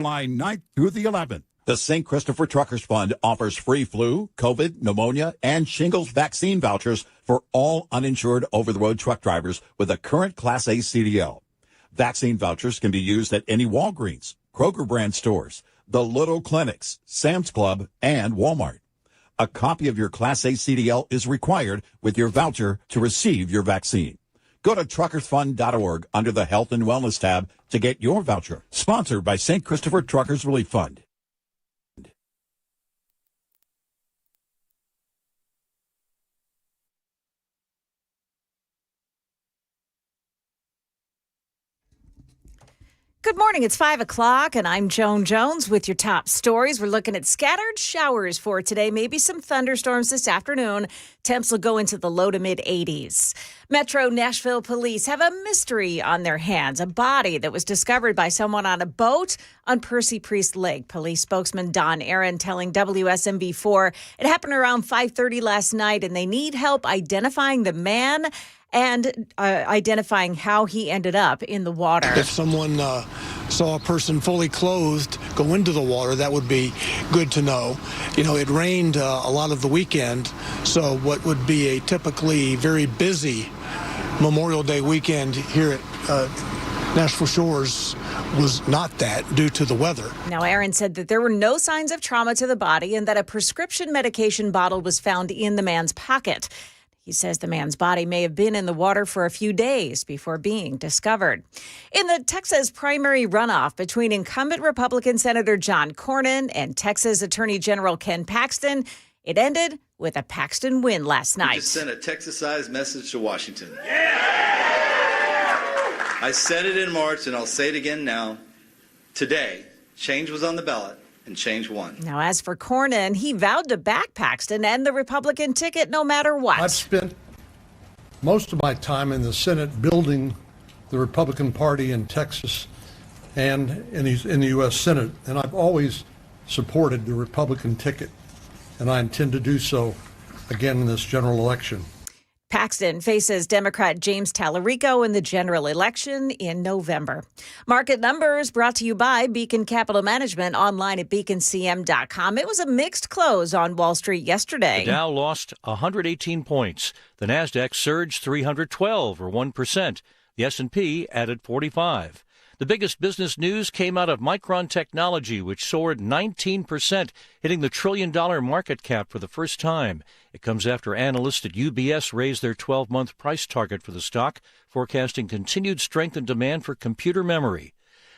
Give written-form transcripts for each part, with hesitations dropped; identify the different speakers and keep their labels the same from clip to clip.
Speaker 1: July 9th through the 11th. The St. Christopher Truckers Fund offers free flu, COVID, pneumonia, and shingles vaccine vouchers for all uninsured over-the-road truck drivers with a current Class A CDL. Vaccine vouchers can be used at any Walgreens, Kroger brand stores, the Little Clinics, Sam's Club, and Walmart. A copy of your Class A CDL is required with your voucher to receive your vaccine. Go to truckersfund.org under the Health and Wellness tab to get your voucher. Sponsored by St. Christopher Truckers Relief Fund.
Speaker 2: Good morning. It's 5 o'clock, and I'm Joan Jones with your top stories. We're looking at scattered showers for today, maybe some thunderstorms this afternoon. Temps will go into the low to mid-80s. Metro Nashville police have a mystery on their hands, a body that was discovered by someone on a boat on Percy Priest Lake. Police spokesman Don Aaron telling WSMV4 it happened around 5:30 last night, and they need help identifying the man and identifying how he ended up in the water.
Speaker 3: If someone saw a person fully clothed go into the water, that would be good to know. You know, it rained a lot of the weekend, so what would be a typically very busy Memorial Day weekend here at Nashville Shores was not that due to the weather.
Speaker 2: Now, Aaron said that there were no signs of trauma to the body and that a prescription medication bottle was found in the man's pocket. He says the man's body may have been in the water for a few days before being discovered. In the Texas primary runoff between incumbent Republican Senator John Cornyn and Texas Attorney General Ken Paxton, it ended with a Paxton win last night.
Speaker 4: We just sent a Texas-sized message to Washington. I said it in March, and I'll say it again now. Today, change was on the ballot. And change won.
Speaker 2: Now, as for Cornyn, he vowed to back Paxton and the Republican ticket no matter what.
Speaker 5: I've spent most of my time in the Senate building the Republican Party in Texas and in the U.S. Senate, and I've always supported the Republican ticket, and I intend to do so again in this general election.
Speaker 2: Paxton faces Democrat James Tallarico in the general election in November. Market numbers brought to you by Beacon Capital Management, online at beaconcm.com. It was a mixed close on Wall Street yesterday.
Speaker 6: The Dow lost 118 points. The Nasdaq surged 312, or 1%. The S&P added 45. The biggest business news came out of Micron Technology, which soared 19%, hitting the trillion-dollar market cap for the first time. It comes after analysts at UBS raised their 12-month price target for the stock, forecasting continued strength in demand for computer memory.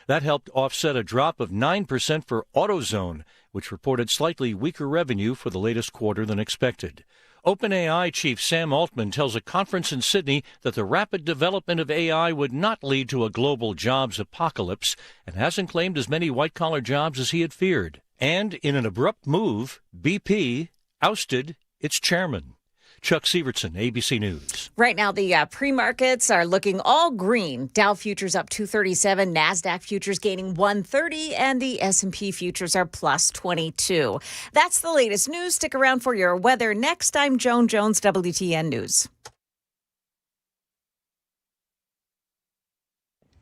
Speaker 6: That helped offset a drop of 9% for AutoZone, which reported slightly weaker revenue for the latest quarter than expected. OpenAI chief Sam Altman tells a conference in Sydney that the rapid development of AI would not lead to a global jobs apocalypse and hasn't claimed as many white-collar jobs as he had feared. And in an abrupt move, BP ousted its chairman. Chuck Sievertson, ABC News.
Speaker 2: Right now, the pre-markets are looking all green. Dow futures up 237, NASDAQ futures gaining 130, and the S&P futures are plus 22. That's the latest news. Stick around for your weather. Next, I'm Joan Jones, WTN News.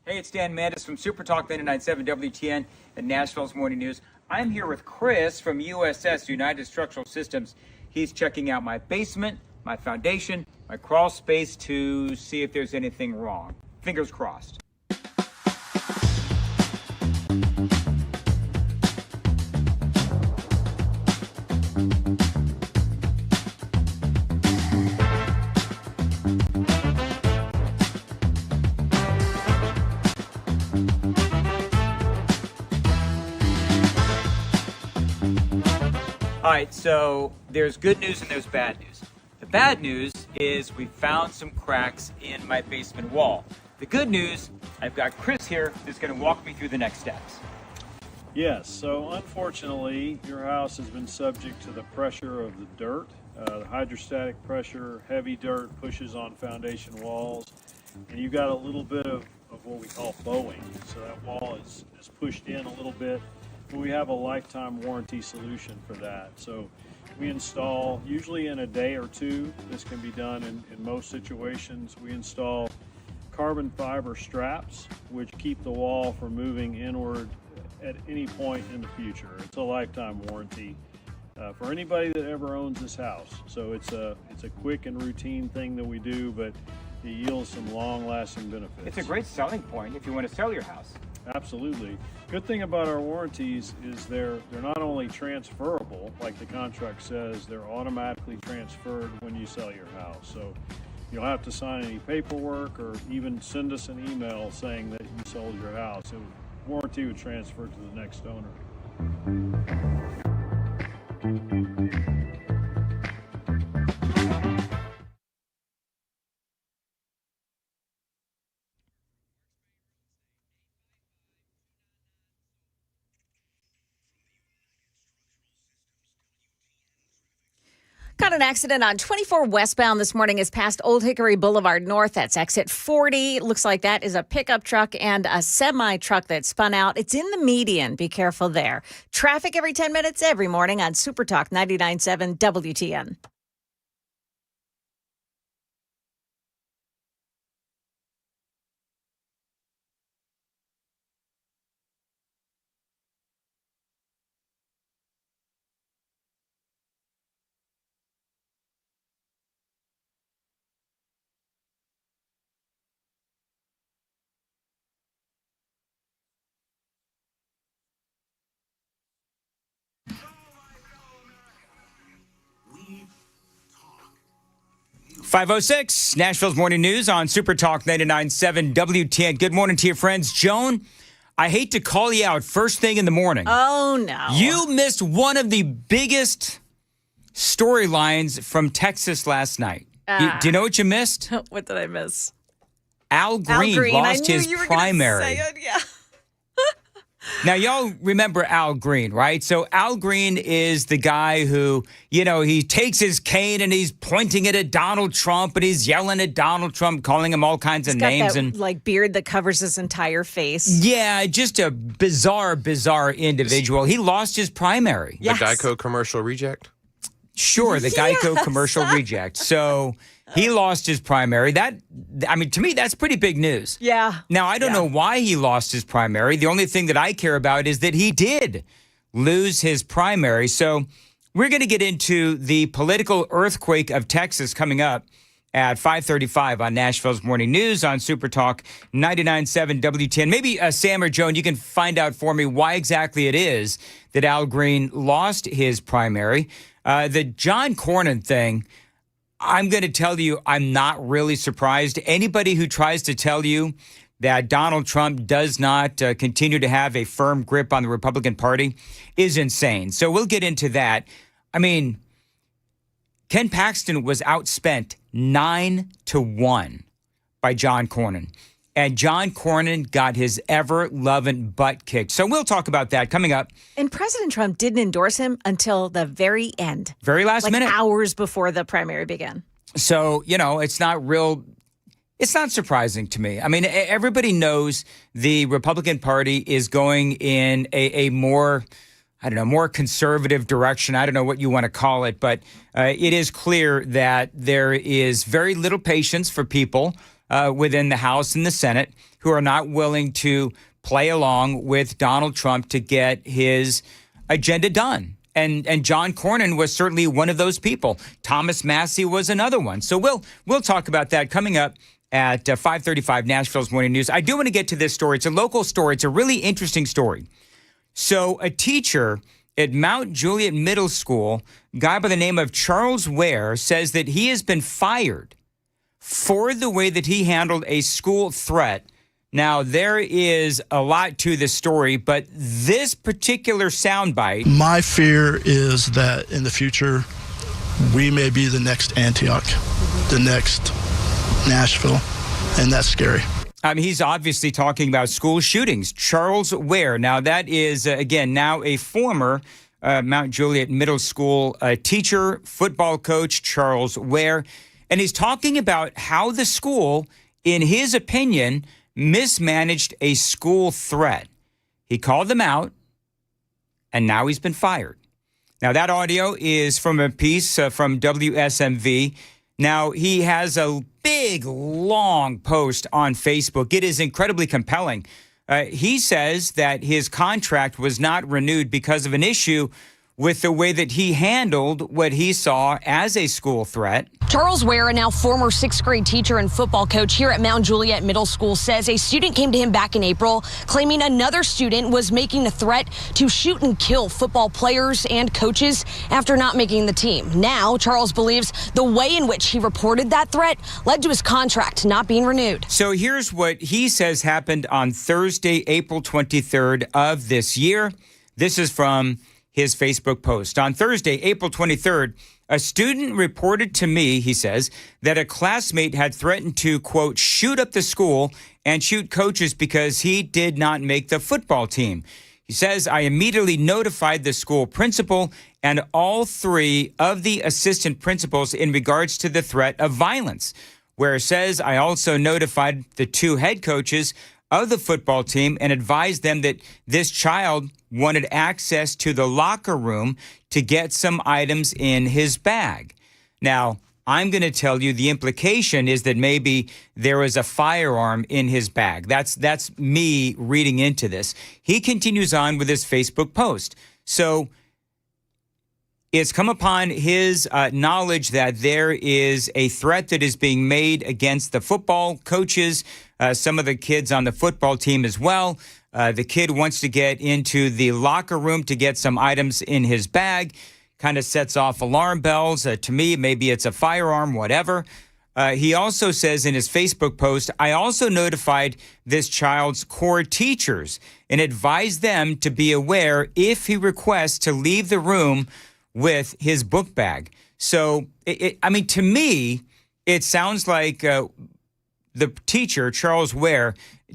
Speaker 7: Hey, it's Dan Mandis from Super Talk 99.7 WTN and Nashville's Morning News. I'm here with Chris from USS, United Structural Systems. He's checking out my basement, my foundation, my crawl space to see if there's anything wrong. Fingers crossed. All right, so there's good news and there's bad news. The bad news is we found some cracks in my basement wall. The good news, I've got Chris here who's going to walk me through the next steps.
Speaker 8: Yes, so unfortunately, your house has been subject to the pressure of the dirt. The hydrostatic pressure, heavy dirt pushes on foundation walls, and you've got a little bit of what we call bowing. So that wall is pushed in a little bit, but we have a lifetime warranty solution for that. So we install, usually in a day or two, this can be done in most situations, we install carbon fiber straps, which keep the wall from moving inward at any point in the future. It's a lifetime warranty for anybody that ever owns this house. So it's a quick and routine thing that we do, but it yields some long-lasting benefits.
Speaker 7: It's a great selling point if you want to sell your house.
Speaker 8: Absolutely. Good thing about our warranties is they're not only transferable, like the contract says, they're automatically transferred when you sell your house. So you don't have to sign any paperwork or even send us an email saying that you sold your house. Warranty would transfer to the next owner.
Speaker 2: Got an accident on 24 westbound this morning. It's past Old Hickory Boulevard North. That's exit 40. Looks like that is a pickup truck and a semi-truck that spun out. It's in the median. Be careful there. Traffic every 10 minutes every morning on Super Talk 99.7 WTN.
Speaker 9: .506, Nashville's Morning News on Super Talk 99.7 WTN. Good morning to your friends. Joan, I hate to call you out first thing in the morning.
Speaker 2: Oh, no.
Speaker 9: You missed one of the biggest storylines from Texas last night. Do you know what you missed?
Speaker 2: What did I miss?
Speaker 9: Al Green lost his primary.
Speaker 2: Say it, yeah.
Speaker 9: Now, y'all remember Al Green, right? So Al Green is the guy who, he takes his cane and he's pointing it at Donald Trump and he's yelling at Donald Trump, calling him all kinds of names.
Speaker 2: That, and beard that covers his entire face.
Speaker 9: Yeah, just a bizarre individual. He lost his primary.
Speaker 10: Yes. The Geico commercial reject?
Speaker 9: Sure, the Geico commercial reject. So he lost his primary. To me, that's pretty big news.
Speaker 2: Yeah.
Speaker 9: Now, I don't know why he lost his primary. The only thing that I care about is that he did lose his primary. So we're going to get into the political earthquake of Texas coming up at 5:35 on Nashville's Morning News on Super Talk 99.7 WTN. Maybe Sam or Joan, you can find out for me why exactly it is that Al Green lost his primary. The John Cornyn thing, I'm going to tell you, I'm not really surprised. Anybody who tries to tell you that Donald Trump does not continue to have a firm grip on the Republican Party is insane. So we'll get into that. I mean, Ken Paxton was outspent 9-1 by John Cornyn. And John Cornyn got his ever-loving butt kicked. So we'll talk about that coming up.
Speaker 2: And President Trump didn't endorse him until the very end.
Speaker 9: Very last minute.
Speaker 2: Hours before the primary began.
Speaker 9: So, it's not surprising to me. I mean, everybody knows the Republican Party is going in a more, more conservative direction. I don't know what you want to call it, but it is clear that there is very little patience for people within the House and the Senate who are not willing to play along with Donald Trump to get his agenda done. And John Cornyn was certainly one of those people. Thomas Massie was another one. So we'll talk about that coming up at 5:35 Nashville's Morning News. I do want to get to this story. It's a local story. It's a really interesting story. So a teacher at Mount Juliet Middle School, a guy by the name of Charles Ware, says that he has been fired for the way that he handled a school threat. Now, there is a lot to this story, but this particular soundbite.
Speaker 11: My fear is that in the future, we may be the next Antioch, the next Nashville, and that's scary.
Speaker 9: He's obviously talking about school shootings. Charles Ware. Now, that is, again, now a former Mount Juliet Middle School teacher, football coach, Charles Ware. And he's talking about how the school, in his opinion, mismanaged a school threat. He called them out, and now he's been fired. Now, that audio is from a piece from WSMV. Now, he has a big, long post on Facebook. It is incredibly compelling. He says that his contract was not renewed because of an issue with the way that he handled what he saw as a school threat.
Speaker 12: Charles Ware, a now former sixth grade teacher and football coach here at Mount Juliet Middle School, says a student came to him back in April claiming another student was making a threat to shoot and kill football players and coaches after not making the team. Now, Charles believes the way in which he reported that threat led to his contract not being renewed.
Speaker 9: So here's what he says happened on Thursday, April 23rd of this year. This is from his Facebook post. On Thursday, April 23rd, a student reported to me, he says, that a classmate had threatened to, quote, shoot up the school and shoot coaches because he did not make the football team. He says, I immediately notified the school principal and all three of the assistant principals in regards to the threat of violence. Where it says, I also notified the two head coaches of the football team and advised them that this child wanted access to the locker room to get some items in his bag. Now, I'm going to tell you the implication is that maybe there was a firearm in his bag. That's me reading into this. He continues on with his Facebook post. So it's come upon his knowledge that there is a threat that is being made against the football coaches, some of the kids on the football team as well. The kid wants to get into the locker room to get some items in his bag, kind of sets off alarm bells. To me, maybe it's a firearm, whatever. He also says in his Facebook post, I also notified this child's core teachers and advised them to be aware if he requests to leave the room with his book bag. So, to me, it sounds like the teacher, Charles Ware,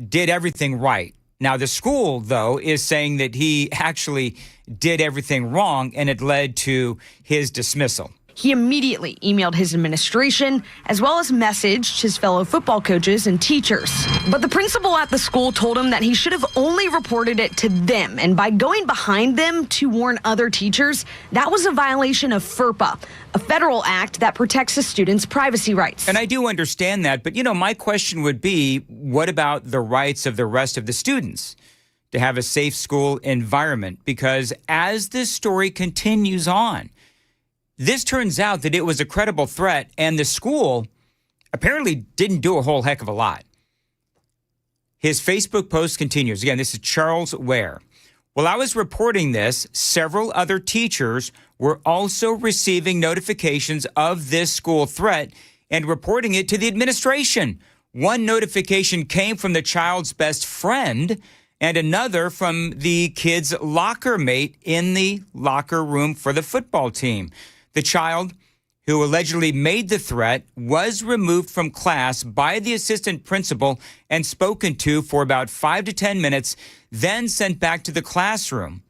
Speaker 9: did everything right. Now, the school, though, is saying that he actually did everything wrong and it led to his dismissal.
Speaker 12: He immediately emailed his administration as well as messaged his fellow football coaches and teachers. But the principal at the school told him that he should have only reported it to them. And by going behind them to warn other teachers, that was a violation of FERPA, a federal act that protects a student's privacy rights.
Speaker 9: And I do understand that. But, my question would be, what about the rights of the rest of the students to have a safe school environment? Because as this story continues on, this turns out that it was a credible threat, and the school apparently didn't do a whole heck of a lot. His Facebook post continues. Again, this is Charles Ware. While I was reporting this, several other teachers were also receiving notifications of this school threat and reporting it to the administration. One notification came from the child's best friend and another from the kid's locker mate in the locker room for the football team. The child, who allegedly made the threat, was removed from class by the assistant principal and spoken to for about 5 to 10 minutes, then sent back to the classroom.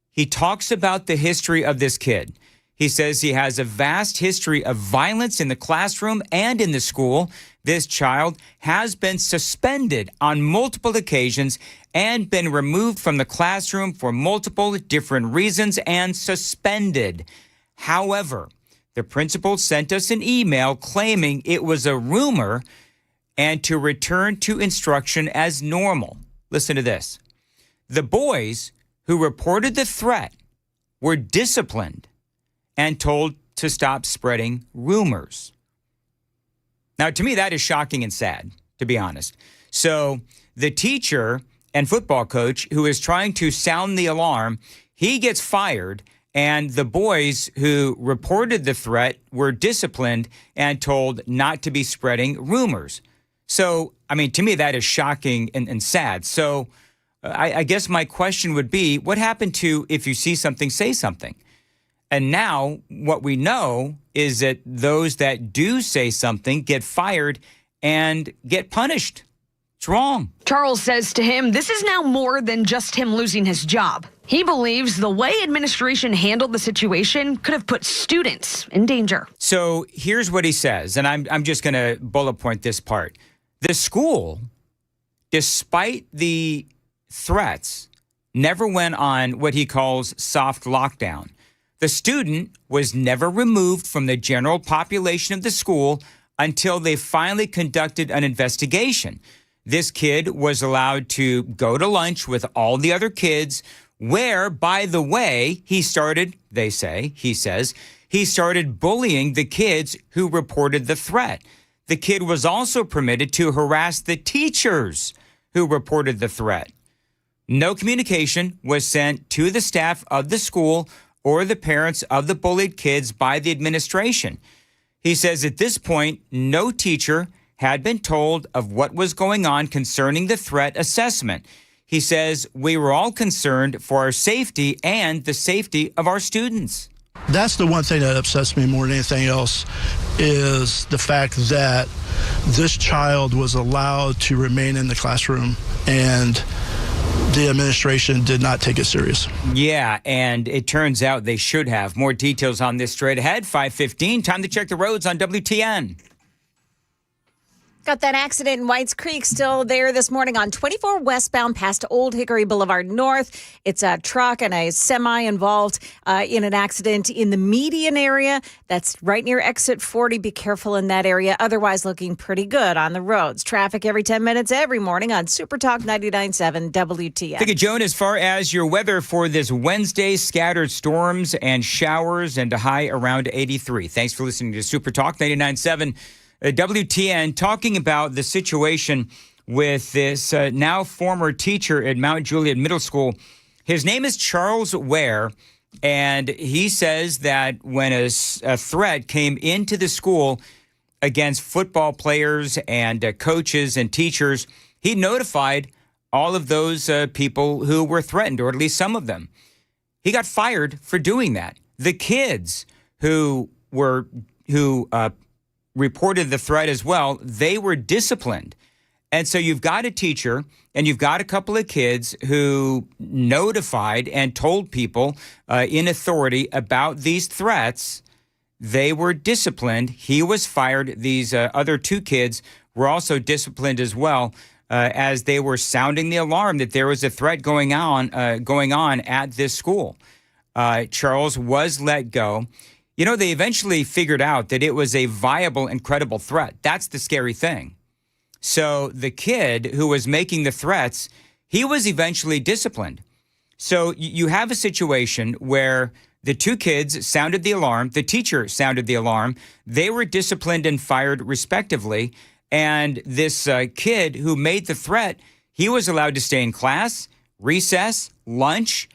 Speaker 9: He talks about the history of this kid. He says he has a vast history of violence in the classroom and in the school. This child has been suspended on multiple occasions and been removed from the classroom for multiple different reasons and suspended. However, the principal sent us an email claiming it was a rumor and to return to instruction as normal. Listen to this. The boys who reported the threat were disciplined and told to stop spreading rumors. Now, to me, that is shocking and sad, to be honest. So the teacher and football coach who is trying to sound the alarm, he gets fired. And the boys who reported the threat were disciplined and told not to be spreading rumors. So, to me, that is shocking and sad. So I guess my question would be, what happened to if you see something, say something? And now what we know is that those that do say something get fired and get punished. It's wrong.
Speaker 12: Charles says to him, this is now more than just him losing his job. He believes the way administration handled the situation could have put students in danger.
Speaker 9: So here's what he says, and I'm just going to bullet point this part. The school, despite the threats, never went on what he calls soft lockdown. The student was never removed from the general population of the school until they finally conducted an investigation. this kid was allowed to go to lunch with all the other kids, where, by the way, he started bullying the kids who reported the threat. The kid was also permitted to harass the teachers who reported the threat. No communication was sent to the staff of the school or the parents of the bullied kids by the administration. He says at this point, no teacher had been told of what was going on concerning the threat assessment. He says, we were all concerned for our safety and the safety of our students.
Speaker 11: That's the one thing that upsets me more than anything else, is the fact that this child was allowed to remain in the classroom and the administration did not take it serious.
Speaker 9: Yeah, and it turns out they should have. More details on this straight ahead. 5:15, time to check the roads on WTN.
Speaker 2: Got that accident in Whites Creek still there this morning on 24 westbound past Old Hickory Boulevard North. It's a truck and a semi involved in an accident in the median area. That's right near exit 40. Be careful in that area. Otherwise, looking pretty good on the roads. Traffic every 10 minutes every morning on Super Talk 99.7 WTN.
Speaker 9: Thank you, Joan. As far as your weather for this Wednesday, scattered storms and showers and a high around 83. Thanks for listening to Super Talk 99.7 WTN, talking about the situation with this now former teacher at Mount Juliet Middle School. His name is Charles Ware, and he says that when a threat came into the school against football players and coaches and teachers, he notified all of those people who were threatened, or at least some of them. He got fired for doing that. The kids who reported the threat as well, they were disciplined. And so you've got a teacher and you've got a couple of kids who notified and told people in authority about these threats. They were disciplined. He was fired. These other two kids were also disciplined as well, as they were sounding the alarm that there was a threat going on at this school. Charles was let go. You know, they eventually figured out that it was a viable and credible threat. That's the scary thing. So the kid who was making the threats, he was eventually disciplined. So you have a situation where the two kids sounded the alarm, the teacher sounded the alarm, they were disciplined and fired respectively, and this kid who made the threat, he was allowed to stay in class, recess, lunch.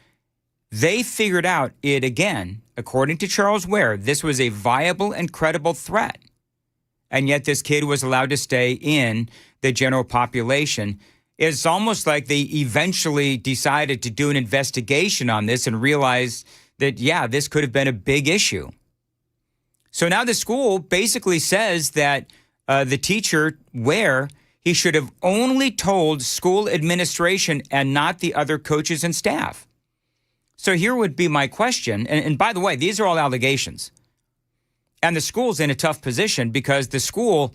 Speaker 9: They figured out it again. According to Charles Ware, this was a viable and credible threat. And yet this kid was allowed to stay in the general population. It's almost like they eventually decided to do an investigation on this and realized that, yeah, this could have been a big issue. So now the school basically says that the teacher, Ware, he should have only told school administration and not the other coaches and staff. So here would be my question, and by the way, these are all allegations. And the school's in a tough position because the school,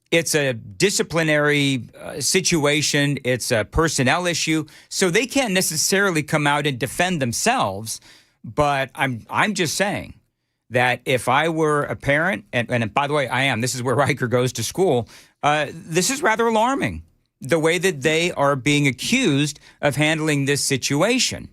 Speaker 9: it's a disciplinary situation, it's a personnel issue, so they can't necessarily come out and defend themselves. But I'm just saying that if I were a parent, and by the way, I am, this is where Riker goes to school, this is rather alarming, the way that they are being accused of handling this situation.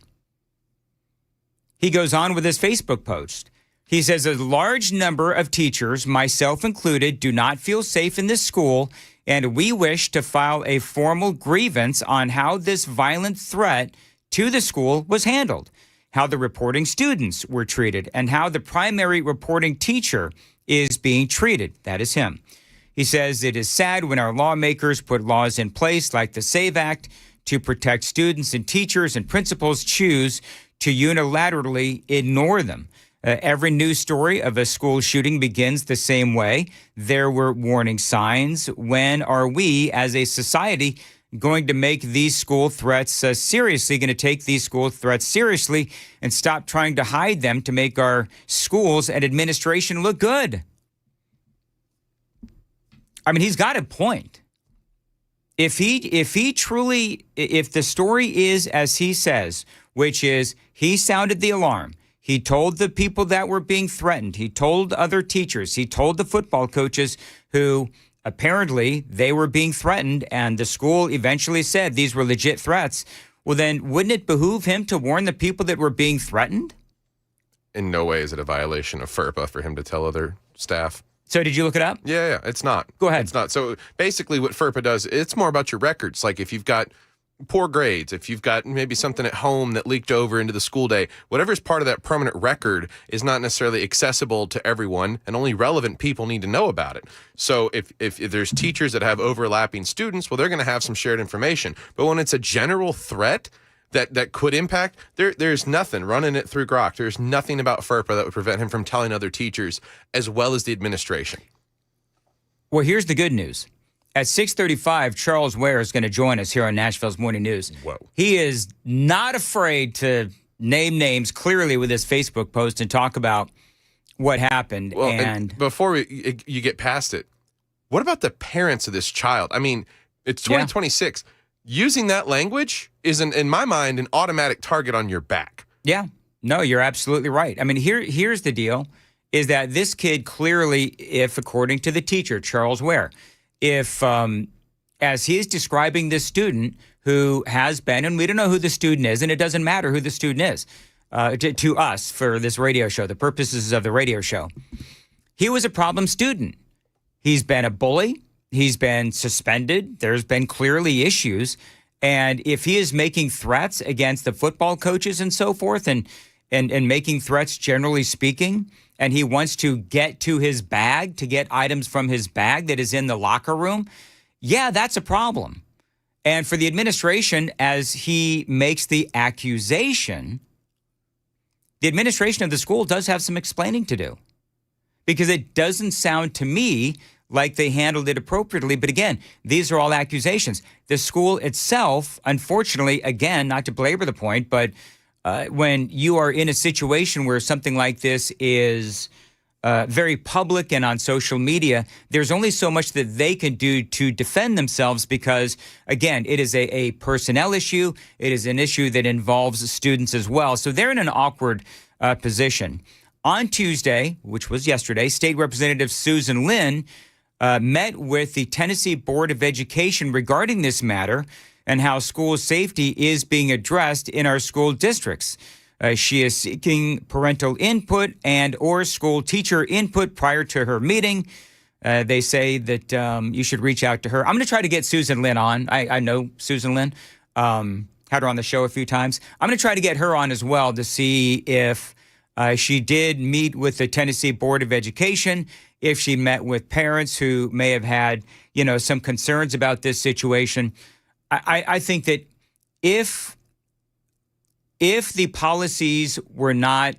Speaker 9: He goes on with his Facebook post. He says, a large number of teachers, myself included, do not feel safe in this school, and we wish to file a formal grievance on how this violent threat to the school was handled, how the reporting students were treated, and how the primary reporting teacher is being treated. That is him. He says, it is sad when our lawmakers put laws in place like the SAVE Act to protect students, and teachers and principals choose to unilaterally ignore them. Every news story of a school shooting begins the same way. There were warning signs. When are we, as a society, going to make these school threats seriously, going to take these school threats seriously and stop trying to hide them to make our schools and administration look good? I mean, he's got a point. If the story is as he says, which is he sounded the alarm, he told the people that were being threatened, he told other teachers, he told the football coaches who apparently they were being threatened, and the school eventually said these were legit threats. Well, then wouldn't it behoove him to warn the people that were being threatened?
Speaker 10: In no way is it a violation of FERPA for him to tell other staff.
Speaker 9: So did you look it up?
Speaker 10: Yeah, it's not.
Speaker 9: Go ahead.
Speaker 10: It's not. So basically what FERPA does, it's more about your records. Like if you've got poor grades, if you've got maybe something at home that leaked over into the school day, whatever is part of that permanent record is not necessarily accessible to everyone, and only relevant people need to know about it. So if there's teachers that have overlapping students, well, they're going to have some shared information. But when it's a general threat that could impact, there's nothing running it through Grok. There's nothing about FERPA that would prevent him from telling other teachers as well as the administration.
Speaker 9: Well, here's the good news. At 6:35, Charles Ware is going to join us here on Nashville's Morning News.
Speaker 10: Whoa.
Speaker 9: He is not afraid to name names clearly with his Facebook post and talk about what happened.
Speaker 10: Well, and before you get past it, what about the parents of this child? I mean, it's 2026. Yeah. Using that language is, in my mind, an automatic target on your back.
Speaker 9: Yeah. No, you're absolutely right. I mean, here's the deal, is that this kid clearly, if according to the teacher, Charles Ware, if, as he is describing this student who has been, and we don't know who the student is, and it doesn't matter who the student is to us for this radio show, the purposes of the radio show, he was a problem student. He's been a bully. He's been suspended. There's been clearly issues. And if he is making threats against the football coaches and so forth and making threats generally speaking, and he wants to get to his bag, to get items from his bag that is in the locker room, yeah, that's a problem. And for the administration, as he makes the accusation, the administration of the school does have some explaining to do, because it doesn't sound to me like they handled it appropriately. But again, these are all accusations. The school itself, unfortunately, again, not to belabor the point, but when you are in a situation where something like this is very public and on social media, there's only so much that they can do to defend themselves because, again, it is a personnel issue. It is an issue that involves students as well. So they're in an awkward position. On Tuesday, which was yesterday, State Representative Susan Lynn met with the Tennessee Board of Education regarding this matter and how school safety is being addressed in our school districts. She is seeking parental input and or school teacher input prior to her meeting. They say that you should reach out to her. I'm going to try to get Susan Lynn on. I know Susan Lynn. Had her on the show a few times. I'm going to try to get her on as well to see if she did meet with the Tennessee Board of Education, if she met with parents who may have had, some concerns about this situation. I think that if the policies were not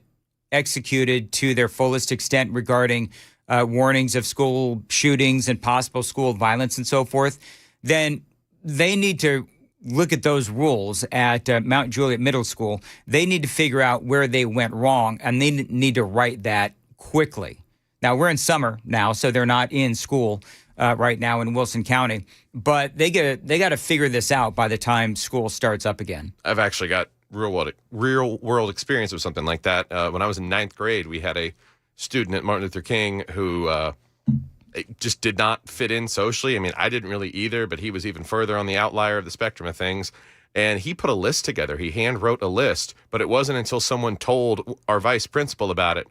Speaker 9: executed to their fullest extent regarding warnings of school shootings and possible school violence and so forth, then they need to look at those rules at Mount Juliet Middle School. They need to figure out where they went wrong, and they need to right that quickly. Now, we're in summer now, so they're not in school right now in Wilson County, but they got to figure this out by the time school starts up again.
Speaker 10: I've actually got real world experience with something like that. When I was in 9th grade, we had a student at Martin Luther King who just did not fit in socially. I mean, I didn't really either, but he was even further on the outlier of the spectrum of things. And he put a list together. He hand wrote a list, but it wasn't until someone told our vice principal about it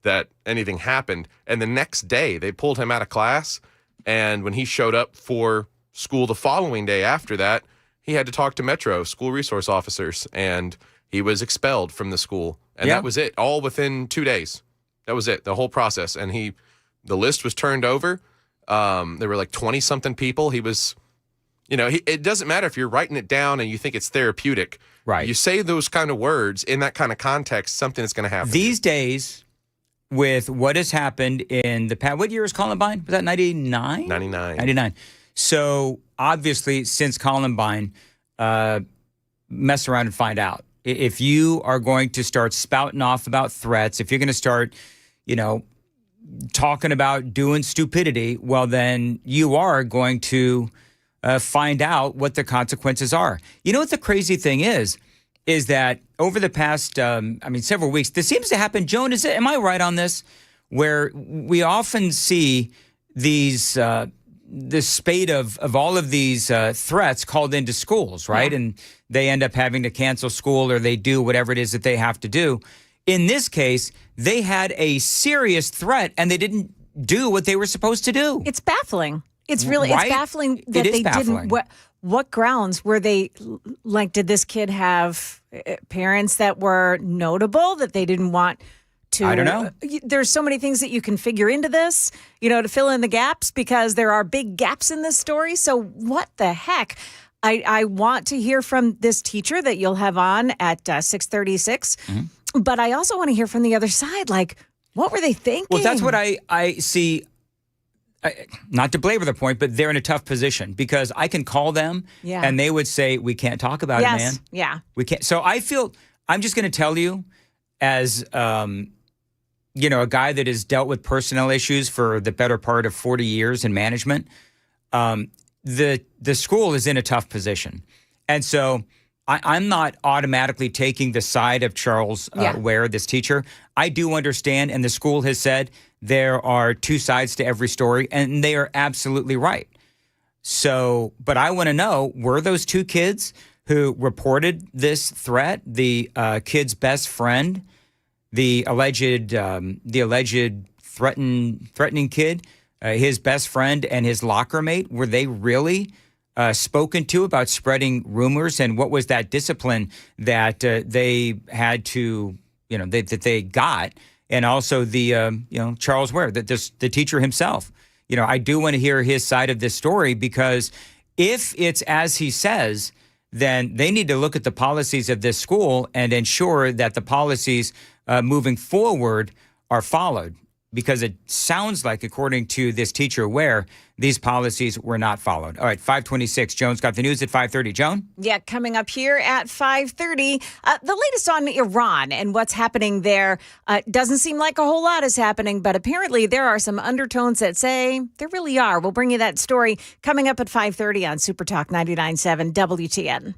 Speaker 10: that anything happened. And the next day they pulled him out of class. And when he showed up for school the following day after that, he had to talk to Metro school resource officers, and he was expelled from the school. And that was it, all within 2 days. That was it, the whole process. And the list was turned over. There were like 20 something people. He was, it doesn't matter if you're writing it down and you think it's therapeutic.
Speaker 9: Right.
Speaker 10: You say those kind of words in that kind of context, something is going to happen.
Speaker 9: These days, with what has happened in the past, what year is Columbine? Was that 99?
Speaker 10: 99.
Speaker 9: 99. So obviously, since Columbine, mess around and find out. If you are going to start spouting off about threats, if you're going to start, talking about doing stupidity, well, then you are going to find out what the consequences are. You know what the crazy thing is that over the past, several weeks, this seems to happen. Joan, am I right on this? Where we often see these the spate of all of these threats called into schools, right?
Speaker 2: Yeah.
Speaker 9: And they end up having to cancel school or they do whatever it is that they have to do. In this case, they had a serious threat and they didn't do what they were supposed to do.
Speaker 2: It's baffling. It's really
Speaker 9: Right?
Speaker 2: it's baffling that
Speaker 9: It is
Speaker 2: they
Speaker 9: baffling.
Speaker 2: didn't. What grounds were they like? Did this kid have parents that were notable that they didn't want to?
Speaker 9: I don't know.
Speaker 2: There's so many things that you can figure into this, to fill in the gaps because there are big gaps in this story. So what the heck? I want to hear from this teacher that you'll have on at 6:36, but I also want to hear from the other side. Like, what were they thinking?
Speaker 9: Well, that's what I see. Not to belabor the point, but they're in a tough position because I can call them
Speaker 2: Yeah.
Speaker 9: and they would say, we can't talk about it, man.
Speaker 2: Yes. Yeah.
Speaker 9: We can't. So I feel, I'm just going to tell you as, a guy that has dealt with personnel issues for the better part of 40 years in management, the school is in a tough position. And so I'm not automatically taking the side of Charles Ware, this teacher. I do understand, and the school has said there are two sides to every story, and they are absolutely right. So, but I want to know, were those two kids who reported this threat, the kid's best friend, the alleged threatening kid, his best friend and his locker mate, were they really spoken to about spreading rumors? And what was that discipline that they had to, that they got? And also the, Charles Ware, the teacher himself. I do want to hear his side of this story because if it's as he says, then they need to look at the policies of this school and ensure that the policies moving forward are followed. Because it sounds like, according to this teacher Ware, these policies were not followed. All right, 5:26. Joan's got the news at 5:30. Joan?
Speaker 2: Yeah, coming up here at 5:30, the latest on Iran and what's happening there. Doesn't seem like a whole lot is happening, but apparently there are some undertones that say there really are. We'll bring you that story coming up at 5:30 on Super Talk 99.7 WTN.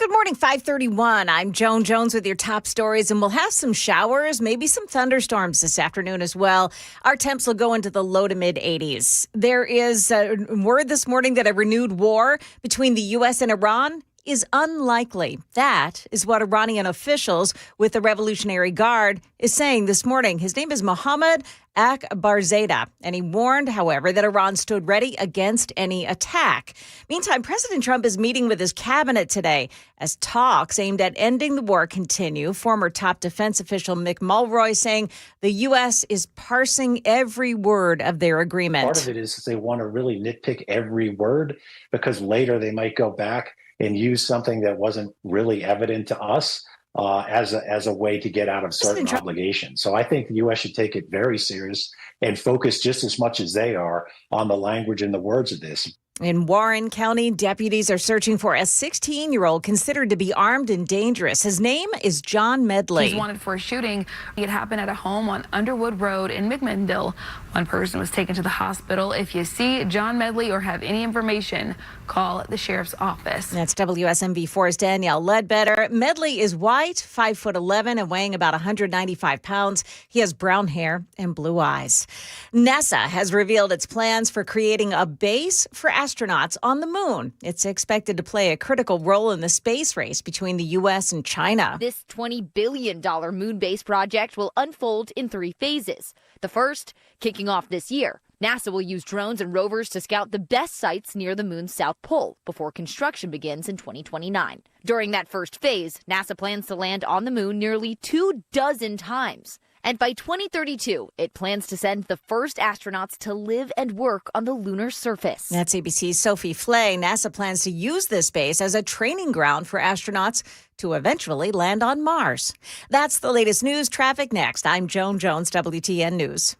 Speaker 2: Good morning, 531. I'm Joan Jones with your top stories, and we'll have some showers, maybe some thunderstorms this afternoon as well. Our temps will go into the low to mid 80s. There is word this morning that a renewed war between the U.S. and Iran is unlikely. That is what Iranian officials with the Revolutionary Guard is saying this morning. His name is Mohammad Akbarzadeh, and he warned, however, that Iran stood ready against any attack. Meantime, President Trump is meeting with his cabinet today as talks aimed at ending the war continue. Former top defense official Mick Mulroy saying the U.S. is parsing every word of their agreement.
Speaker 13: Part of it is they want to really nitpick every word because later they might go back and use something that wasn't really evident to us as a way to get out of certain obligations. So I think the U.S. should take it very serious and focus just as much as they are on the language and the words of this.
Speaker 2: In Warren County, deputies are searching for a 16-year-old considered to be armed and dangerous. His name is John Medley.
Speaker 14: He's wanted for a shooting. It happened at a home on Underwood Road in McMinnville. One person was taken to the hospital. If you see John Medley or have any information, call the sheriff's office.
Speaker 2: That's WSMV4's Danielle Ledbetter. Medley is white, 5'11", and weighing about 195 pounds. He has brown hair and blue eyes. NASA has revealed its plans for creating a base for astronauts on the moon. It's expected to play a critical role in the space race between the U.S. and China.
Speaker 15: This $20 billion moon base project will unfold in 3 phases. The first, kicking off this year. NASA will use drones and rovers to scout the best sites near the moon's south pole before construction begins in 2029. During that first phase, NASA plans to land on the moon nearly 24 times. And by 2032, it plans to send the first astronauts to live and work on the lunar surface.
Speaker 2: That's ABC's Sophie Flay. NASA plans to use this base as a training ground for astronauts to eventually land on Mars. That's the latest news. Traffic next. I'm Joan Jones, WTN News.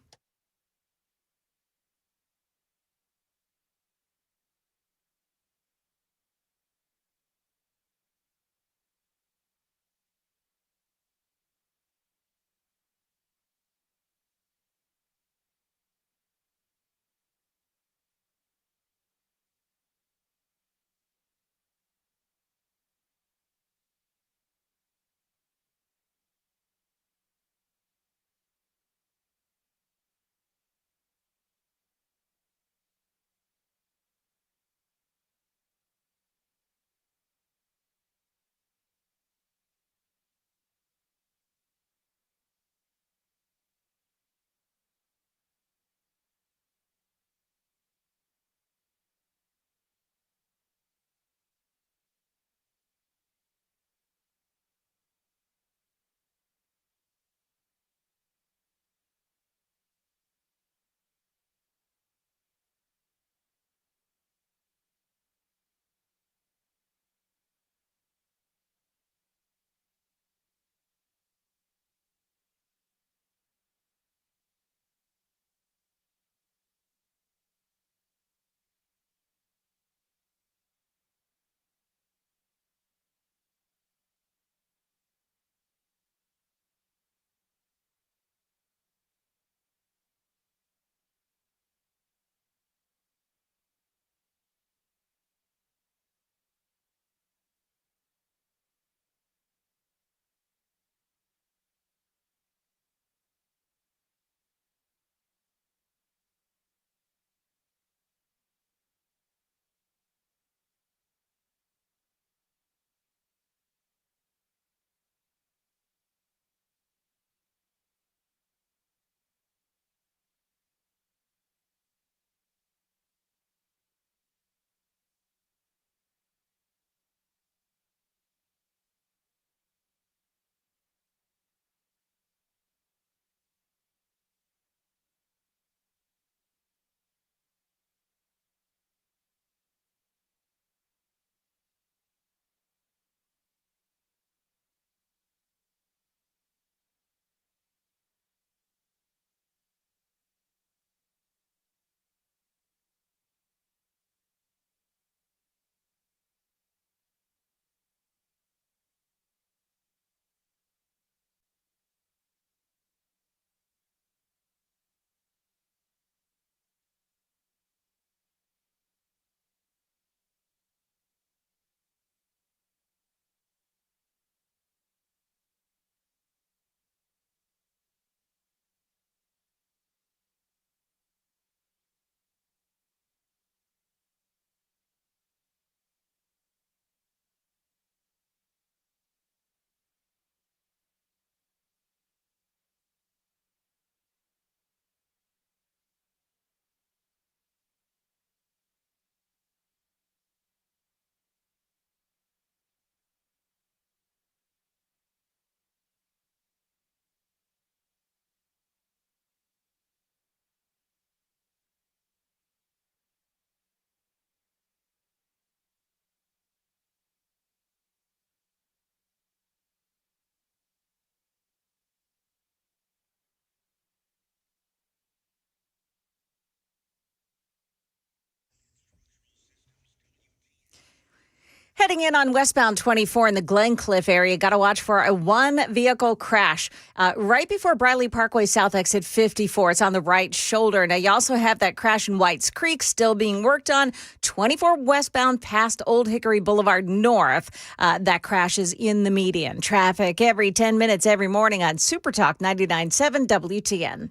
Speaker 2: Heading in on westbound 24 in the Glencliff area, got to watch for a one-vehicle crash right before Bradley Parkway South exit 54. It's on the right shoulder. Now, you also have that crash in Whites Creek still being worked on. 24 westbound past Old Hickory Boulevard North. That crash is in the median. Traffic every 10 minutes every morning on Super Talk 99.7 WTN.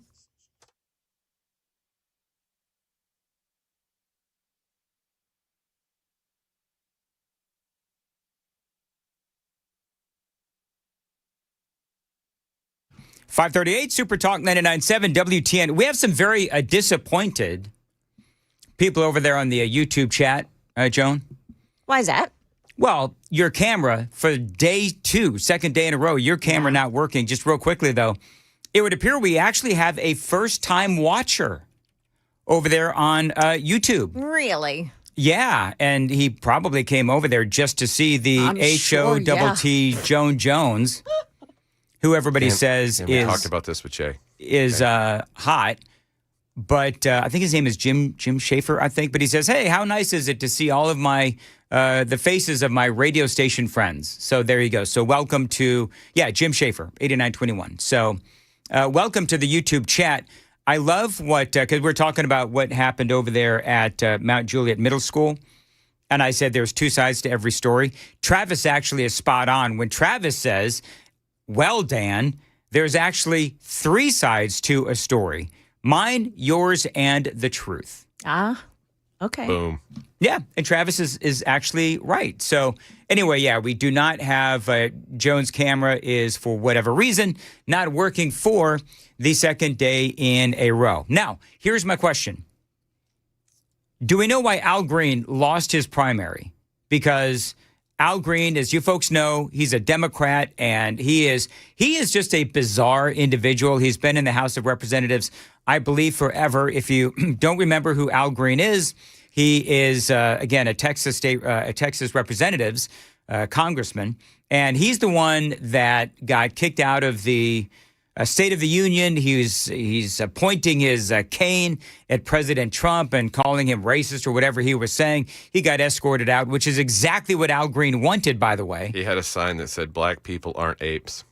Speaker 9: .538 Super Talk 99.7 WTN. We have some very disappointed people over there on the YouTube chat, Joan.
Speaker 2: Why is that?
Speaker 9: Well, your camera for day 2, second day in a row, your camera not working. Just real quickly, though, it would appear we actually have a first-time watcher over there on YouTube.
Speaker 2: Really?
Speaker 9: Yeah, and he probably came over there just to see the H-O-T-T Joan Jones, who everybody says is...
Speaker 10: We talked about this with Jay.
Speaker 9: Is hot, but I think his name is Jim Schaefer, I think. But he says, hey, how nice is it to see all of my... the faces of my radio station friends. So there you go. So welcome to, Jim Schaefer, 8921. So welcome to the YouTube chat. I love what, because we're talking about what happened over there at Mount Juliet Middle School. And I said there's 2 sides to every story. Travis actually is spot on when Travis says, well, Dan, there's actually 3 sides to a story. Mine, yours, and the truth.
Speaker 2: Okay.
Speaker 10: Boom.
Speaker 9: Yeah, and Travis is actually right. So anyway, we do not have Joan's camera is, for whatever reason, not working for the second day in a row. Now, here's my question. Do we know why Al Green lost his primary? Because Al Green, as you folks know, he's a Democrat, and he is just a bizarre individual. He's been in the House of Representatives, I believe, forever. If you don't remember who Al Green is, he is, again, a Texas representative's congressman, and he's the one that got kicked out of the State of the Union. He's pointing his cane at President Trump and calling him racist or whatever he was saying. He got escorted out, which is exactly what Al Green wanted, by the way.
Speaker 10: He had a sign that said, black people aren't apes.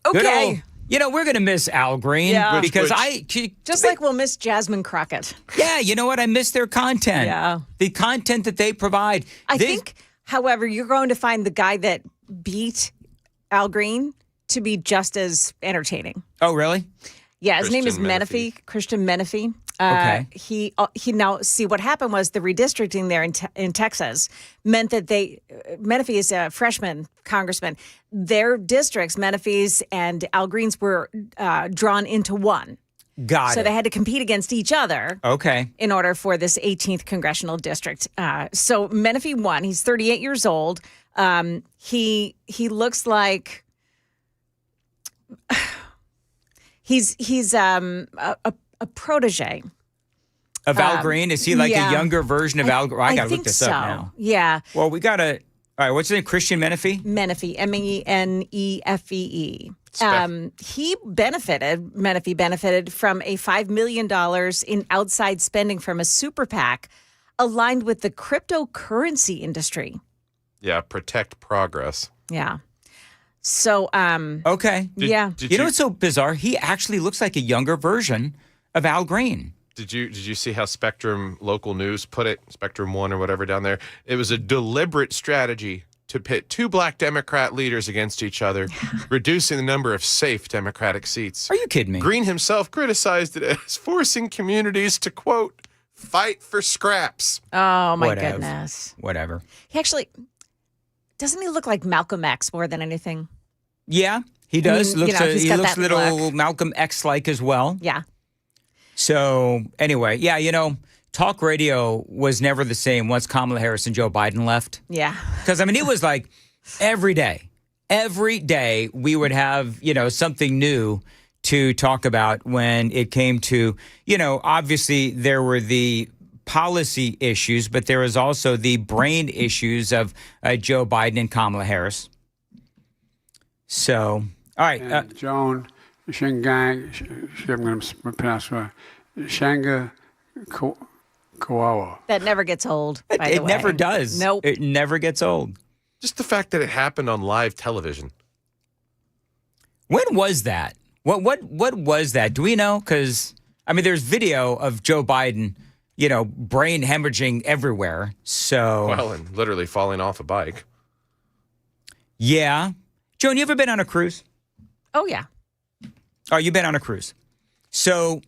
Speaker 2: Okay.
Speaker 9: We're going to miss Al Green because
Speaker 2: just like we'll miss Jasmine Crockett.
Speaker 9: Yeah, you know what? I miss their content.
Speaker 2: Yeah.
Speaker 9: The content that they provide.
Speaker 2: I think, however, you're going to find the guy that beat Al Green to be just as entertaining.
Speaker 9: Oh, really?
Speaker 2: Yeah, his name is Menifee, Christian Menifee.
Speaker 9: Okay.
Speaker 2: He now, see, what happened was the redistricting there in Texas meant that Menifee is a freshman congressman. Their districts, Menifee's and Al Green's, were drawn into one.
Speaker 9: So
Speaker 2: they had to compete against each other.
Speaker 9: Okay.
Speaker 2: In order for this 18th congressional district. So Menifee won. He's 38 years old. He looks like he's a protege
Speaker 9: of Al Green. Is he like a younger version of Al Green? I gotta look this up now.
Speaker 2: Yeah.
Speaker 9: Well, we gotta. All right. What's his name? Christian Menifee.
Speaker 2: Menifee, Menefee. Menifee benefited from a $5 million in outside spending from a super PAC aligned with the cryptocurrency industry.
Speaker 10: Yeah, protect progress.
Speaker 2: Yeah. So,
Speaker 9: okay.
Speaker 10: Did
Speaker 9: you know what's so bizarre? He actually looks like a younger version of Al Green.
Speaker 10: Did you see how Spectrum Local News put it? Spectrum 1 or whatever down there. It was a deliberate strategy to pit 2 black Democrat leaders against each other, reducing the number of safe Democratic seats.
Speaker 9: Are you kidding me?
Speaker 10: Green himself criticized it as forcing communities to, quote, fight for scraps.
Speaker 2: Oh, my goodness.
Speaker 9: Whatever.
Speaker 2: He actually, doesn't he look like Malcolm X more than anything?
Speaker 9: Yeah, he does.
Speaker 2: I mean,
Speaker 9: he looks a little
Speaker 2: look.
Speaker 9: Malcolm X-like as well.
Speaker 2: Yeah.
Speaker 9: So anyway, talk radio was never the same once Kamala Harris and Joe Biden left.
Speaker 2: Yeah.
Speaker 9: Because, it was like every day we would have, something new to talk about when it came to, obviously there were the policy issues, but there was also the brain issues of Joe Biden and Kamala Harris. So, all right.
Speaker 16: Joan, Shingang, I'm going to pronounce Shanga Kawawa.
Speaker 2: That never gets old, by the
Speaker 9: It
Speaker 2: way.
Speaker 9: never does.
Speaker 2: Nope.
Speaker 9: It never gets old.
Speaker 10: Just the fact that it happened on live television.
Speaker 9: When was that? What was that? Do we know? Because, I mean, there's video of Joe Biden, brain hemorrhaging everywhere. So.
Speaker 10: Well, and literally falling off a bike.
Speaker 9: Yeah. Joan, you ever been on a cruise?
Speaker 2: Oh, yeah.
Speaker 9: Oh, you've been on a cruise. So,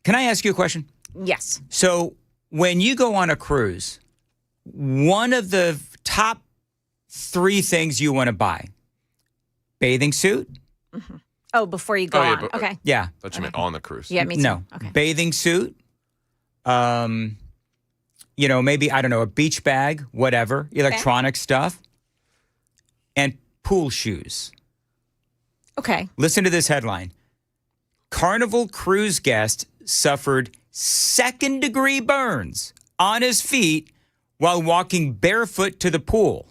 Speaker 9: can I ask you a question?
Speaker 2: Yes.
Speaker 9: So, when you go on a cruise, one of the top 3 things you want to buy, bathing suit?
Speaker 2: Mm-hmm. Oh, before you go on.
Speaker 10: But,
Speaker 2: okay.
Speaker 9: Yeah.
Speaker 10: I thought you meant on the cruise.
Speaker 2: Yeah, me too.
Speaker 9: No.
Speaker 2: Okay.
Speaker 9: Bathing suit. Maybe, I don't know, a beach bag, whatever, electronic stuff, and pool shoes.
Speaker 2: Okay.
Speaker 9: Listen to this headline. Carnival cruise guest suffered 2nd-degree burns on his feet while walking barefoot to the pool.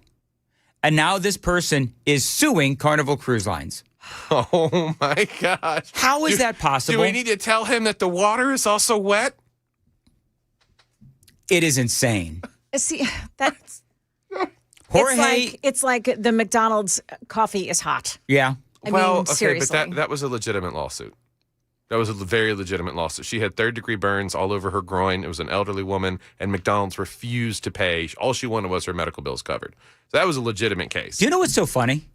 Speaker 9: And now this person is suing Carnival Cruise Lines.
Speaker 10: Oh, my gosh.
Speaker 9: How is that possible?
Speaker 10: Do we need to tell him that the water is also wet?
Speaker 9: It is insane.
Speaker 2: See, that's...
Speaker 9: Jorge...
Speaker 2: It's like the McDonald's coffee is hot.
Speaker 9: Yeah.
Speaker 2: I mean, seriously.
Speaker 10: But that was a legitimate lawsuit. That was a very legitimate lawsuit. She had 3rd-degree burns all over her groin. It was an elderly woman, and McDonald's refused to pay. All she wanted was her medical bills covered. So that was a legitimate case.
Speaker 9: Do you know what's so funny?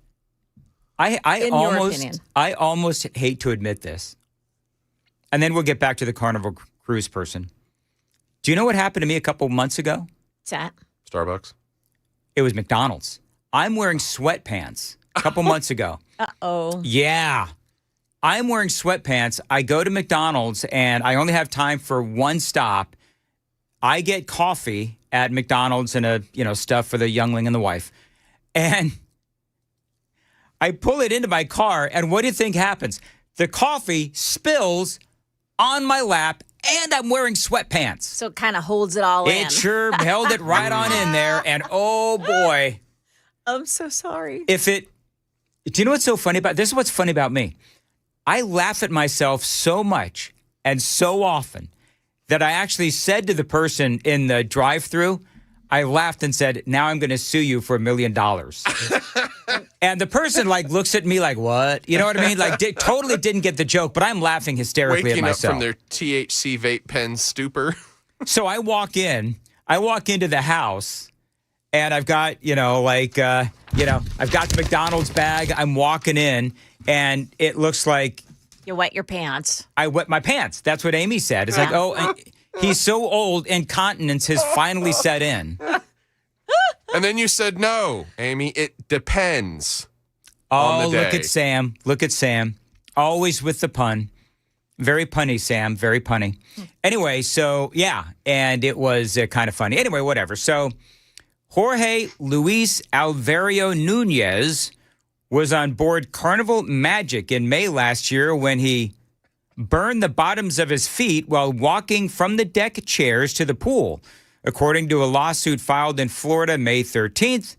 Speaker 9: I almost hate to admit this. And then we'll get back to the Carnival Cruise person. Do you know what happened to me a couple months ago?
Speaker 2: What's that?
Speaker 10: Starbucks?
Speaker 9: It was McDonald's. I'm wearing sweatpants a couple months ago.
Speaker 2: Uh-oh.
Speaker 9: Yeah. I'm wearing sweatpants. I go to McDonald's and I only have time for one stop. I get coffee at McDonald's and stuff for the youngling and the wife. And I pull it into my car, and what do you think happens? The coffee spills on my lap, and I'm wearing sweatpants.
Speaker 2: So it kind of holds it all in.
Speaker 9: It sure held it right on in there, and oh boy.
Speaker 2: I'm so sorry.
Speaker 9: Do you know what's so funny about this? Is what's funny about me. I laugh at myself so much and so often that I actually said to the person in the drive-thru, I laughed and said, now I'm going to sue you for $1 million. And the person looks at me like, what? You know what I mean? Totally didn't get the joke, but I'm laughing hysterically
Speaker 10: Waking
Speaker 9: at myself.
Speaker 10: up from their THC vape pen stupor.
Speaker 9: So I walk into the house and I've got, I've got the McDonald's bag. I'm walking in and it looks like
Speaker 2: you wet your pants.
Speaker 9: I wet my pants. That's what Amy said. It's he's so old, incontinence has finally set in.
Speaker 10: And then you said, no, Amy, it depends.
Speaker 9: Oh, look at Sam. Look at Sam. Always with the pun. Very punny, Sam. Very punny. Anyway, so, yeah. And it was kind of funny. Anyway, whatever. So, Jorge Luis Alvario Nunez was on board Carnival Magic in May last year when he burned the bottoms of his feet while walking from the deck chairs to the pool, according to a lawsuit filed in Florida May 13th.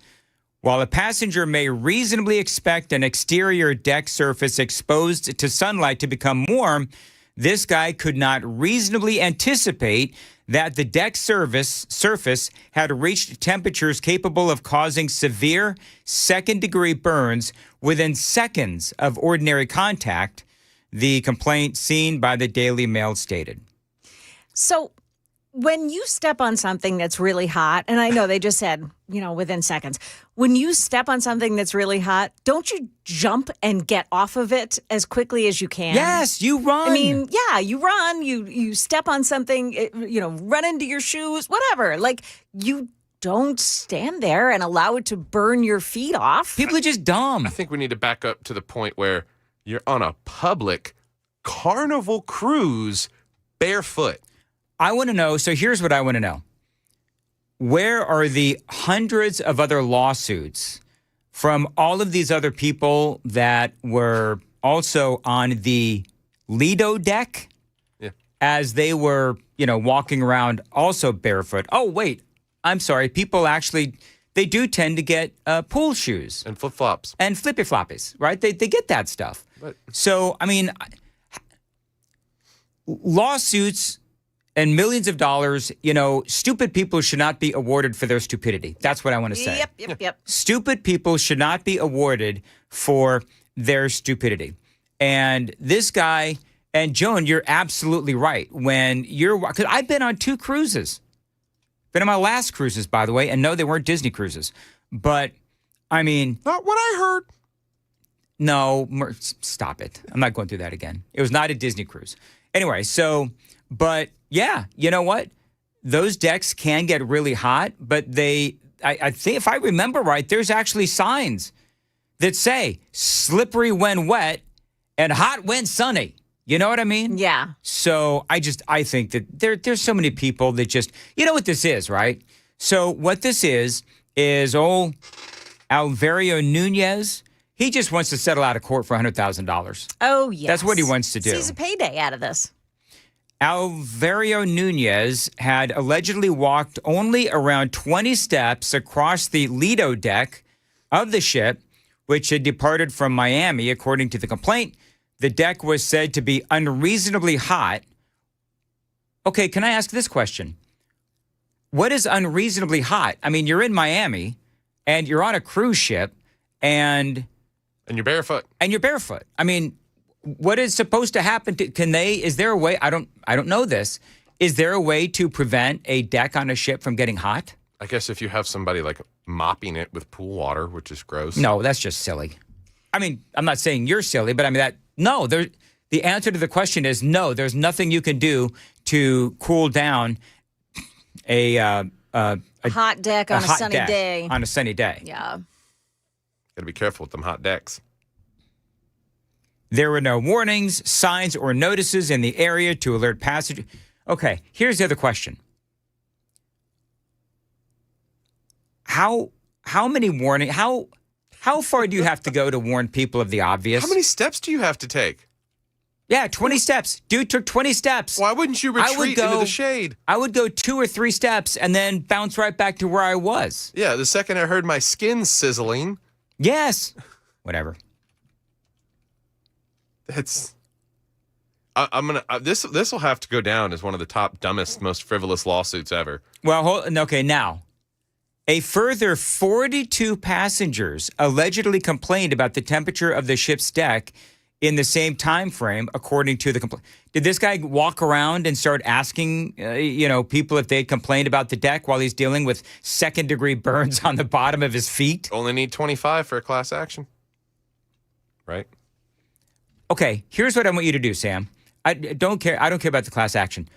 Speaker 9: While a passenger may reasonably expect an exterior deck surface exposed to sunlight to become warm, this guy could not reasonably anticipate that the deck surface had reached temperatures capable of causing severe 2nd-degree burns within seconds of ordinary contact, the complaint seen by the Daily Mail stated.
Speaker 2: So when you step on something that's really hot, and I know they just said, within seconds, when you step on something that's really hot, don't you jump and get off of it as quickly as you can?
Speaker 9: Yes, you run.
Speaker 2: I mean, yeah, you run, you step on something, run into your shoes, whatever. You don't stand there and allow it to burn your feet off.
Speaker 9: People are just dumb.
Speaker 10: I think we need to back up to the point where you're on a public Carnival cruise barefoot.
Speaker 9: I want to know, so here's what I want to know. Where are the hundreds of other lawsuits from all of these other people that were also on the Lido deck as they were, walking around also barefoot? Oh, wait, I'm sorry. People actually, they do tend to get pool shoes.
Speaker 10: And flip-flops.
Speaker 9: And flippy-floppies, right? They get that stuff.
Speaker 10: But,
Speaker 9: so, I mean, lawsuits and millions of dollars, stupid people should not be awarded for their stupidity. That's what I want to say.
Speaker 2: Yep.
Speaker 9: Stupid people should not be awarded for their stupidity. And this guy, and Joan, you're absolutely right. Because I've been on 2 cruises. Been on my last cruises, by the way, and no, they weren't Disney cruises. But, I mean...
Speaker 10: Not what I heard.
Speaker 9: No, stop it. I'm not going through that again. It was not a Disney cruise. Anyway, but yeah, you know what? Those decks can get really hot, but I think if I remember right, there's actually signs that say slippery when wet and hot when sunny. You know what I mean?
Speaker 2: Yeah.
Speaker 9: So I think that there's so many people that just, you know what this is, right? So what this is old Alvario Nunez. He just wants to settle out of court for $100,000.
Speaker 2: Oh, yes.
Speaker 9: That's what he wants to do.
Speaker 2: Sees a payday out of this.
Speaker 9: Alvario Nunez had allegedly walked only around 20 steps across the Lido deck of the ship, which had departed from Miami. According to the complaint, the deck was said to be unreasonably hot. Okay, can I ask this question? What is unreasonably hot? I mean, you're in Miami, and you're on a cruise ship, and
Speaker 10: you're barefoot.
Speaker 9: I mean, what is supposed to happen? Is there a way? I don't know this. Is there a way to prevent a deck on a ship from getting hot?
Speaker 10: I guess if you have somebody like mopping it with pool water, which is gross.
Speaker 9: No, that's just silly. I mean, I'm not saying you're silly, but I mean the answer to the question is no, there's nothing you can do to cool down a
Speaker 2: hot deck on a sunny day.
Speaker 9: On a sunny day.
Speaker 2: Yeah.
Speaker 10: Got to be careful with them hot decks.
Speaker 9: There were no warnings, signs, or notices in the area to alert passengers. Okay, here's the other question. How many warning? How far do you have to go to warn people of the obvious?
Speaker 10: How many steps do you have to take?
Speaker 9: Yeah, 20 steps. Dude took 20 steps.
Speaker 10: Why wouldn't you retreat into the shade?
Speaker 9: I would go 2 or 3 steps and then bounce right back to where I was.
Speaker 10: Yeah, the second I heard my skin sizzling.
Speaker 9: Yes. Whatever.
Speaker 10: This will have to go down as one of the top dumbest, most frivolous lawsuits ever.
Speaker 9: Well, okay, now. A further 42 passengers allegedly complained about the temperature of the ship's deck in the same time frame, according to the complaint. Did this guy walk around and start asking, people if they complained about the deck while he's dealing with second-degree burns on the bottom of his feet?
Speaker 10: Only need 25 for a class action, right?
Speaker 9: Okay, here's what I want you to do, Sam. I don't care about the class action.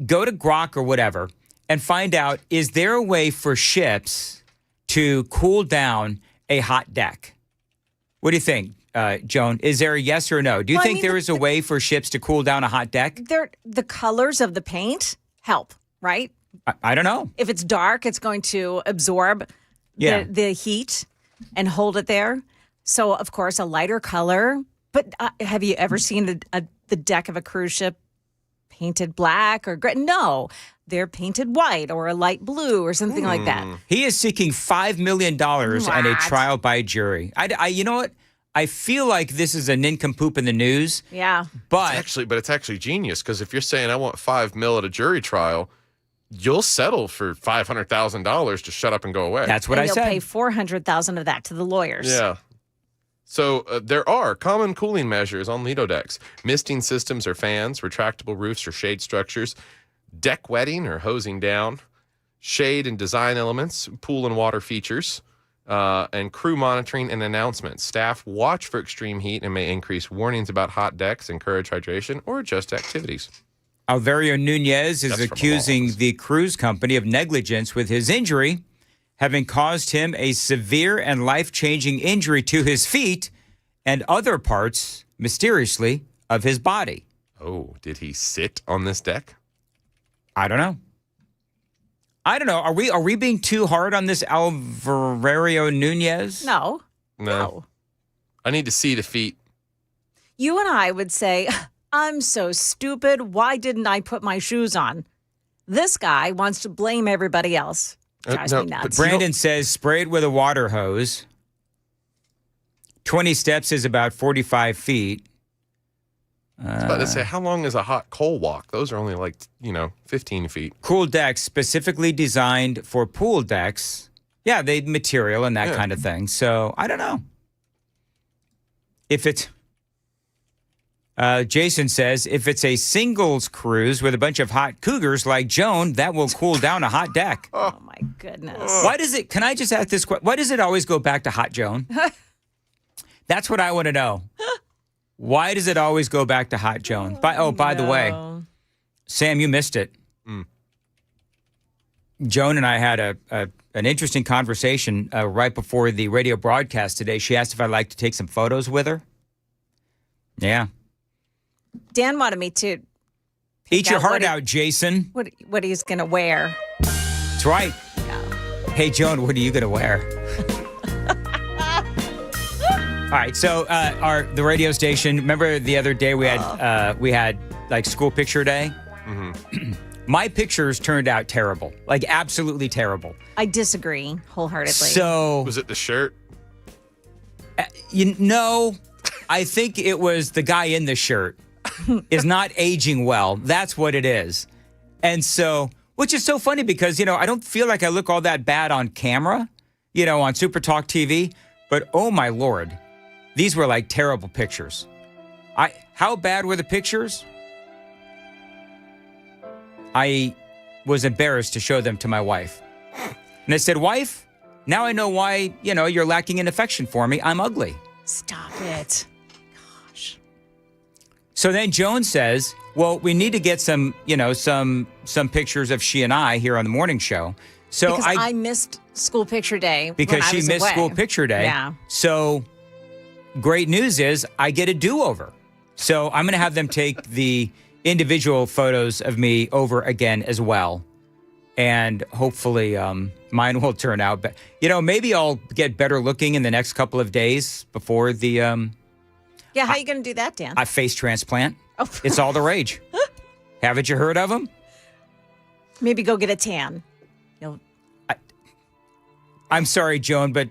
Speaker 9: Go to Grok or whatever and find out, is there a way for ships to cool down a hot deck? What do you think, Joan? Is there a yes or no? Do you think there is a way for ships to cool down a hot deck?
Speaker 2: The colors of the paint help, right?
Speaker 9: I don't know.
Speaker 2: If it's dark, it's going to absorb the heat and hold it there. So, of course, a lighter color. But have you ever seen the deck of a cruise ship painted black or gray? No, they're painted white or a light blue or something like that.
Speaker 9: He is seeking $5 million and a trial by jury. You know what? I feel like this is a nincompoop in the news.
Speaker 2: Yeah.
Speaker 9: But
Speaker 10: it's actually genius, because if you're saying I want $5 million at a jury trial, you'll settle for $500,000 to shut up and go away.
Speaker 9: That's what I said.
Speaker 2: You'll pay $400,000 of that to the lawyers.
Speaker 10: Yeah. So there are common cooling measures on Lido decks: misting systems or fans, retractable roofs or shade structures, deck wetting or hosing down, shade and design elements, pool and water features, and crew monitoring and announcements. Staff watch for extreme heat and may increase warnings about hot decks, encourage hydration, or adjust activities.
Speaker 9: Alvario Nunez is accusing the cruise company of negligence with his injury, having caused him a severe and life-changing injury to his feet and other parts, mysteriously, of his body.
Speaker 10: Oh, did he sit on this deck?
Speaker 9: I don't know. Are we being too hard on this Alvario Nunez?
Speaker 2: No.
Speaker 10: I need to see the feet.
Speaker 2: You and I would say, I'm so stupid. Why didn't I put my shoes on? This guy wants to blame everybody else. Drives me nuts.
Speaker 9: But Brandon says spray it with a water hose. 20 steps is about 45 feet.
Speaker 10: I was about to say, how long is a hot coal walk? Those are only like, 15 feet.
Speaker 9: Cool decks specifically designed for pool decks. Yeah, they material and that kind of thing. So I don't know. If it's, Jason says, if it's a singles cruise with a bunch of hot cougars like Joan, that will cool down a hot deck.
Speaker 2: Oh my goodness.
Speaker 9: Why does it, can I just ask this question? Why does it always go back to hot Joan? That's what I want to know. Why does it always go back to hot Joan? By the way, Sam, you missed it. Joan and I had an interesting conversation right before the radio broadcast today. She asked if I'd like to take some photos with her. Yeah.
Speaker 2: Dan wanted me to
Speaker 9: eat your heart out, Jason.
Speaker 2: What he's going to wear.
Speaker 9: That's right.
Speaker 2: Yeah.
Speaker 9: Hey, Joan, what are you going to wear? All right, so the radio station. Remember the other day we had like school picture day. Mm-hmm. My pictures turned out terrible, like absolutely terrible.
Speaker 2: I disagree wholeheartedly.
Speaker 9: So
Speaker 10: was it the shirt?
Speaker 9: I think it was the guy in the shirt is not aging well. That's what it is, and so which is so funny because I don't feel like I look all that bad on camera, on Super Talk TV, but oh my Lord. These were like terrible pictures. How bad were the pictures? I was embarrassed to show them to my wife. And I said, wife, now I know why, you're lacking in affection for me. I'm ugly.
Speaker 2: Stop it. Gosh.
Speaker 9: So then Joan says, well, we need to get some pictures of she and I here on the morning show. So
Speaker 2: because I missed school picture day.
Speaker 9: Because
Speaker 2: she
Speaker 9: missed school picture day.
Speaker 2: Yeah.
Speaker 9: So great news is I get a do-over. So I'm going to have them take the individual photos of me over again as well. And hopefully mine will turn out. But, maybe I'll get better looking in the next couple of days before the...
Speaker 2: Yeah, how are you going to do that, Dan?
Speaker 9: A face transplant.
Speaker 2: Oh.
Speaker 9: It's all the rage. Haven't you heard of them?
Speaker 2: Maybe go get a tan.
Speaker 9: I'm sorry, Joan, but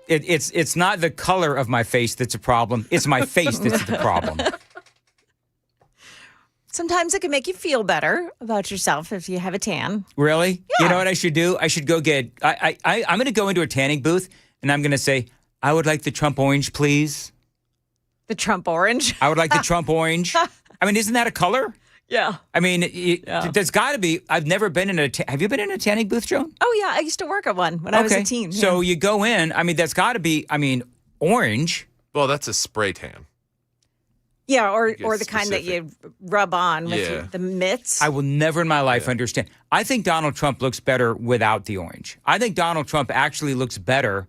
Speaker 9: it's not the color of my face that's a problem. It's my face that's the problem.
Speaker 2: Sometimes it can make you feel better about yourself if you have a tan.
Speaker 9: Really?
Speaker 2: Yeah.
Speaker 9: You know what I should do? I should go get... I'm going to go into a tanning booth, and I'm going to say, I would like the Trump orange, please.
Speaker 2: The Trump orange?
Speaker 9: I would like the Trump orange. I mean, isn't that a color?
Speaker 2: Yeah.
Speaker 9: I mean, there's got to be... I've never been in a... Have you been in a tanning booth, Joan?
Speaker 2: Oh, yeah. I used to work at one when I was a teen. Yeah.
Speaker 9: So you go in. I mean, that's got to be... orange.
Speaker 10: Well, that's a spray tan.
Speaker 2: Yeah, or the kind that you rub on with the mitts.
Speaker 9: I will never in my life understand. I think Donald Trump looks better without the orange. I think Donald Trump actually looks better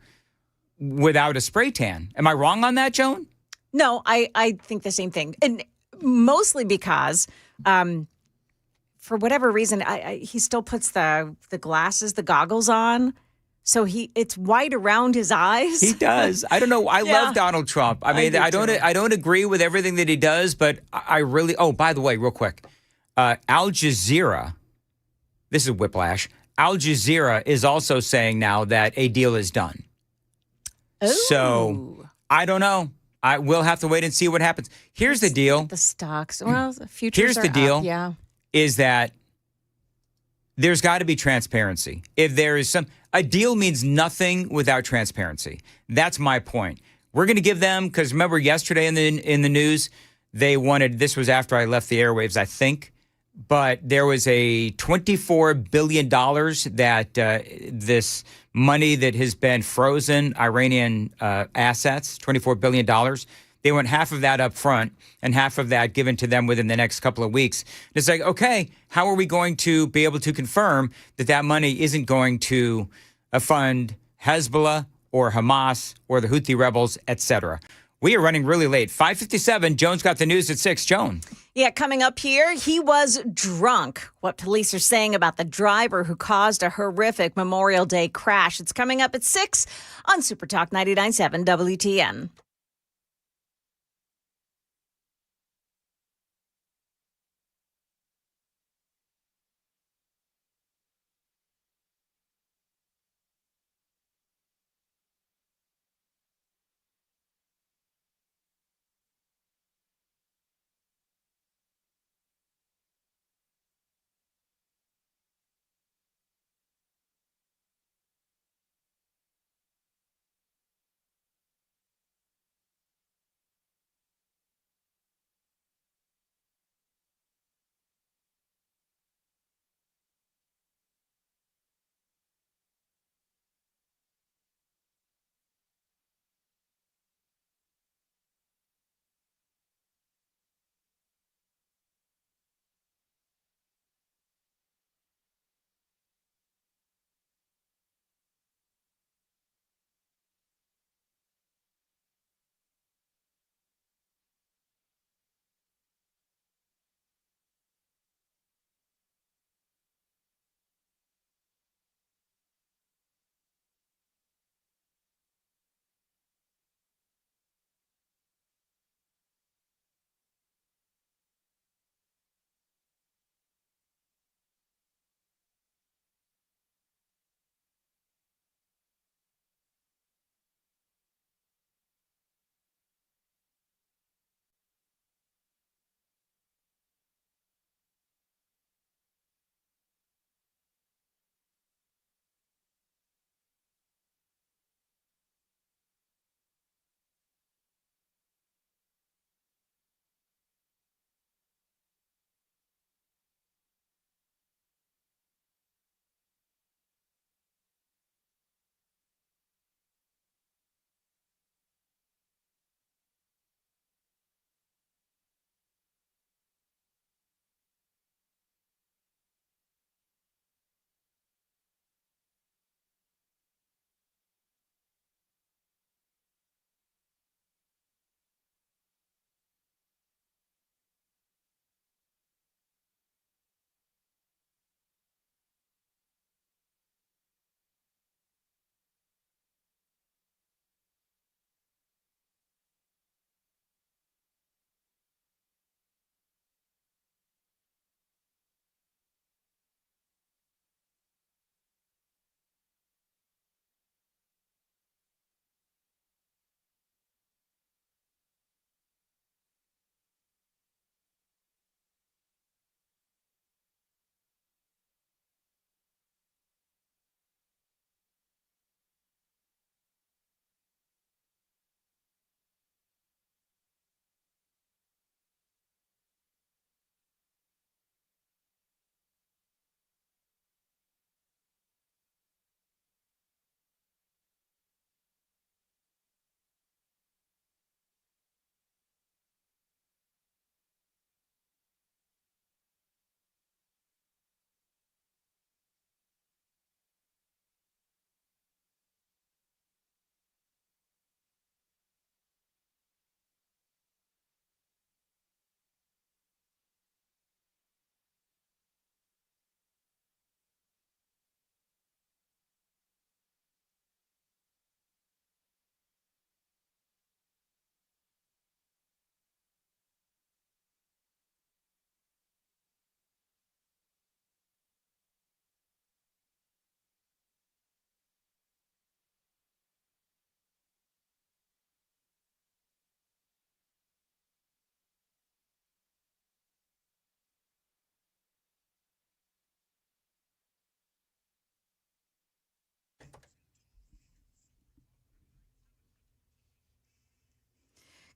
Speaker 9: without a spray tan. Am I wrong on that, Joan?
Speaker 2: No, I think the same thing. And mostly because, for whatever reason, he still puts the glasses, the goggles on. So it's white around his eyes.
Speaker 9: He does. I don't know. I love Donald Trump. I mean, I don't agree with everything that he does, but I really. Oh, by the way, real quick, Al Jazeera. This is whiplash. Al Jazeera is also saying now that a deal is done.
Speaker 2: Ooh.
Speaker 9: So I don't know. I will have to wait and see what happens. Here's the deal.
Speaker 2: The stocks. Well, the futures.
Speaker 9: Here's the deal.
Speaker 2: Up, yeah.
Speaker 9: Is that there's got to be transparency. If there is a deal means nothing without transparency. That's my point. We're going to give them, because remember yesterday in the news, they wanted, this was after I left the airwaves, I think, but there was a $24 billion that this money that has been frozen, Iranian assets, $24 billion. They want half of that up front and half of that given to them within the next couple of weeks. And it's like, okay, how are we going to be able to confirm that that money isn't going to fund Hezbollah or Hamas or the Houthi rebels, etc.? We are running really late. 5:57. Joan's got the news at 6. Joan.
Speaker 2: Yeah, coming up here, he was drunk. What police are saying about the driver who caused a horrific Memorial Day crash. It's coming up at 6 on Super Talk 99.7 WTN.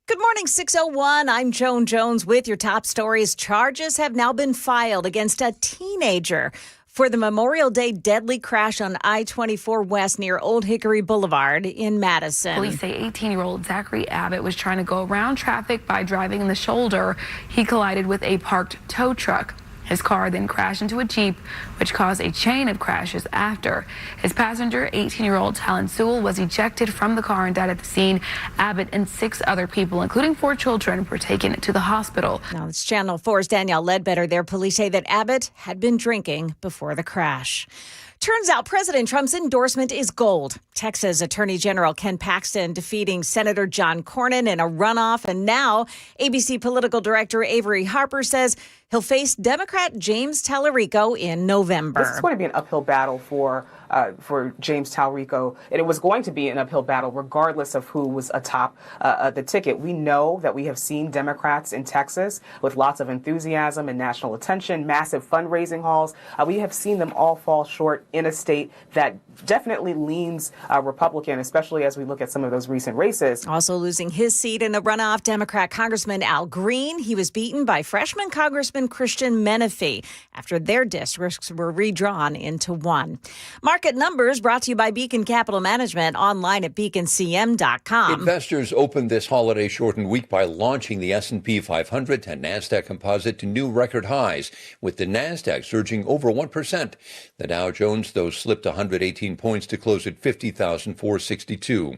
Speaker 2: Good morning, 601. I'm Joan Jones with your top stories. Charges have now been filed against a teenager for the Memorial Day deadly crash on I-24 West near Old Hickory Boulevard in Madison.
Speaker 14: Police say 18-year-old Zachary Abbott was trying to go around traffic by driving in the shoulder. He collided with a parked tow truck. His car then crashed into a Jeep, which caused a chain of crashes after. His passenger, 18-year-old Talon Sewell, was ejected from the car and died at the scene. Abbott and 6 other people, including 4 children, were taken to the hospital.
Speaker 2: Now, it's Channel 4's Danielle Ledbetter there. Police say that Abbott had been drinking before the crash. Turns out President Trump's endorsement is gold. Texas Attorney General Ken Paxton defeating Senator John Cornyn in a runoff. And now ABC political director Avery Harper says he'll face Democrat James Tallarico in November.
Speaker 16: This is going to be an uphill battle for James Tallarico, and it was going to be an uphill battle regardless of who was atop the ticket. We know that we have seen Democrats in Texas with lots of enthusiasm and national attention, massive fundraising hauls. We have seen them all fall short in a state that definitely leans Republican, especially as we look at some of those recent races.
Speaker 2: Also losing his seat in a runoff, Democrat Congressman Al Green. He was beaten by freshman Congressman Christian Menifee after their districts were redrawn into one. Market numbers brought to you by Beacon Capital Management, online at beaconcm.com.
Speaker 17: Investors opened this holiday shortened week by launching the S&P 500 and NASDAQ composite to new record highs, with the NASDAQ surging over 1%. The Dow Jones, though, slipped 118 points to close at 50,462.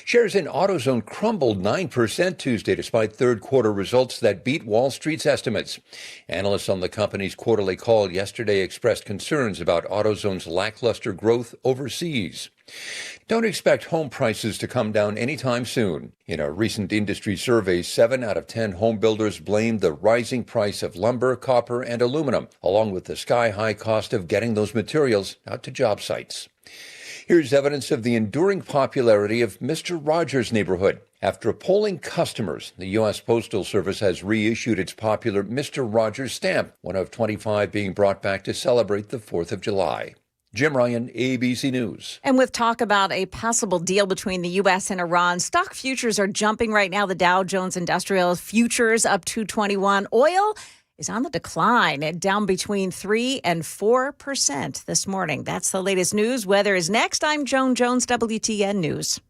Speaker 17: Shares in AutoZone crumbled 9% Tuesday despite third quarter results that beat Wall Street's estimates. Analysts on the company's quarterly call yesterday expressed concerns about AutoZone's lackluster growth overseas. Don't expect home prices to come down anytime soon. In a recent industry survey, 7 out of 10 home builders blamed the rising price of lumber, copper, and aluminum, along with the sky-high cost of getting those materials out to job sites. Here's evidence of the enduring popularity of Mr. Rogers' Neighborhood. After polling customers, the U.S. Postal Service has reissued its popular Mr. Rogers stamp, one of 25 being brought back to celebrate the 4th of July. Jim Ryan, ABC News.
Speaker 2: And with talk about a possible deal between the U.S. and Iran, stock futures are jumping right now. The Dow Jones Industrial Futures up 221. Oil is on the decline, down between 3 and 4% this morning. That's the latest news. Weather is next. I'm Joan Jones, WTN News.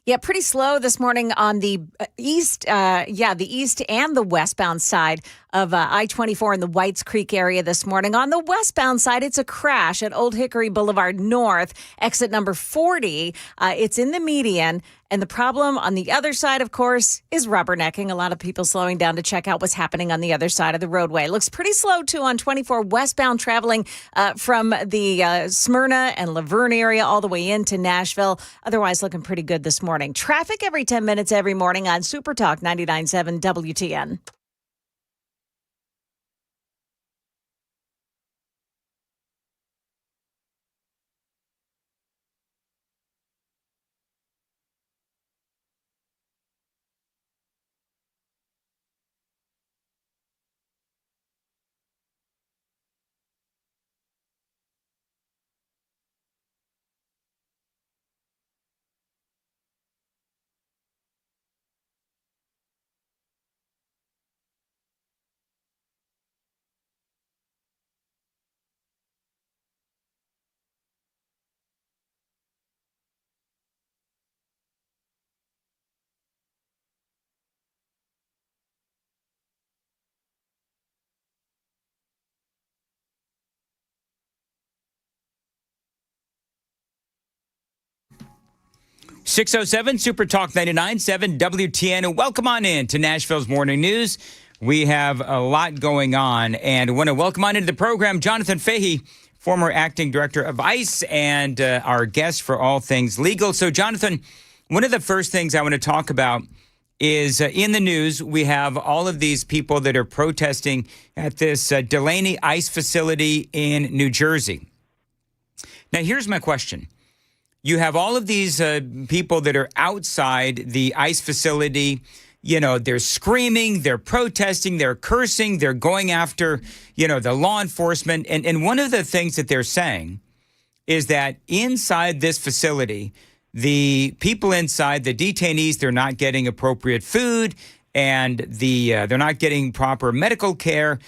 Speaker 2: Yeah, pretty slow this morning on the east, the east and the westbound side of I-24 in the Whites Creek area this morning. On the westbound side, it's a crash at Old Hickory Boulevard North, exit number 40. It's in the median. And the problem on the other side, of course, is rubbernecking. A lot of people slowing down to check out what's happening on the other side of the roadway. It looks pretty slow, too, on 24 westbound traveling from the Smyrna and Laverne area all the way into Nashville. Otherwise, looking pretty good this morning. Traffic every 10 minutes every morning on Super Talk 99.7 WTN.
Speaker 9: .607 Super Talk 99.7 WTN. And welcome on in to Nashville's Morning News. We have a lot going on, and I want to welcome on into the program Jonathan Fahey, former acting director of ICE, and our guest for all things legal. So, Jonathan, one of the first things I want to talk about is in the news, we have all of these people that are protesting at this Delaney ICE facility in New Jersey. Now, here's my question. You have all of these people that are outside the ICE facility. You know, they're screaming, they're protesting, they're cursing, they're going after, the law enforcement. And one of the things that they're saying is that inside this facility, the people inside, the detainees, they're not getting appropriate food and they're not getting proper medical care.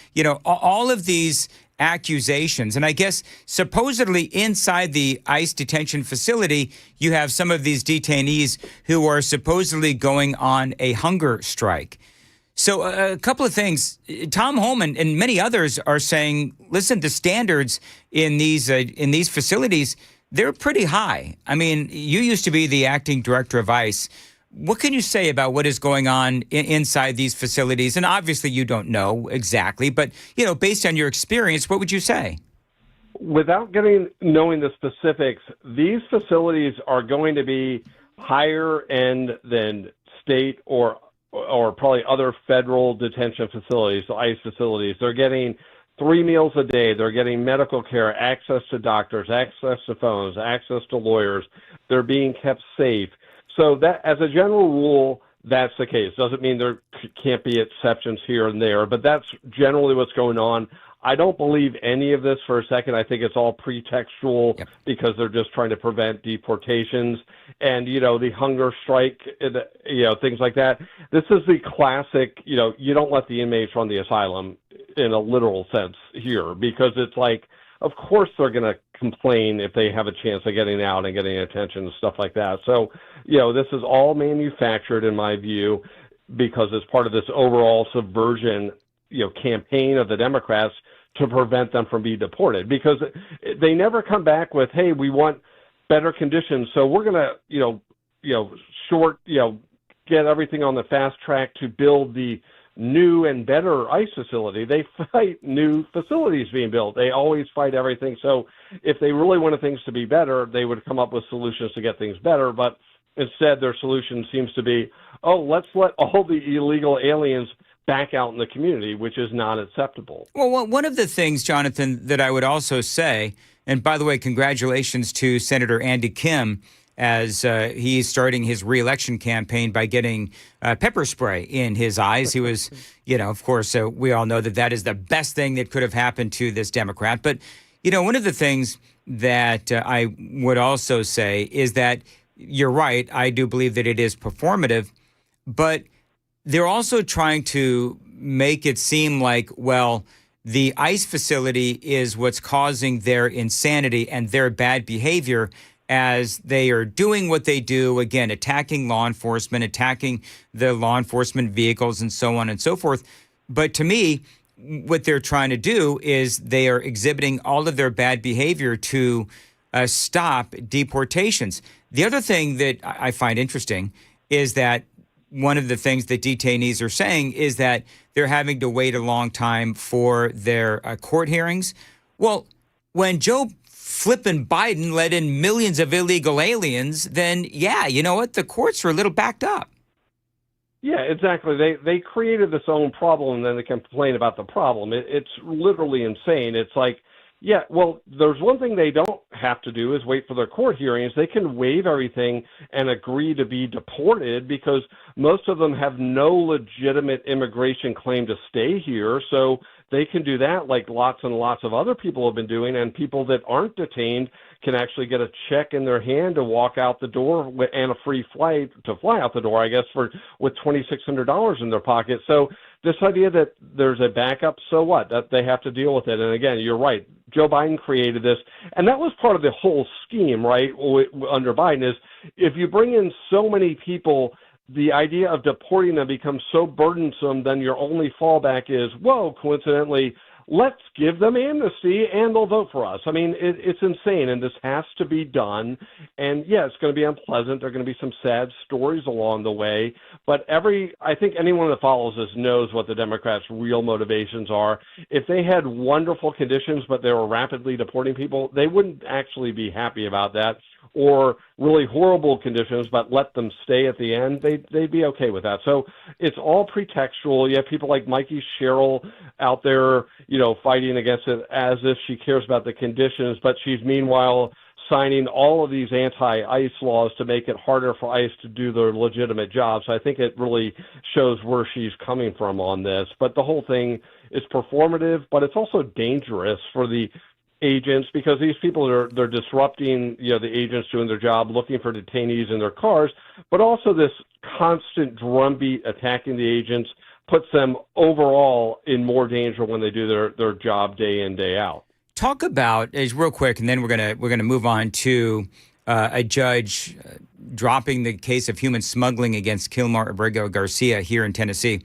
Speaker 9: All of these accusations. And I guess supposedly inside the ICE detention facility, you have some of these detainees who are supposedly going on a hunger strike. So a couple of things. Tom Holman and many others are saying, listen, the standards in these facilities, they're pretty high. I mean, you used to be the acting director of ICE. What can you say about what is going on inside these facilities? And obviously you don't know exactly, but, based on your experience, what would you say?
Speaker 18: Without knowing the specifics, these facilities are going to be higher end than state or probably other federal detention facilities, so ICE facilities. They're getting 3 meals a day. They're getting medical care, access to doctors, access to phones, access to lawyers. They're being kept safe. So that, as a general rule, that's the case. Doesn't mean there can't be exceptions here and there, but that's generally what's going on. I don't believe any of this for a second. I think it's all pretextual because they're just trying to prevent deportations and, the hunger strike, things like that. This is the classic, you don't let the inmates run the asylum in a literal sense here because it's like, of course they're going to complain if they have a chance of getting out and getting attention and stuff like that. So, this is all manufactured in my view because it's part of this overall subversion, campaign of the Democrats to prevent them from being deported because they never come back with, hey, we want better conditions. So we're going to, get everything on the fast track to build the new and better ICE facility. They fight new facilities being built. They always fight everything. So if they really wanted things to be better, they would come up with solutions to get things better. But instead, their solution seems to be, let's let all the illegal aliens back out in the community, which is not acceptable.
Speaker 9: Well, one of the things, Jonathan, that I would also say, and by the way, congratulations to Senator Andy Kim as he's starting his reelection campaign by getting pepper spray in his eyes. He was, of course, we all know that is the best thing that could have happened to this Democrat. But, one of the things that I would also say is that you're right. I do believe that it is performative, but they're also trying to make it seem like, well, the ICE facility is what's causing their insanity and their bad behavior. as they are doing what they do, again, attacking law enforcement, attacking the law enforcement vehicles and so on and so forth. But to me, what they're trying to do is they are exhibiting all of their bad behavior to stop deportations. The other thing that I find interesting is that one of the things that detainees are saying is that they're having to wait a long time for their court hearings. Well, when Joe flippin' Biden let in millions of illegal aliens, then yeah, you know what? The courts are a little backed up.
Speaker 18: Yeah, exactly. They created this own problem, and then they complain about the problem. It's literally insane. It's like, yeah, well, there's one thing they don't have to do is wait for their court hearings. They can waive everything and agree to be deported because most of them have no legitimate immigration claim to stay here. So they can do that like lots and lots of other people have been doing, and people that aren't detained can actually get a check in their hand to walk out the door and a free flight to fly out the door, I guess, with $2,600 in their pocket. So this idea that there's a backup, so what? That they have to deal with it. And again, you're right. Joe Biden created this, and that was part of the whole scheme, right, under Biden, is if you bring in so many people, the idea of deporting them becomes so burdensome, then your only fallback is, whoa, coincidentally, let's give them amnesty and they'll vote for us. I mean, it's insane, and this has to be done. And yeah, it's going to be unpleasant. There are going to be some sad stories along the way. But I think anyone that follows this knows what the Democrats' real motivations are. If they had wonderful conditions, but they were rapidly deporting people, they wouldn't actually be happy about that. Or really horrible conditions, but let them stay at the end, they'd be okay with that. So it's all pretextual. You have people like Mikey Sherrill out there, fighting against it as if she cares about the conditions, but she's meanwhile signing all of these anti-ICE laws to make it harder for ICE to do their legitimate jobs. I think it really shows where she's coming from on this. But the whole thing is performative, but it's also dangerous for the agents because these people they're disrupting the agents doing their job, looking for detainees in their cars, but also this constant drumbeat attacking the agents puts them overall in more danger when they do their job day in, day out.
Speaker 9: Talk about, real quick, and then we're gonna move on to a judge dropping the case of human smuggling against Kilmar Abrego Garcia here in Tennessee.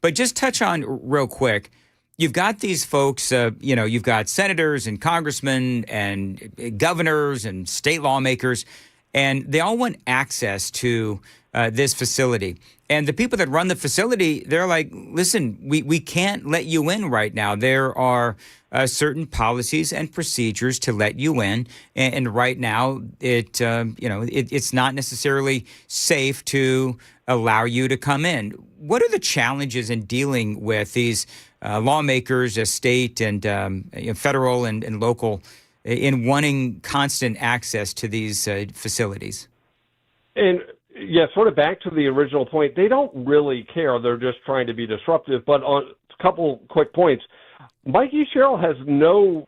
Speaker 9: But just touch on real quick. You've got these folks, you've got senators and congressmen and governors and state lawmakers, and they all want access to this facility. And the people that run the facility, they're like, listen, we can't let you in right now. There are certain policies and procedures to let you in. And right now, it's not necessarily safe to allow you to come in. What are the challenges in dealing with these lawmakers, state and federal and local, in wanting constant access to these facilities?
Speaker 18: And yeah, sort of back to the original point, they don't really care. They're just trying to be disruptive. But on a couple quick points, Mikey Sherrill has no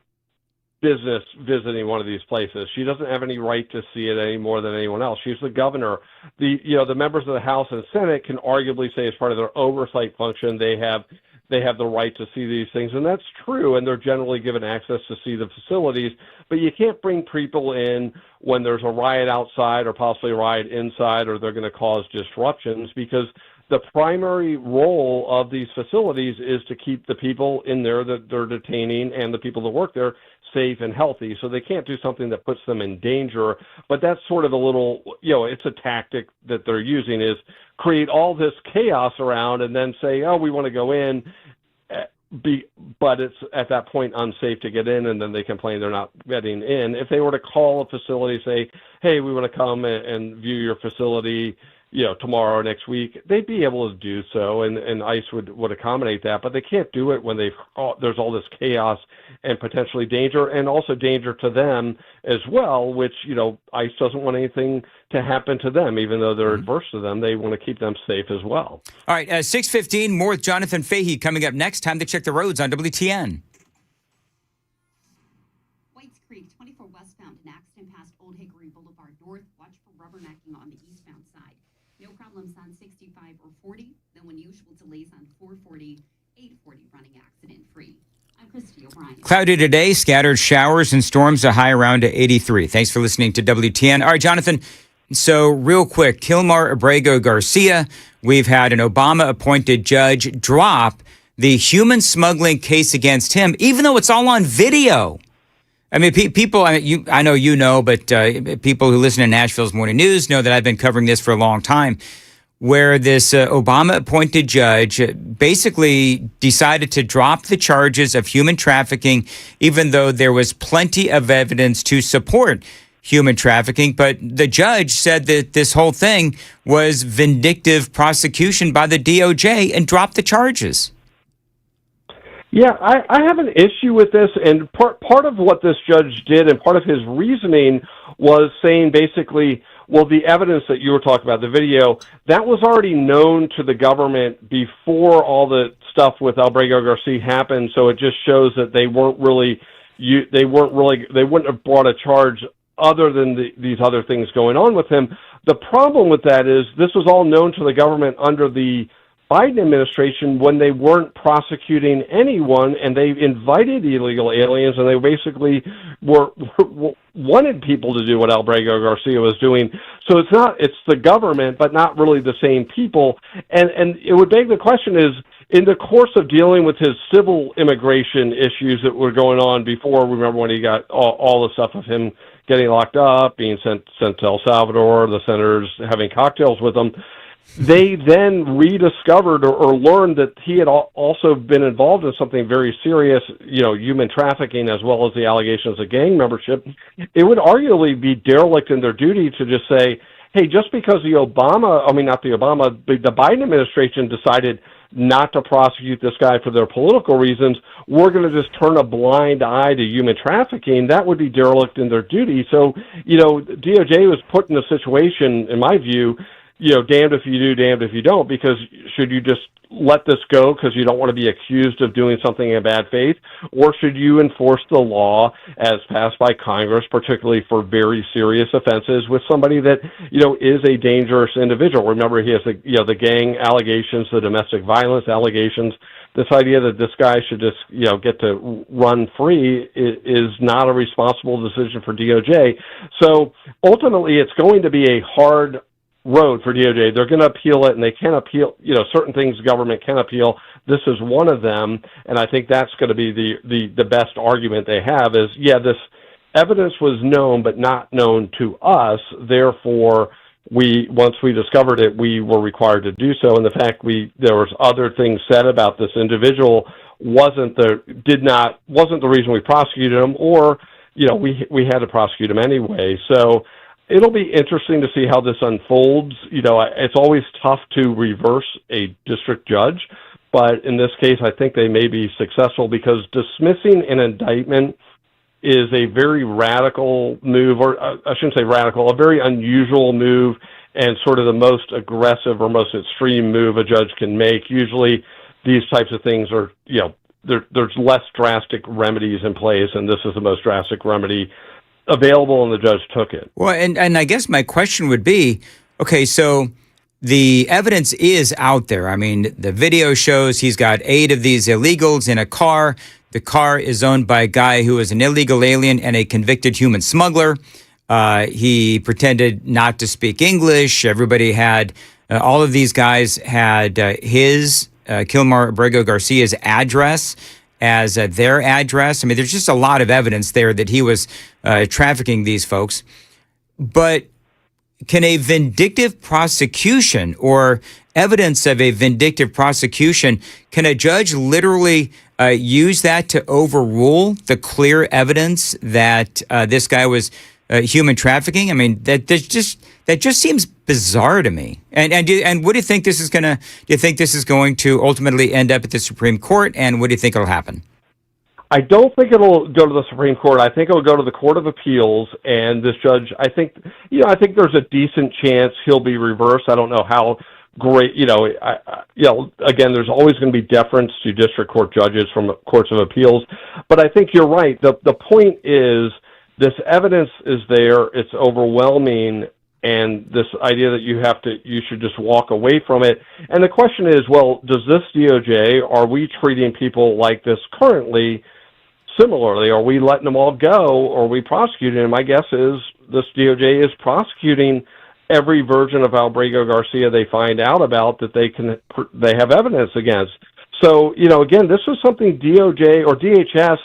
Speaker 18: business visiting one of these places. She doesn't have any right to see it any more than anyone else. She's the governor. The members of the House and Senate can arguably say as part of their oversight function, they have the right to see these things, and that's true, and they're generally given access to see the facilities, but you can't bring people in when there's a riot outside or possibly a riot inside or they're going to cause disruptions because the primary role of these facilities is to keep the people in there that they're detaining and the people that work there safe and healthy. So they can't do something that puts them in danger. But that's sort of a little, it's a tactic that they're using is create all this chaos around and then say, oh, we want to go in, but it's at that point unsafe to get in, and then they complain they're not getting in. If they were to call a facility, say, hey, we want to come and view your facility, tomorrow or next week, they'd be able to do so, and ICE would accommodate that, but they can't do it when there's all this chaos and potentially danger, and also danger to them as well, which, ICE doesn't want anything to happen to them, even though they're adverse to them. They want to keep them safe as well.
Speaker 9: All right, 6:15, more with Jonathan Fahey coming up next. Time to check the roads on WTN.
Speaker 19: Whites Creek, 24 westbound, an accident past Old Hickory Boulevard North. Watch for rubbernecking on the eastbound side. No problems on 65 or 40, though unusual delays on 440, 840 running accident free. I'm Christy.
Speaker 9: Cloudy today, scattered showers and storms, a high around to 83. Thanks for listening to WTN. All right, Jonathan, so real quick, Kilmar Abrego Garcia, we've had an Obama-appointed judge drop the human smuggling case against him, even though it's all on video. I mean, people, I know you know, but people who listen to Nashville's Morning News know that I've been covering this for a long time, where this Obama-appointed judge basically decided to drop the charges of human trafficking, even though there was plenty of evidence to support human trafficking. But the judge said that this whole thing was vindictive prosecution by the DOJ and dropped the charges.
Speaker 18: Yeah, I have an issue with this, and part of what this judge did and part of his reasoning was saying basically, well, the evidence that you were talking about, the video, that was already known to the government before all the stuff with Abrego Garcia happened, so it just shows that they wouldn't have brought a charge other than these other things going on with him. The problem with that is this was all known to the government under the Biden administration when they weren't prosecuting anyone, and they invited illegal aliens, and they basically wanted people to do what Abrego Garcia was doing. So it's the government, but not really the same people. And it would beg the question is, in the course of dealing with his civil immigration issues that were going on before, remember when he got all the stuff of him getting locked up, being sent to El Salvador, the senators having cocktails with him, they then rediscovered or learned that he had also been involved in something very serious, human trafficking, as well as the allegations of gang membership. It would arguably be derelict in their duty to just say, hey, just because the Biden administration decided not to prosecute this guy for their political reasons, we're going to just turn a blind eye to human trafficking. That would be derelict in their duty. So, DOJ was put in a situation, in my view, damned if you do, damned if you don't, because should you just let this go because you don't want to be accused of doing something in bad faith, or should you enforce the law as passed by Congress, particularly for very serious offenses with somebody that, is a dangerous individual? Remember, he has the gang allegations, the domestic violence allegations. This idea that this guy should just, get to run free is not a responsible decision for DOJ. So ultimately, it's going to be a hard road for DOJ. They're going to appeal it, and they can appeal, certain things the government can appeal. This is one of them, and I think that's going to be the best argument they have is, this evidence was known but not known to us, therefore once we discovered it, we were required to do so, and the fact there was other things said about this individual wasn't the reason we prosecuted him, or, we had to prosecute him anyway. So it'll be interesting to see how this unfolds. It's always tough to reverse a district judge, but in this case, I think they may be successful because dismissing an indictment is a very radical move, or I shouldn't say radical, a very unusual move and sort of the most aggressive or most extreme move a judge can make. Usually these types of things are, there's less drastic remedies in place, and this is the most drastic remedy available, and the judge took it.
Speaker 9: Well, and I guess my question would be, okay, so the evidence is out there. I mean, the video shows he's got 8 of these illegals in a car. The car is owned by a guy who is an illegal alien and a convicted human smuggler. He pretended not to speak English. Everybody had, all of these guys had Kilmar Abrego Garcia's address as their address. I mean, there's just a lot of evidence there that he was trafficking these folks. But can a vindictive prosecution or evidence of a vindictive prosecution, can a judge literally use that to overrule the clear evidence that this guy was human trafficking? I mean, that just seems bizarre to me. And what do you think this is do you think this is going to ultimately end up at the Supreme Court? And what do you think will happen?
Speaker 18: I don't think it'll go to the Supreme Court. I think it'll go to the Court of Appeals, and this judge, I think there's a decent chance he'll be reversed. I don't know how great, again, there's always going to be deference to district court judges from courts of appeals, but I think you're right. The point is, this evidence is there, it's overwhelming, and this idea that you should just walk away from it. And the question is, well, does this DOJ, are we treating people like this currently similarly, are we letting them all go, or are we prosecuting them? My guess is this DOJ is prosecuting every version of Albrego Garcia they find out about that they have evidence against. So, again, this was something DOJ or DHS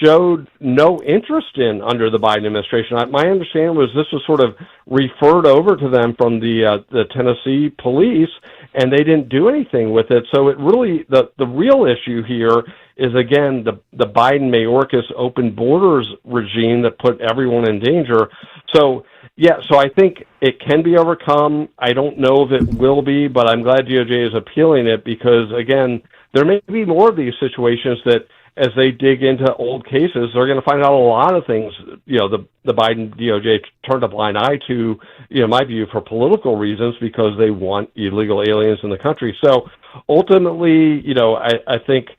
Speaker 18: showed no interest in under the Biden administration. My understanding was this was sort of referred over to them from the Tennessee police, and they didn't do anything with it. So it really, the real issue here is, again, the Biden-Mayorkas open borders regime that put everyone in danger. So I think it can be overcome. I don't know if it will be, but I'm glad DOJ is appealing it because, again, there may be more of these situations that as they dig into old cases, they're going to find out a lot of things, the Biden DOJ turned a blind eye to, in my view, for political reasons because they want illegal aliens in the country. So ultimately, I think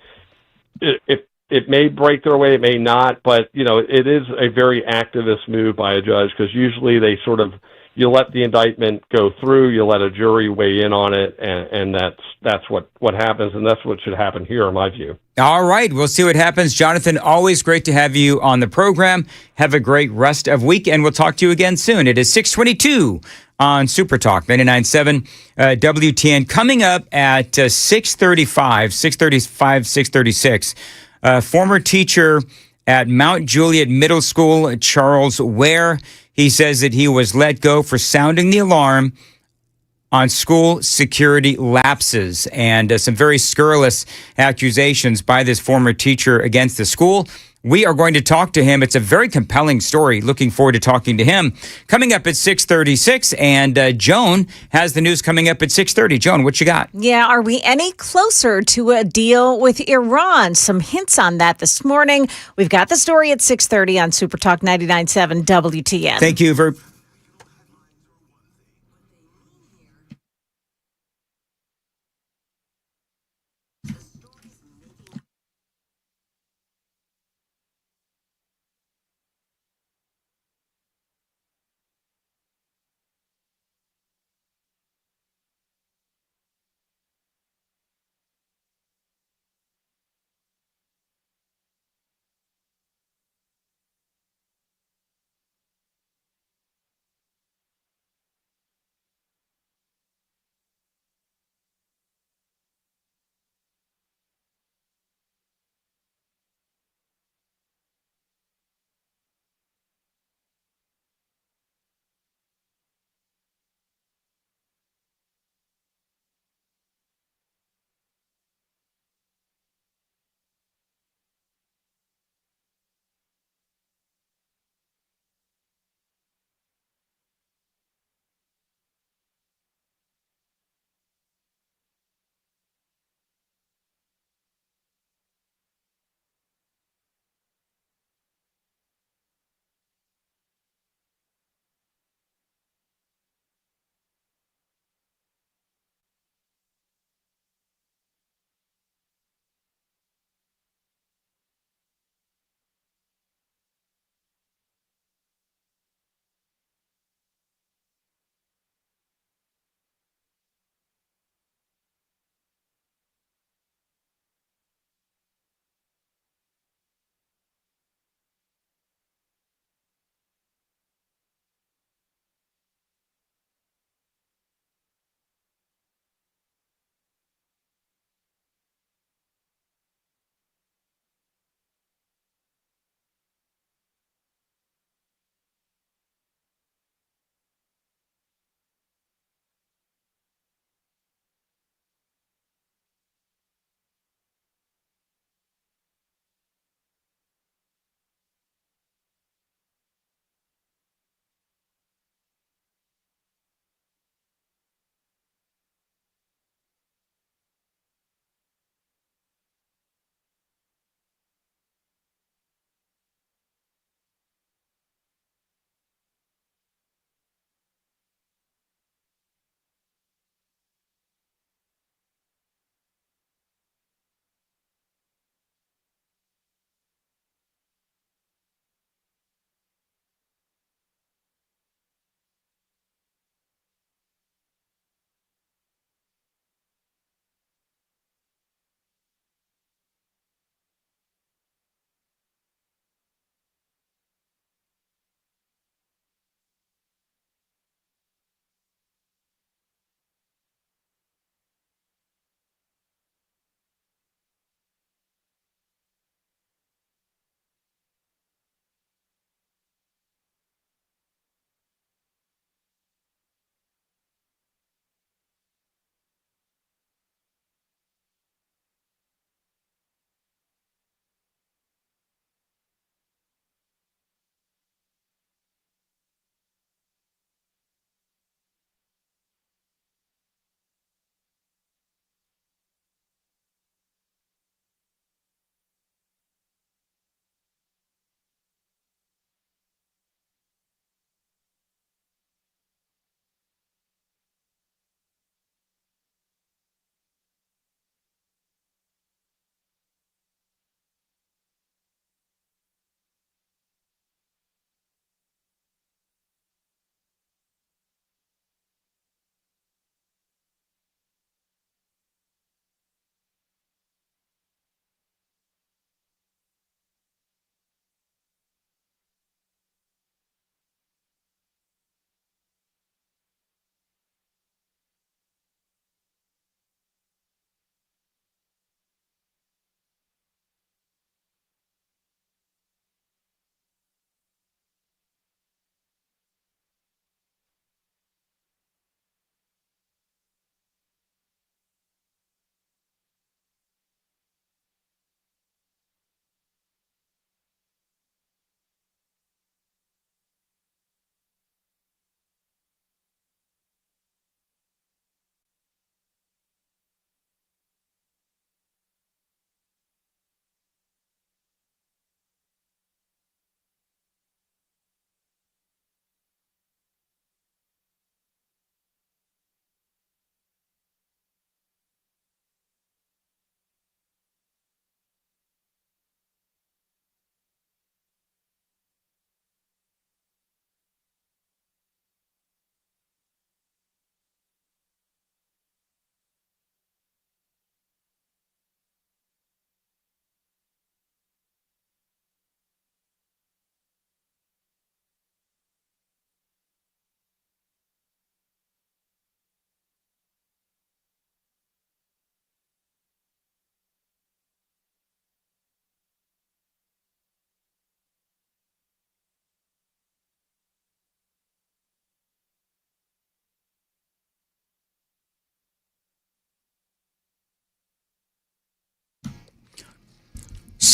Speaker 18: it may break their way, it may not, but, it is a very activist move by a judge because usually they sort of, you let the indictment go through, you let a jury weigh in on it, and that's what happens, and that's what should happen here, in my view.
Speaker 9: All right, we'll see what happens. Jonathan, always great to have you on the program. Have a great rest of week, and we'll talk to you again soon. It is 6:22 on Super Talk 99.7 WTN. Coming up at 6:36. Former teacher at Mount Juliet Middle School, Charles Ware. He says that he was let go for sounding the alarm on school security lapses and some very scurrilous accusations by this former teacher against the school. We are going to talk to him. It's a very compelling story. Looking forward to talking to him. Coming up at 6:36, and Joan has the news coming up at 6:30. Joan, what you got?
Speaker 2: Yeah, are we any closer to a deal with Iran? Some hints on that this morning. We've got the story at 6:30 on Super Talk 99.7 WTN.
Speaker 9: Thank you very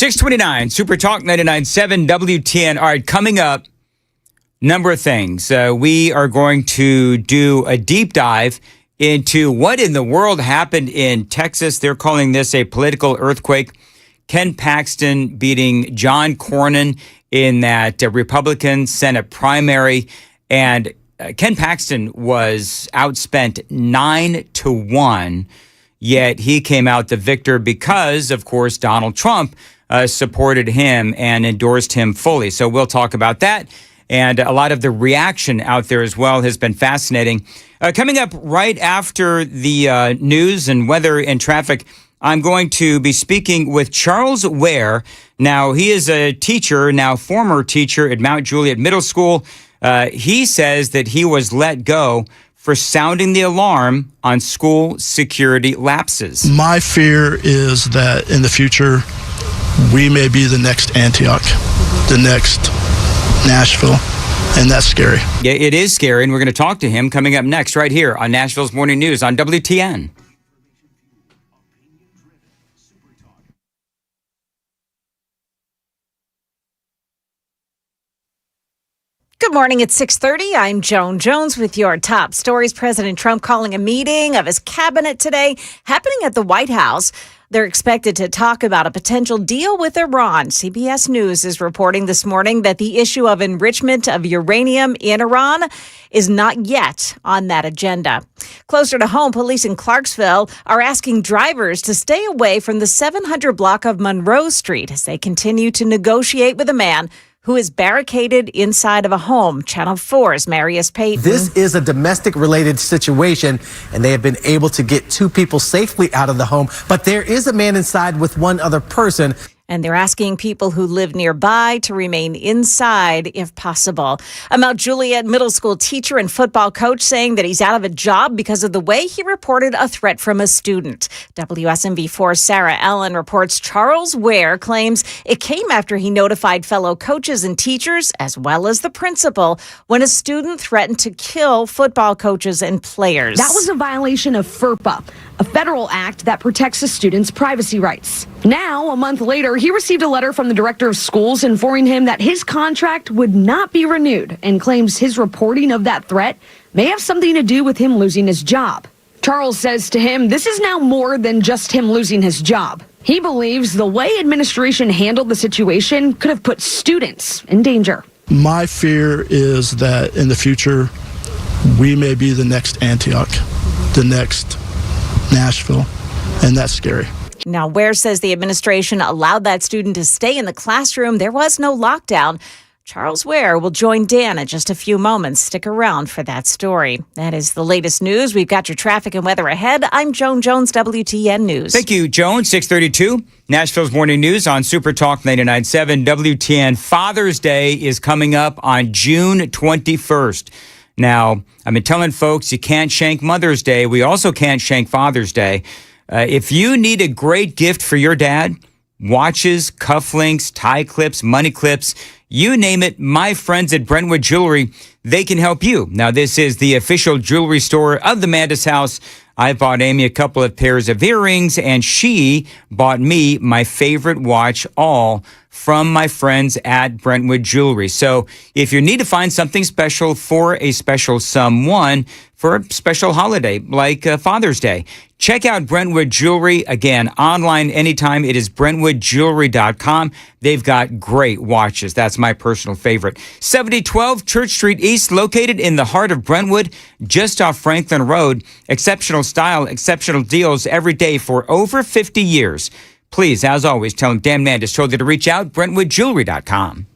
Speaker 9: 629, Super Talk 99.7 WTN. All right, coming up, number of things. We are going to do a deep dive into what in the world happened in Texas. They're calling this a political earthquake. Ken Paxton beating John Cornyn in that Republican Senate primary. And Ken Paxton was outspent 9-1, yet he came out the victor because, of course, Donald Trump supported him and endorsed him fully. So we'll talk about that. And a lot of the reaction out there as well has been fascinating. Coming up right after the news and weather and traffic, I'm going to be speaking with Charles Ware. Now, he is a teacher, now former teacher at Mount Juliet Middle School. He says that he was let go for sounding the alarm on school security lapses.
Speaker 11: My fear is that in the future, we may be the next Antioch, the next Nashville, and that's scary.
Speaker 9: Yeah, it is scary, and we're going to talk to him coming up next right here on Nashville's Morning News on WTN.
Speaker 2: Good morning. It's 6:30. I'm Joan Jones with your top stories. President Trump calling a meeting of his cabinet today, happening at the White House. They're expected to talk about a potential deal with Iran. CBS News is reporting this morning that the issue of enrichment of uranium in Iran is not yet on that agenda. Closer to home, police in Clarksville are asking drivers to stay away from the 700 block of Monroe Street as they continue to negotiate with a man who is barricaded inside of a home. Channel 4's Marius Payton.
Speaker 20: This is a domestic-related situation, and they have been able to get two people safely out of the home. But there is a man inside with one other person.
Speaker 2: And they're asking people who live nearby to remain inside if possible. A Mount Juliet Middle School teacher and football coach saying that he's out of a job because of the way he reported a threat from a student. WSMV4's Sarah Ellen reports Charles Ware claims it came after he notified fellow coaches and teachers, as well as the principal, when a student threatened to kill football coaches and players.
Speaker 12: That was a violation of FERPA, a federal act that protects a student's privacy rights. Now, a month later, he received a letter from the director of schools informing him that his contract would not be renewed and claims his reporting of that threat may have something to do with him losing his job. Charles says to him, this is now more than just him losing his job. He believes the way administration handled the situation could have put students in danger.
Speaker 11: My fear is that in the future, we may be the next Antioch, the next Nashville, and that's scary.
Speaker 2: Now, Ware says the administration allowed that student to stay in the classroom. There was no lockdown. Charles Ware will join Dan in just a few moments. Stick around for that story. That is the latest news. We've got your traffic and weather ahead. I'm Joan Jones, WTN News.
Speaker 9: Thank you, Joan. 632, Nashville's Morning News on Super Talk 99.7 WTN. Father's Day is coming up on June 21st. Now, I've been telling folks you can't shank Mother's Day. We also can't shank Father's Day. If you need a great gift for your dad, watches, cufflinks, tie clips, money clips, you name it, my friends at Brentwood Jewelry, they can help you. Now, this is the official jewelry store of the Mandis House. I bought Amy a couple of pairs of earrings, and she bought me my favorite watch, all from my friends at Brentwood Jewelry. So if you need to find something special for a special someone, for a special holiday like Father's Day, check out Brentwood Jewelry. Again, online anytime. It is BrentwoodJewelry.com. They've got great watches. That's my personal favorite. 7012 Church Street East, located in the heart of Brentwood, just off Franklin Road. Exceptional style, exceptional deals every day for over 50 years. Please, as always, tell them Dan Mandis told you to reach out, BrentwoodJewelry.com.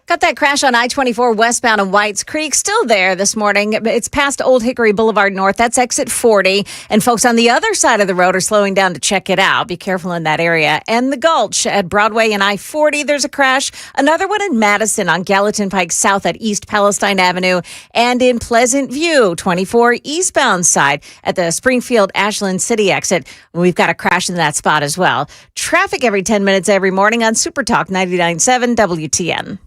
Speaker 2: Got that crash on I-24 westbound in Whites Creek. Still there this morning. It's past Old Hickory Boulevard North. That's exit 40. And folks on the other side of the road are slowing down to check it out. Be careful in that area. And the Gulch at Broadway and I-40, there's a crash. Another one in Madison on Gallatin Pike South at East Palestine Avenue. And in Pleasant View, 24 eastbound side at the Springfield Ashland City exit. We've got a crash in that spot as well. Traffic every 10 minutes every morning on Super Talk 99.7 WTN.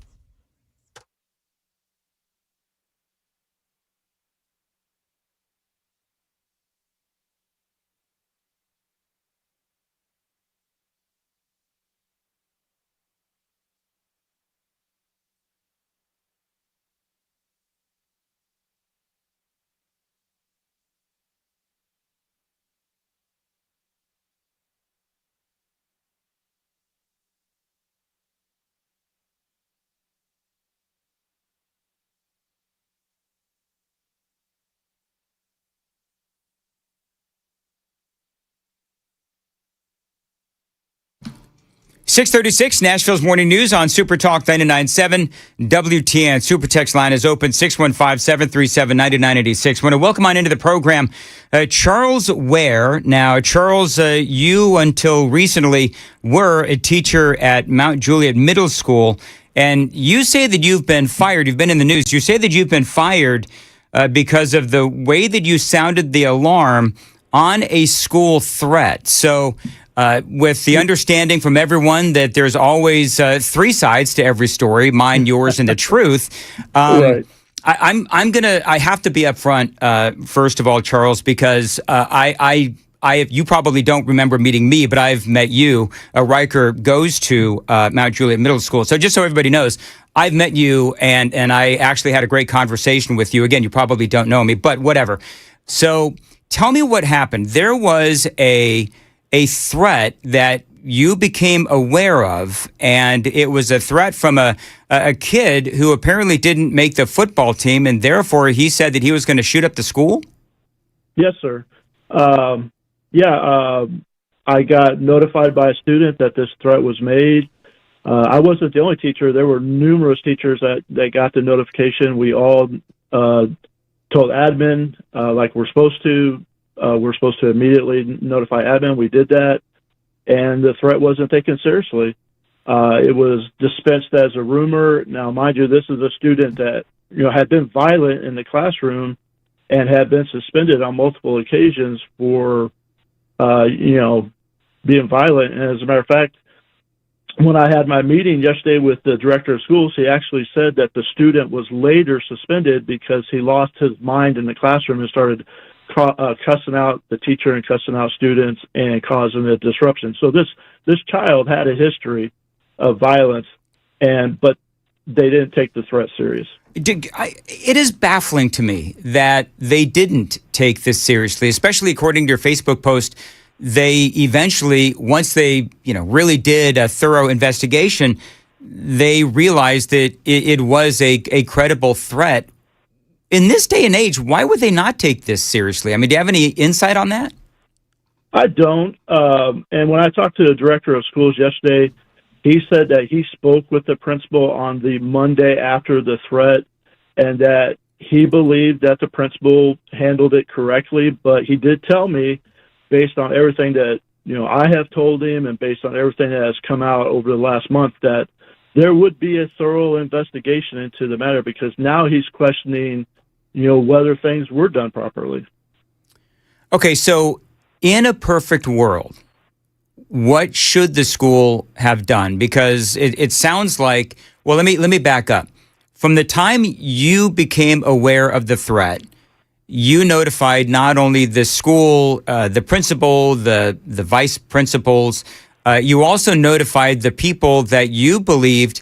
Speaker 9: .636, Nashville's Morning News on Super Talk 99.7 WTN. Super Text line is open, 615-737-9986. Want to welcome on into the program Charles Ware. Now, Charles, you until recently were a teacher at Mount Juliet Middle School, and you say that you've been fired. You've been in the news. You say that you've been fired because of the way that you sounded the alarm on a school threat. So, with the understanding from everyone that there's always three sides to every story, mine, yours, and the truth. Right. I have to be upfront, first of all, Charles, because you probably don't remember meeting me, but I've met you. Riker goes to Mount Juliet Middle School. So just so everybody knows, I've met you, and I actually had a great conversation with you. Again, you probably don't know me, but whatever. So tell me what happened. There was a threat that you became aware of, and it was a threat from a kid who apparently didn't make the football team, and therefore he said that he was going to shoot up the school?
Speaker 21: Yes, sir. I got notified by a student that this threat was made. I wasn't the only teacher. There were numerous teachers that got the notification. We all told admin like we're supposed to. We're supposed to immediately notify admin. We did that, and the threat wasn't taken seriously. It was dispensed as a rumor. Now, mind you, this is a student that had been violent in the classroom and had been suspended on multiple occasions for being violent. And as a matter of fact, when I had my meeting yesterday with the director of schools, he actually said that the student was later suspended because he lost his mind in the classroom and started cussing out the teacher and cussing out students and causing a disruption. So this child had a history of violence, but they didn't take the threat serious.
Speaker 9: It is baffling to me that they didn't take this seriously, especially according to your Facebook post. They eventually, once they really did a thorough investigation, they realized that it was a credible threat. In this day and age, why would they not take this seriously? I mean, do you have any insight on that?
Speaker 21: I don't. And when I talked to the director of schools yesterday, he said that he spoke with the principal on the Monday after the threat and that he believed that the principal handled it correctly. But he did tell me, based on everything that I have told him and based on everything that has come out over the last month, that there would be a thorough investigation into the matter, because now he's questioning whether things were done properly. Okay,
Speaker 9: so in a perfect world, what should the school have done? Because it sounds like, well, let me back up. From the time you became aware of the threat, you notified not only the school, the principal, the vice principals, you also notified the people that you believed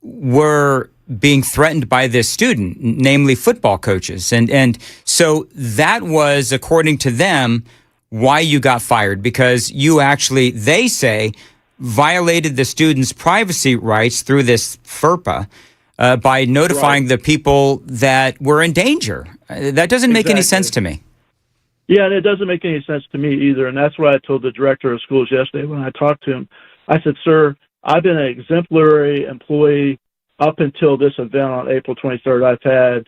Speaker 9: were being threatened by this student, namely football coaches. And so that was, according to them, why you got fired, because you actually, they say, violated the student's privacy rights through this FERPA by notifying the people that were in danger. That doesn't make any sense to me.
Speaker 21: Yeah, and it doesn't make any sense to me either. And that's what I told the director of schools yesterday when I talked to him. I said, sir, I've been an exemplary employee up until this event on April 23rd, I've had,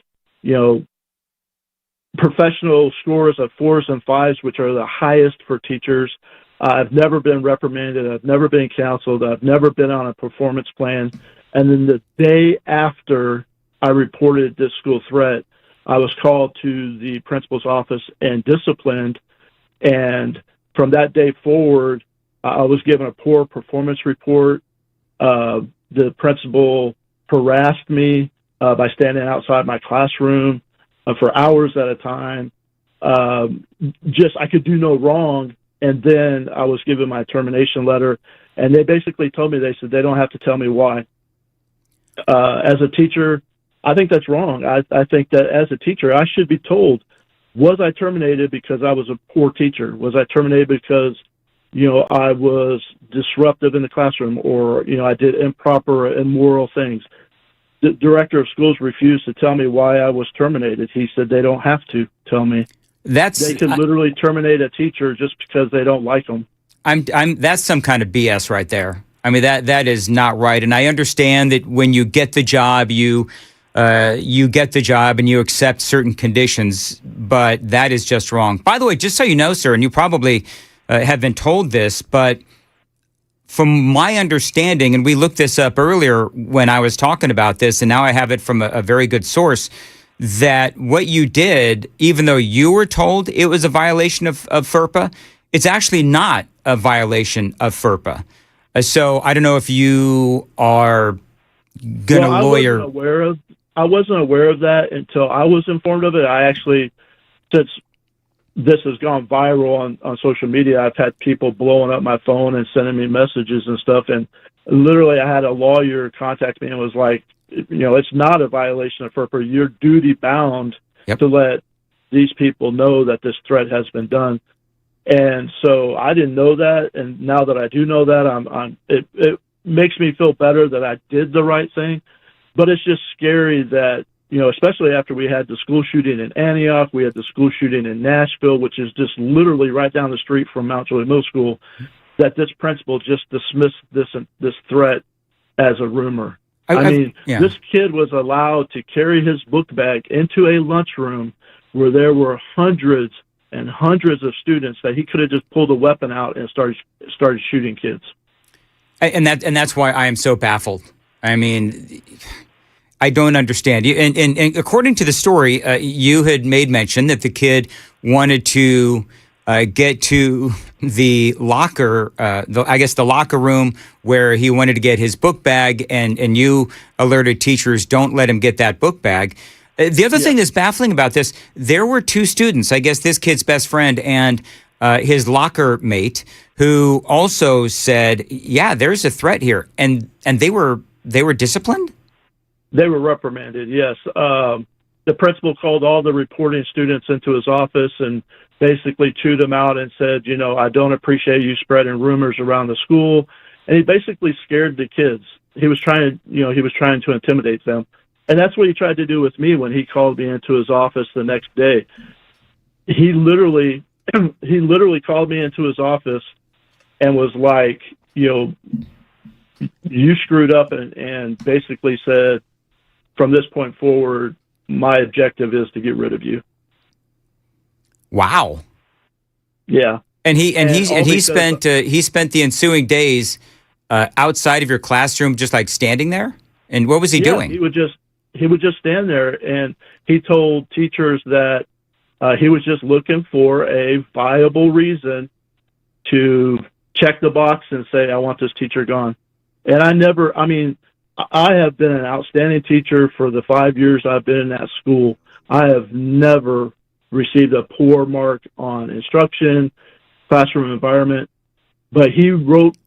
Speaker 21: professional scores of 4s and 5s, which are the highest for teachers. I've never been reprimanded. I've never been counseled. I've never been on a performance plan. And then the day after I reported this school threat, I was called to the principal's office and disciplined. And from that day forward, I was given a poor performance report. The principal harassed me by standing outside my classroom for hours at a time. I could do no wrong. And then I was given my termination letter, and they basically told me, they said they don't have to tell me why. As a teacher, I think that's wrong. I think that as a teacher, I should be told, was I terminated because I was a poor teacher? Was I terminated because, I was disruptive in the classroom, or, I did improper or immoral things? The director of schools refused to tell me why I was terminated. He said they don't have to tell me. They can literally terminate a teacher just because they don't like them.
Speaker 9: That's some kind of BS right there. I mean, that is not right. And I understand that when you get the job, you get the job and you accept certain conditions, but that is just wrong. By the way, just so you know, sir, and you probably have been told this, but from my understanding, and we looked this up earlier when I was talking about this, and now I have it from a very good source, that what you did, even though you were told it was a violation of FERPA, it's actually not a violation of FERPA. So I don't know if you are going to lawyer.
Speaker 21: I wasn't aware of that until I was informed of it. I actually, since this has gone viral on social media, I've had people blowing up my phone and sending me messages and stuff. And literally I had a lawyer contact me and was like, it's not a violation of FERPA. You're duty bound to let these people know that this threat has been done. And so I didn't know that. And now that I do know that, it makes me feel better that I did the right thing. But it's just scary that, especially after we had the school shooting in Antioch, we had the school shooting in Nashville, which is just literally right down the street from Mount Juliet Middle School, that this principal just dismissed this threat as a rumor. This kid was allowed to carry his book bag into a lunchroom where there were hundreds and hundreds of students that he could have just pulled a weapon out and started shooting kids.
Speaker 9: And that's why I am so baffled. I mean, I don't understand. And according to the story, you had made mention that the kid wanted to get to the locker, the locker room where he wanted to get his book bag, and you alerted teachers, don't let him get that book bag. The other thing that's baffling about this, there were two students, I guess this kid's best friend and his locker mate, who also said, yeah, there's a threat here. And they were disciplined?
Speaker 21: They were reprimanded, yes. The principal called all the reporting students into his office and basically chewed them out and said, I don't appreciate you spreading rumors around the school. And he basically scared the kids. He was trying to intimidate them. And that's what he tried to do with me when he called me into his office the next day. He literally called me into his office and was like, you screwed up, and basically said, from this point forward, my objective is to get rid of you.
Speaker 9: Wow.
Speaker 21: Yeah.
Speaker 9: And he spent the ensuing days outside of your classroom, just like standing there. And what was he doing?
Speaker 21: He would just stand there, and he told teachers that he was just looking for a viable reason to check the box and say, I want this teacher gone. And I have been an outstanding teacher for the 5 years I've been in that school. I have never received a poor mark on instruction, classroom environment. But he wrote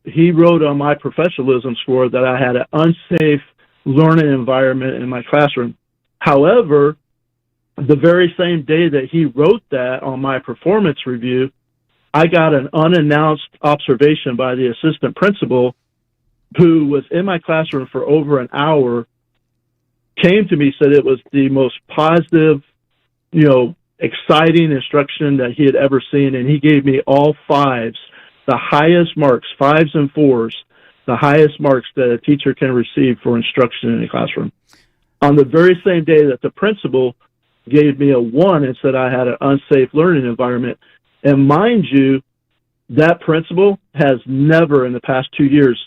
Speaker 21: on my professionalism score that I had an unsafe learning environment in my classroom. However, the very same day that he wrote that on my performance review, I got an unannounced observation by the assistant principal, who was in my classroom for over an hour, came to me, said it was the most positive, exciting instruction that he had ever seen. And he gave me all fives, the highest marks, 5s and 4s, the highest marks that a teacher can receive for instruction in a classroom. On the very same day that the principal gave me a 1 and said I had an unsafe learning environment. And mind you, that principal has never in the past 2 years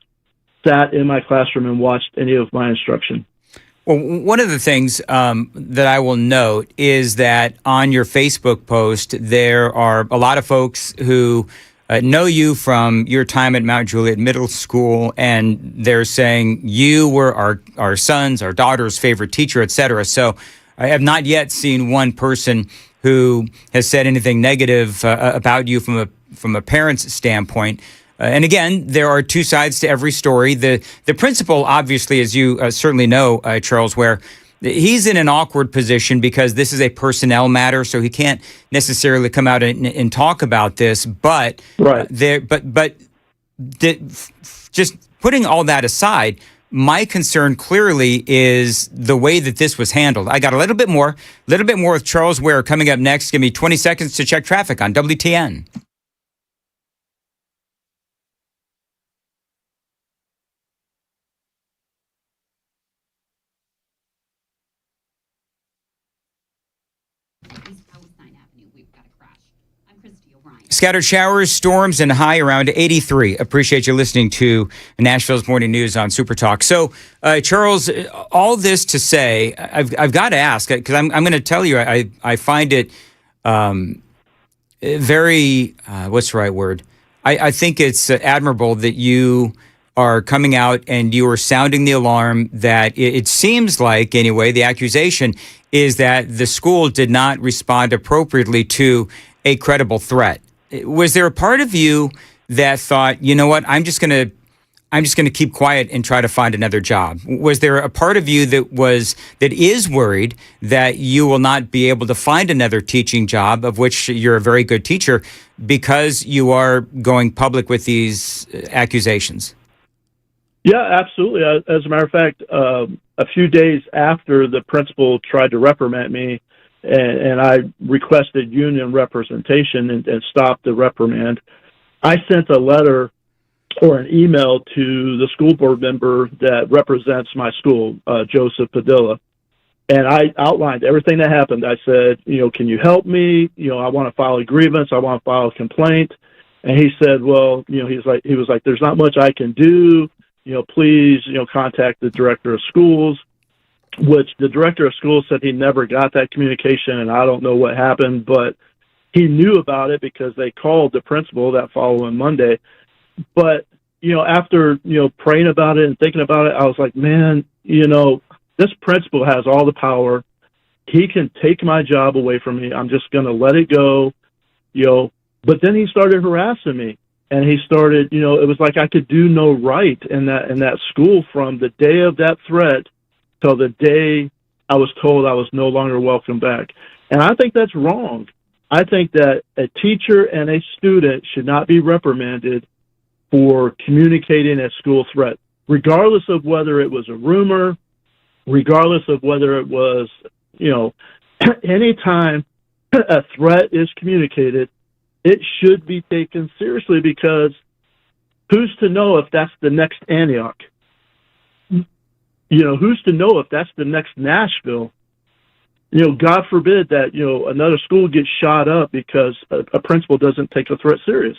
Speaker 21: sat in my classroom and watched any of my instruction.
Speaker 9: Well, one of the things that I will note is that on your Facebook post, there are a lot of folks who know you from your time at Mount Juliet Middle School, and they're saying you were our son's, our daughter's favorite teacher, et cetera. So I have not yet seen one person who has said anything negative about you from a parent's standpoint. And again, there are two sides to every story. The principal, obviously, as you certainly know, Charles, where he's in an awkward position because this is a personnel matter, so he can't necessarily come out and talk about this. But
Speaker 21: right.
Speaker 9: Just putting all that aside, my concern clearly is the way that this was handled. I got a little bit more with Charles Ware coming up next. Give me 20 seconds to check traffic on WTN. Scattered showers, storms, and high around 83. Appreciate you listening to Nashville's Morning News on Super Talk. So, Charles, all this to say, I've got to ask, because I'm going to tell you, I find it very, what's the right word? I think it's admirable that you are coming out and you are sounding the alarm that it seems like, anyway, the accusation is that the school did not respond appropriately to a credible threat. Was there a part of you that thought, you know what, I'm just going to keep quiet and try to find another job? Was there a part of you that is worried that you will not be able to find another teaching job, of which you're a very good teacher, because you are going public with these accusations?
Speaker 21: Yeah, absolutely. As a matter of fact, a few days after the principal tried to reprimand me, and I requested union representation and stopped the reprimand, I sent a letter or an email to the school board member that represents my school, Joseph Padilla. And I outlined everything that happened. I said, can you help me? I want to file a grievance. I want to file a complaint. And he said, well, he was like, there's not much I can do. Please, contact the director of schools. Which the director of schools said he never got that communication, and I don't know what happened, but he knew about it because they called the principal that following Monday. But, after, praying about it and thinking about it, I was like, man, this principal has all the power. He can take my job away from me. I'm just going to let it go, But then he started harassing me, and he started, it was like I could do no right in that school from the day of that threat till the day I was told I was no longer welcome back. And I think that's wrong. I think that a teacher and a student should not be reprimanded for communicating a school threat, regardless of whether it was a rumor, regardless of whether it was, anytime a threat is communicated, it should be taken seriously, because who's to know if that's the next Antioch? Who's to know if that's the next Nashville? God forbid that, another school gets shot up because a principal doesn't take a threat serious.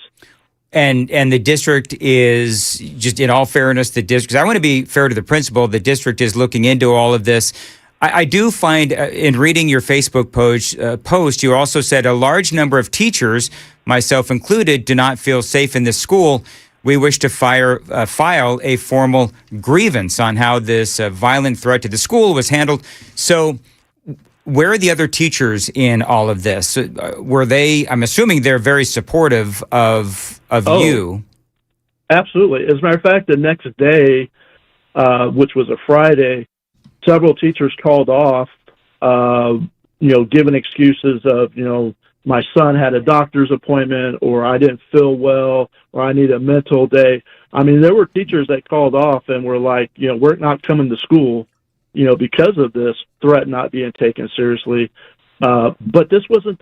Speaker 9: And the district is, just in all fairness, because I want to be fair to the principal, the district is looking into all of this. I do find, in reading your Facebook post, you also said a large number of teachers, myself included, do not feel safe in this school. We wish to file a formal grievance on how this violent threat to the school was handled. So where are the other teachers in all of this? Were they, I'm assuming they're very supportive of you.
Speaker 21: Absolutely. As a matter of fact, the next day, which was a Friday, several teachers called off, giving excuses of, my son had a doctor's appointment, or I didn't feel well, or I need a mental day. I mean, there were teachers that called off and were like, we're not coming to school, because of this threat not being taken seriously. But this wasn't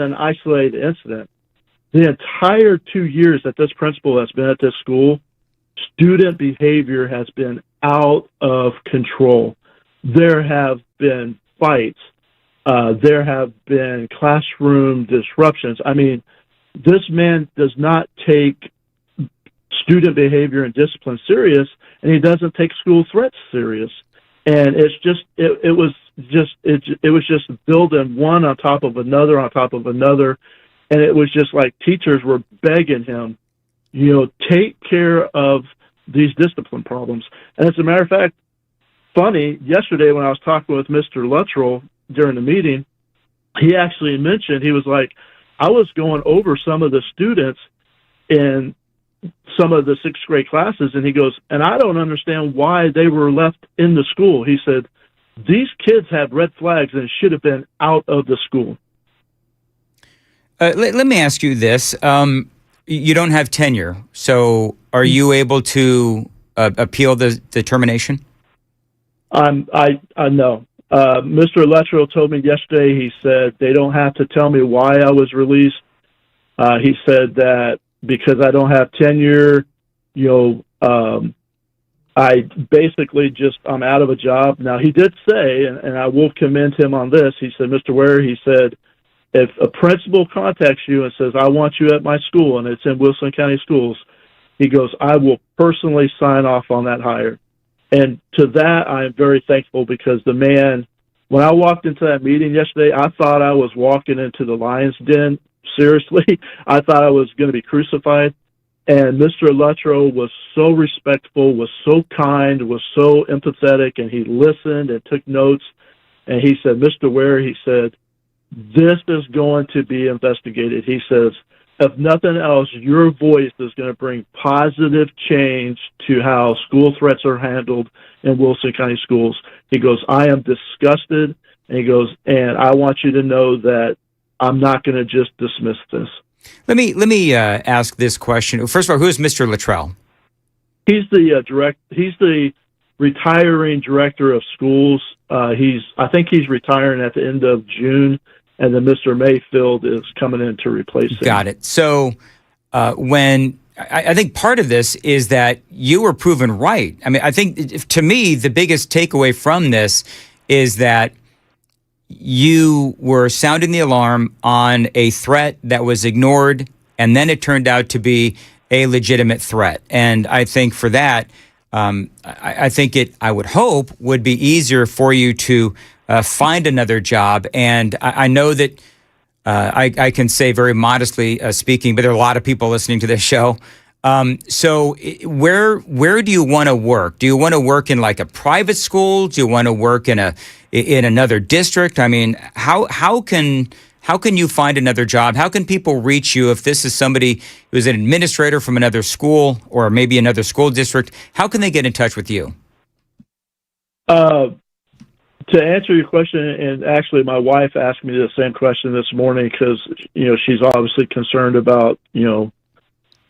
Speaker 21: an isolated incident. The entire 2 years that this principal has been at this school, student behavior has been out of control. There have been fights. There have been classroom disruptions. I mean, this man does not take student behavior and discipline serious, and he doesn't take school threats serious. And it's just it was just building one on top of another on top of another, and it was just like teachers were begging him, take care of these discipline problems. And as a matter of fact, funny, yesterday when I was talking with Mr. Luttrell during the meeting, he actually mentioned, he was like, I was going over some of the students in some of the sixth grade classes, and he goes, and I don't understand why they were left in the school. He said, these kids have red flags and should have been out of the school.
Speaker 9: Let me ask you this. You don't have tenure, so are you able to appeal the termination?
Speaker 21: I know. Mr. Luttrell told me yesterday, he said they don't have to tell me why I was released. He said that because I don't have tenure, I basically I'm out of a job. Now, he did say, and I will commend him on this, he said, Mr. Ware, he said, if a principal contacts you and says, I want you at my school, and it's in Wilson County Schools, he goes, I will personally sign off on that hire. And to that, I am very thankful, because the man, when I walked into that meeting yesterday, I thought I was walking into the lion's den. Seriously, I thought I was going to be crucified. And Mr. Luttrell was so respectful, was so kind, was so empathetic, and he listened and took notes. And he said, Mr. Ware, he said, this is going to be investigated. He says, if nothing else, your voice is going to bring positive change to how school threats are handled in Wilson County Schools. He goes, I am disgusted. And he goes, and I want you to know that I'm not going to just dismiss this.
Speaker 9: Let me ask this question. First of all, who is Mr. Luttrell?
Speaker 21: He's the retiring director of schools. I think he's retiring at the end of June, and then Mr. Mayfield is coming in to replace him.
Speaker 9: Got it. So when I think part of this is that you were proven right. I mean, I think to me, the biggest takeaway from this is that you were sounding the alarm on a threat that was ignored, and then it turned out to be a legitimate threat. And I think for that, I would hope, would be easier for you to find another job. And I know that I can say very modestly speaking, but there are a lot of people listening to this show. So where do you want to work? Do you want to work in like a private school? Do you want to work in another district? I mean, how can you find another job? How can people reach you if this is somebody who's an administrator from another school or maybe another school district? How can they get in touch with you?
Speaker 21: To answer your question, and actually my wife asked me the same question this morning, because she's obviously concerned about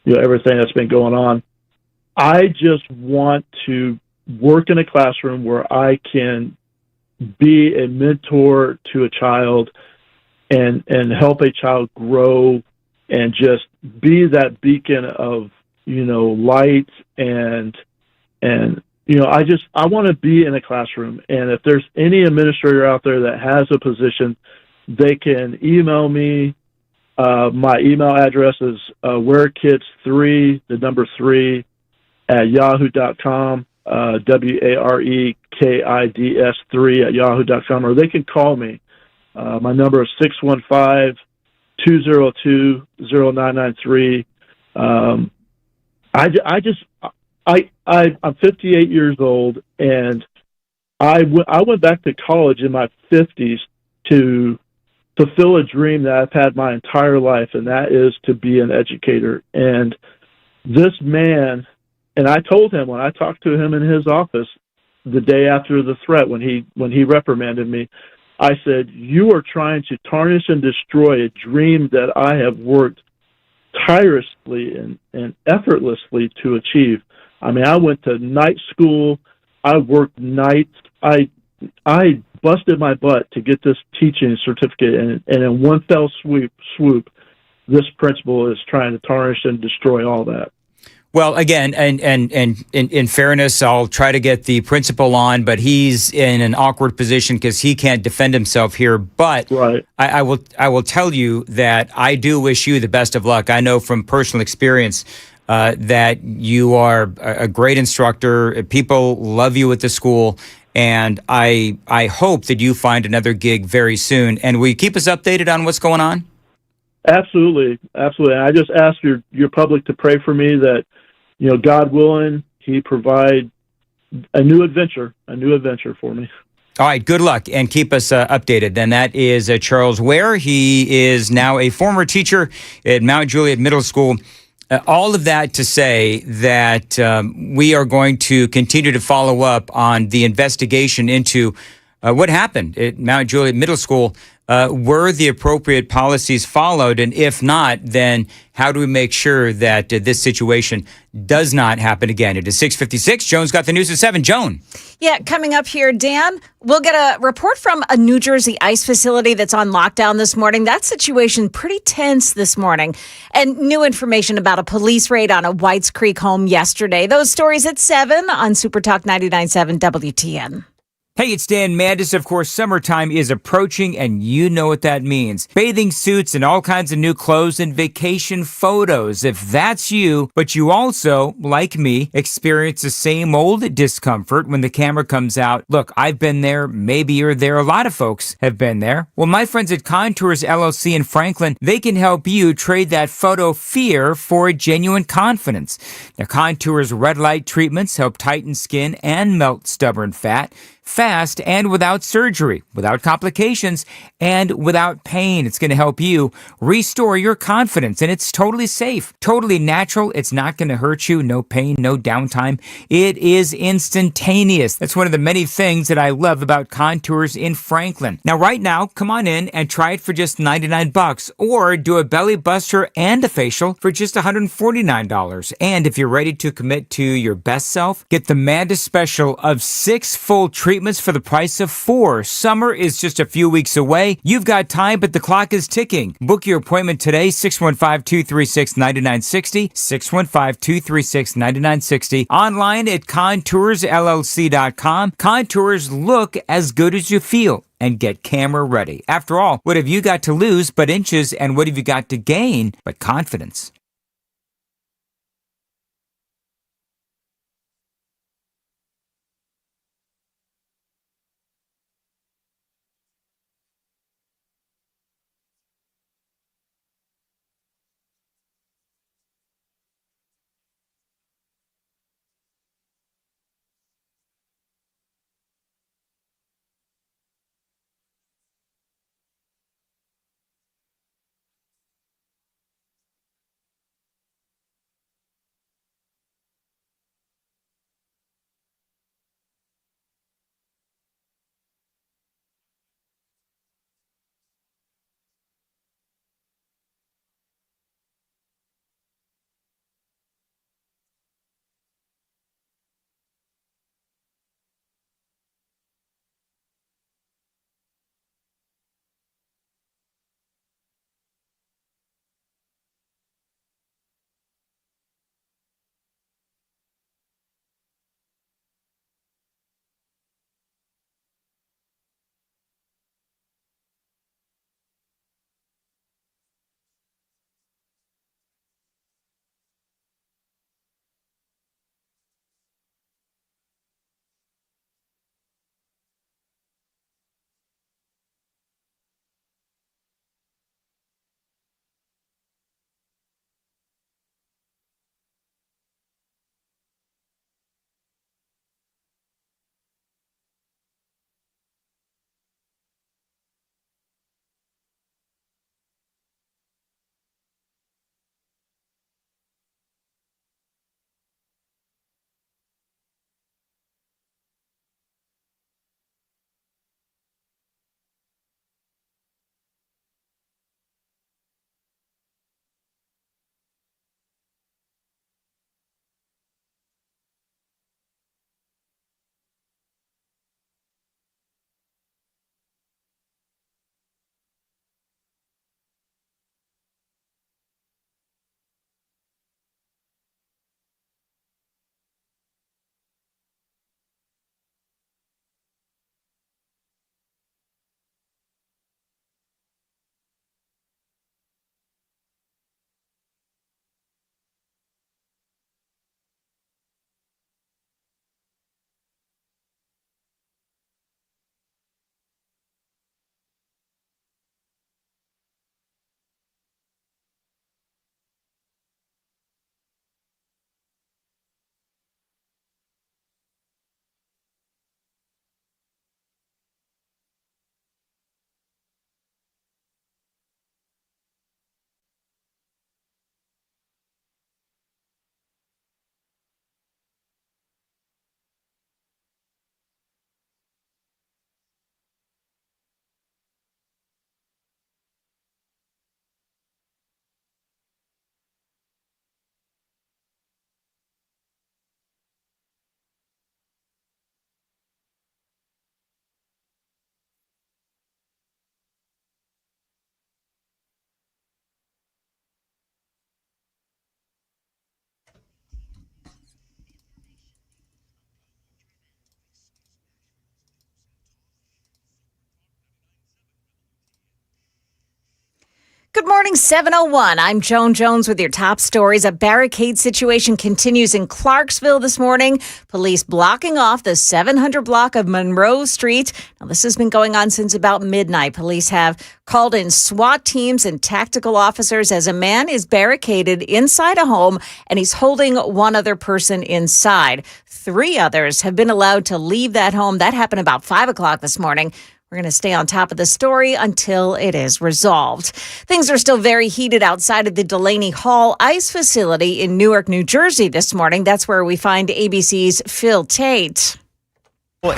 Speaker 21: everything that's been going on. I just want to work in a classroom where I can be a mentor to a child and help a child grow and just be that beacon of light and I want to be in a classroom. And if there's any administrator out there that has a position, they can email me. My email address is warekids3, the number 3, at yahoo.com, WAREKIDS3 at yahoo.com, or they can call me. My number is 615-202-0993. I'm 58 years old, and I went back to college in my 50s to fulfill a dream that I've had my entire life, and that is to be an educator. And this man, and I told him when I talked to him in his office the day after the threat, when he reprimanded me, I said, you are trying to tarnish and destroy a dream that I have worked tirelessly and effortlessly to achieve. I mean, I went to night school. I worked nights. I busted my butt to get this teaching certificate, and in one fell swoop, this principal is trying to tarnish and destroy all that.
Speaker 9: Well, again, and in fairness, I'll try to get the principal on, but he's in an awkward position because he can't defend himself here. But
Speaker 21: Right.
Speaker 9: I will tell you that I do wish you the best of luck. I know from personal experience that you are a great instructor. People love you at the school, and I hope that you find another gig very soon. And will you keep us updated on what's going on?
Speaker 21: Absolutely, absolutely. I just ask your public to pray for me that, God willing, He provide a new adventure for me.
Speaker 9: All right, good luck and keep us updated. And that is Charles Ware. He is now a former teacher at Mount Juliet Middle School. All of that to say that we are going to continue to follow up on the investigation into what happened at Mount Juliet Middle School. Were the appropriate policies followed? And if not, then how do we make sure that this situation does not happen again? It is 6:56. Joan's got the news at 7. Joan.
Speaker 2: Yeah, coming up here, Dan, we'll get a report from a New Jersey ICE facility that's on lockdown this morning. That situation pretty tense this morning. And new information about a police raid on a Whites Creek home yesterday. Those stories at 7 on Super Talk 99.7 WTN.
Speaker 9: Hey, it's Dan Mandis. Of course, summertime is approaching, and you know what that means. Bathing suits and all kinds of new clothes and vacation photos. If that's you, but you also, like me, experience the same old discomfort when the camera comes out. Look, I've been there. Maybe you're there. A lot of folks have been there. Well, my friends at Contours LLC in Franklin, they can help you trade that photo fear for genuine confidence. Now, Contours red light treatments help tighten skin and melt stubborn fat fast and without surgery, without complications, and without pain. It's going to help you restore your confidence, and it's totally safe, totally natural. It's not going to hurt you. No pain, no downtime. It is instantaneous. That's one of the many things that I love about Contours in Franklin. Now, right now, come on in and try it for just $99, or do a belly buster and a facial for just $149. And if you're ready to commit to your best self, get the Manda special of 6 full treatments for the price of 4. Summer is just a few weeks away. You've got time, but the clock is ticking. Book your appointment today, 615-236-9960, 615-236-9960, online at ContoursLLC.com. Contours look as good as you feel. And get camera ready. After all, what have you got to lose but inches, and what have you got to gain but confidence?
Speaker 2: Good morning, 7:01. I'm Joan Jones with your top stories. A barricade situation continues in Clarksville this morning. Police blocking off the 700 block of Monroe Street. Now, this has been going on since about midnight. Police have called in SWAT teams and tactical officers as a man is barricaded inside a home and he's holding one other person inside. 3 others have been allowed to leave that home. That happened about 5 o'clock this morning. We're going to stay on top of the story until it is resolved. Things are still very heated outside of the Delaney Hall ICE facility in Newark, New Jersey this morning. That's where we find ABC's Phil Tate.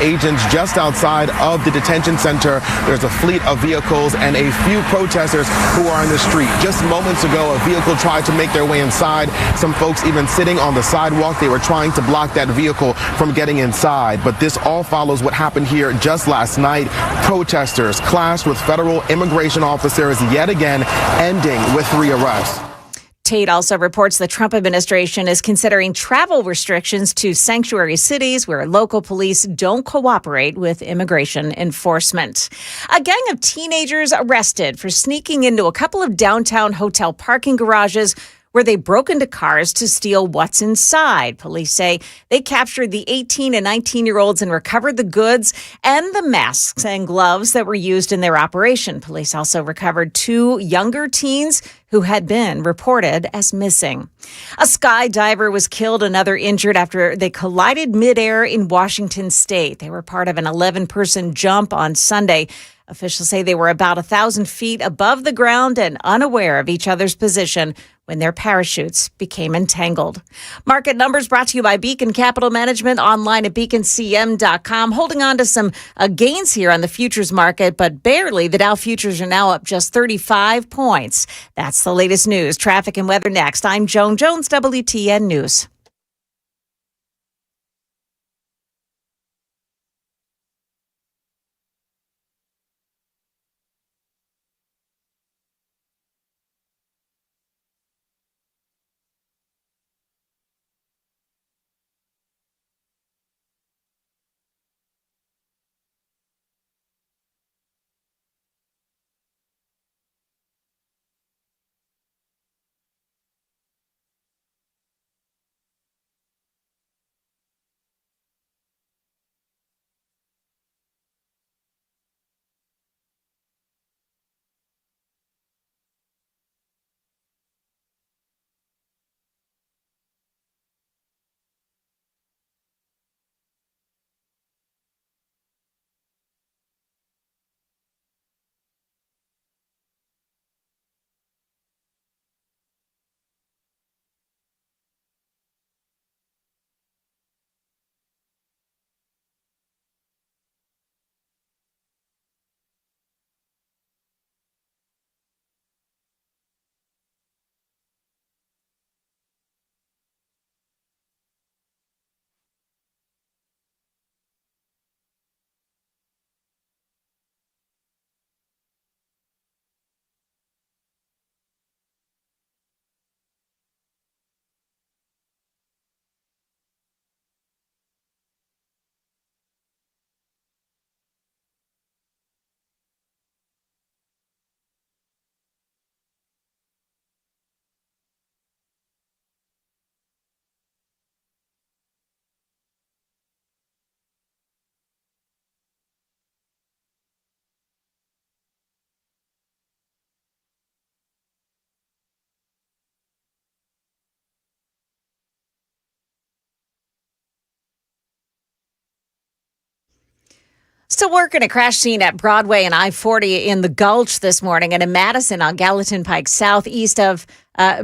Speaker 1: Agents just outside of the detention center. There's a fleet of vehicles and a few protesters who are in the street. Just moments ago, a vehicle tried to make their way inside. Some folks even sitting on the sidewalk. They were trying to block that vehicle from getting inside. But this all follows what happened here just last night. Protesters clashed with federal immigration officers yet again, ending with 3 arrests.
Speaker 2: Tate also reports the Trump administration is considering travel restrictions to sanctuary cities where local police don't cooperate with immigration enforcement. A gang of teenagers arrested for sneaking into a couple of downtown hotel parking garages where they broke into cars to steal what's inside. Police say they captured the 18 and 19-year-olds and recovered the goods and the masks and gloves that were used in their operation. Police also recovered 2 younger teens who had been reported as missing. A skydiver was killed, another injured after they collided midair in Washington state. They were part of an 11-person jump on Sunday. Officials say they were about 1,000 feet above the ground and unaware of each other's position when their parachutes became entangled. Market numbers brought to you by Beacon Capital Management, online at beaconcm.com. Holding on to some gains here on the futures market, but barely. The Dow futures are now up just 35 points. That's the latest news. Traffic and weather next. I'm Joan Jones, WTN News. Still working a crash scene at Broadway and I-40 in the Gulch this morning, and in Madison on Gallatin Pike, southeast of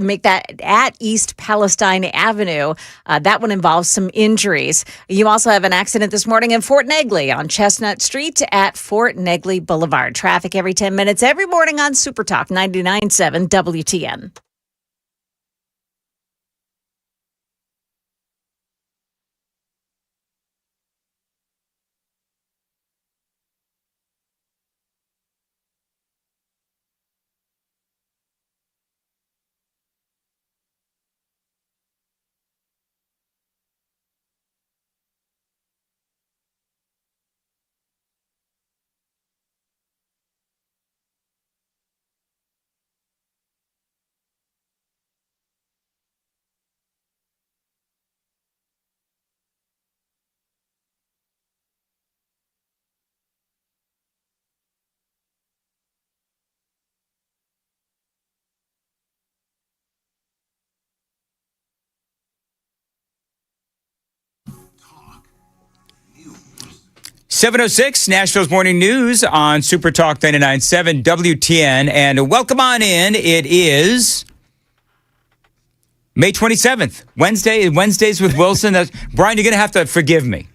Speaker 2: make that at East Palestine Avenue. That one involves some injuries. You also have an accident this morning in Fort Negley on Chestnut Street at Fort Negley Boulevard. Traffic every 10 minutes every morning on Super Talk 99.7 WTN.
Speaker 9: 7:06, Nashville's Morning News on Super Talk 99.7 WTN. And welcome on in. It is May 27th, Wednesdays with Wilson. Brian, you're going to have to forgive me.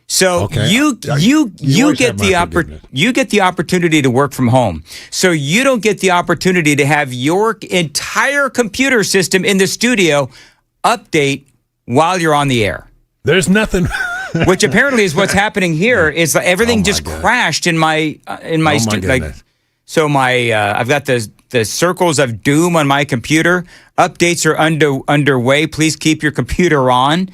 Speaker 9: So you get the opportunity to work from home. So you don't get the opportunity to have your entire computer system in the studio update while you're on the air.
Speaker 3: There's nothing.
Speaker 9: Which apparently is what's happening here. Is like everything just crashed in my studio. So I've got the circles of doom on my computer. Updates are underway. Please keep your computer on.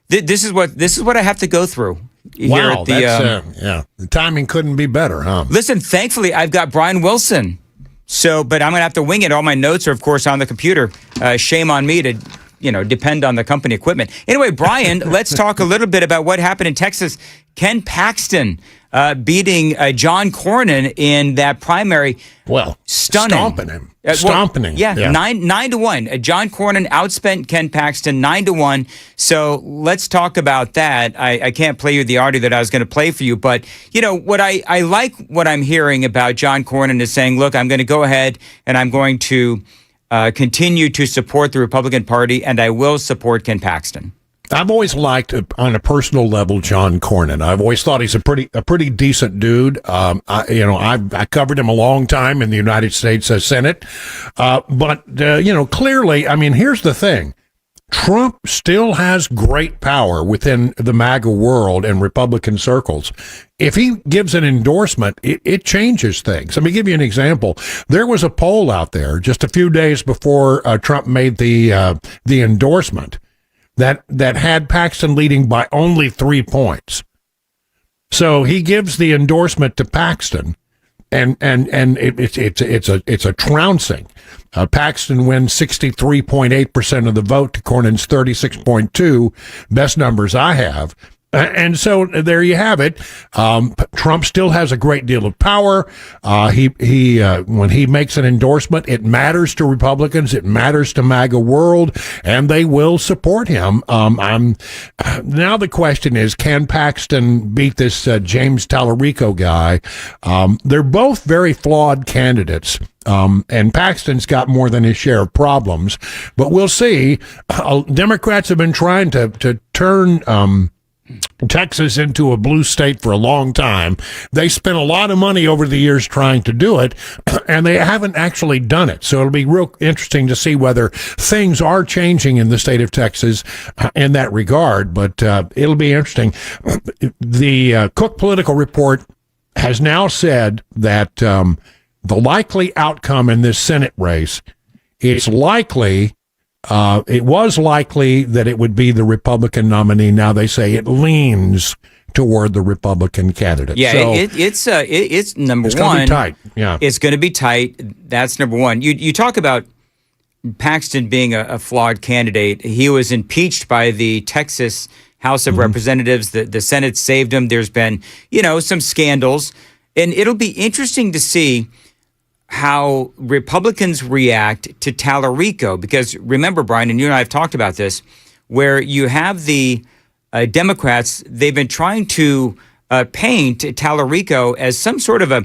Speaker 9: This is what I have to go through.
Speaker 3: Wow, the timing couldn't be better, huh?
Speaker 9: Listen, thankfully I've got Brian Wilson. But I'm gonna have to wing it. All my notes are, of course, on the computer. Shame on me to depend on the company equipment. Anyway, Brian, let's talk a little bit about what happened in Texas. Ken Paxton beating John Cornyn in that primary.
Speaker 3: Well,
Speaker 9: stunning.
Speaker 3: Stomping him. Stomping him.
Speaker 9: Yeah, 9-1. John Cornyn outspent Ken Paxton 9-1. So let's talk about that. I can't play you the audio that I was going to play for you, but what I like what I'm hearing about John Cornyn is saying, look, I'm going to go ahead and I'm going to continue to support the Republican Party, and I will support Ken Paxton.
Speaker 3: I've always liked, on a personal level, John Cornyn. I've always thought he's a pretty decent dude. I covered him a long time in the United States Senate, but clearly, I mean, here's the thing. Trump still has great power within the MAGA world and Republican circles. If he gives an endorsement, it changes things. Let me give you an example. There was a poll out there just a few days before Trump made the endorsement that had Paxton leading by only 3 points. So he gives the endorsement to Paxton, and it's a trouncing. Paxton wins 63.8% of the vote to Cornyn's 36.2, best numbers I have. And so there you have it. Trump still has a great deal of power. When he makes an endorsement, it matters to Republicans. It matters to MAGA world, and they will support him. Now the question is, can Paxton beat this James Tallarico guy? They're both very flawed candidates. And Paxton's got more than his share of problems, but we'll see. Democrats have been trying to turn Texas into a blue state for a long time. They spent a lot of money over the years trying to do it, and they haven't actually done it. So it'll be real interesting to see whether things are changing in the state of Texas in that regard. But it'll be interesting. The Cook Political Report has now said that the likely outcome in this Senate race, it was likely that it would be the Republican nominee. Now they say it leans toward the Republican candidate.
Speaker 9: Yeah,
Speaker 3: so
Speaker 9: it's number one.
Speaker 3: It's going to be tight. Yeah,
Speaker 9: it's going to be tight. That's number one. You talk about Paxton being a flawed candidate. He was impeached by the Texas House of Representatives. The Senate saved him. There's been some scandals, and it'll be interesting to see how Republicans react to Tallarico, because remember, Brian, and you and I have talked about this, where you have the Democrats, they've been trying to paint Tallarico as some sort of a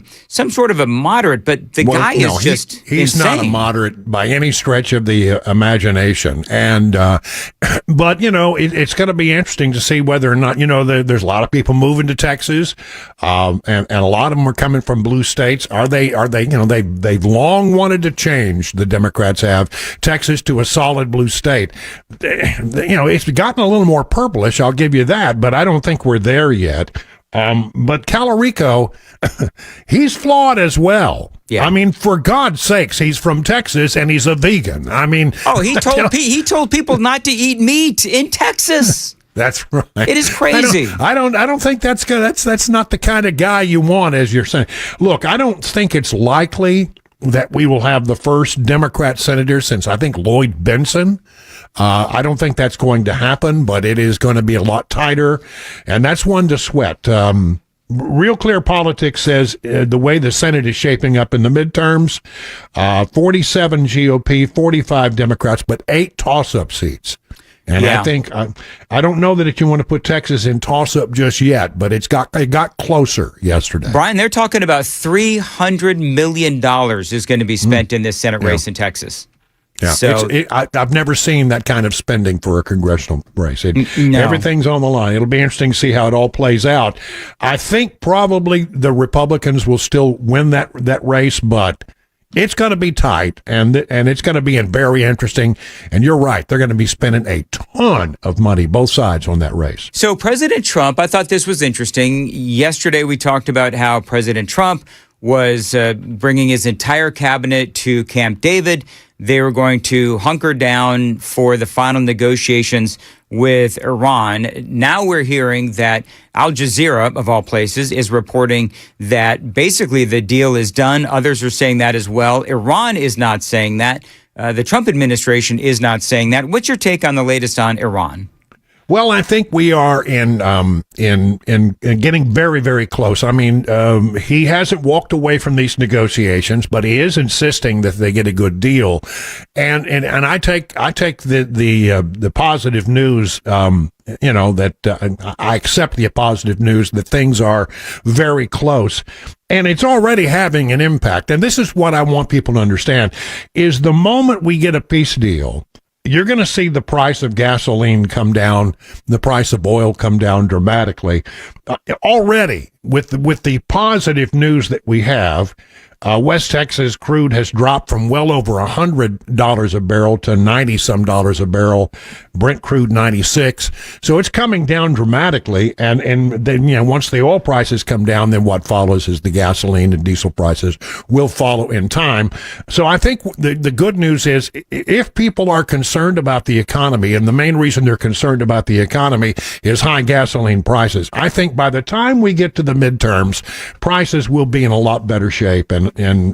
Speaker 9: moderate, but the guy is just
Speaker 3: he's
Speaker 9: insane.
Speaker 3: Not a moderate by any stretch of the imagination. And but it's going to be interesting to see whether or not there's a lot of people moving to Texas, and a lot of them are coming from blue states. Are they they've long wanted to change, the Democrats have, Texas to a solid blue state. It's gotten a little more purplish, I'll give you that, but I don't think we're there yet. But Tallarico, he's flawed as well. Yeah. I mean, for God's sakes, he's from Texas and he's a vegan. I mean,
Speaker 9: he told people not to eat meat in Texas.
Speaker 3: That's right.
Speaker 9: It is crazy.
Speaker 3: I don't think that's good. That's not the kind of guy you want, as you're saying. Look, I don't think it's likely that we will have the first Democrat senator since, I think, Lloyd Benson. I don't think that's going to happen, but it is going to be a lot tighter, and that's one to sweat. Real Clear Politics says the way the Senate is shaping up in the midterms, 47 GOP, 45 Democrats, but 8 toss-up seats. And
Speaker 9: Yeah.
Speaker 3: I think I don't know that you want to put Texas in toss-up just yet, but it got closer yesterday.
Speaker 9: Brian, they're talking about $300 million is going to be spent in this Senate race in Texas.
Speaker 3: Yeah,
Speaker 9: So
Speaker 3: I've never seen that kind of spending for a congressional race.
Speaker 9: No.
Speaker 3: Everything's on the line. It'll be interesting to see how it all plays out. I think probably the Republicans will still win that race, but it's going to be tight, and it's going to be very interesting. And you're right; they're going to be spending a ton of money, both sides, on that race.
Speaker 9: So President Trump, I thought this was interesting. Yesterday, we talked about how President Trump was bringing his entire cabinet to Camp David. They were going to hunker down for the final negotiations with Iran. Now we're hearing that Al Jazeera, of all places, is reporting that basically the deal is done. Others are saying that as well. Iran is not saying that. The Trump administration is not saying that. What's your take on the latest on Iran?
Speaker 3: Well, I think we are in getting very, very close. I mean, he hasn't walked away from these negotiations, but he is insisting that they get a good deal. And I take the positive news. That I accept the positive news that things are very close, and it's already having an impact. And this is what I want people to understand: is the moment we get a peace deal, you're going to see the price of gasoline come down, the price of oil come down dramatically. Already, with the positive news that we have, West Texas crude has dropped from well over $100 a barrel to $90-some a barrel. Brent crude 96. So it's coming down dramatically. And then, once the oil prices come down, then what follows is the gasoline and diesel prices will follow in time. So I think the good news is, if people are concerned about the economy, and the main reason they're concerned about the economy is high gasoline prices, I think by the time we get to the midterms, prices will be in a lot better shape. And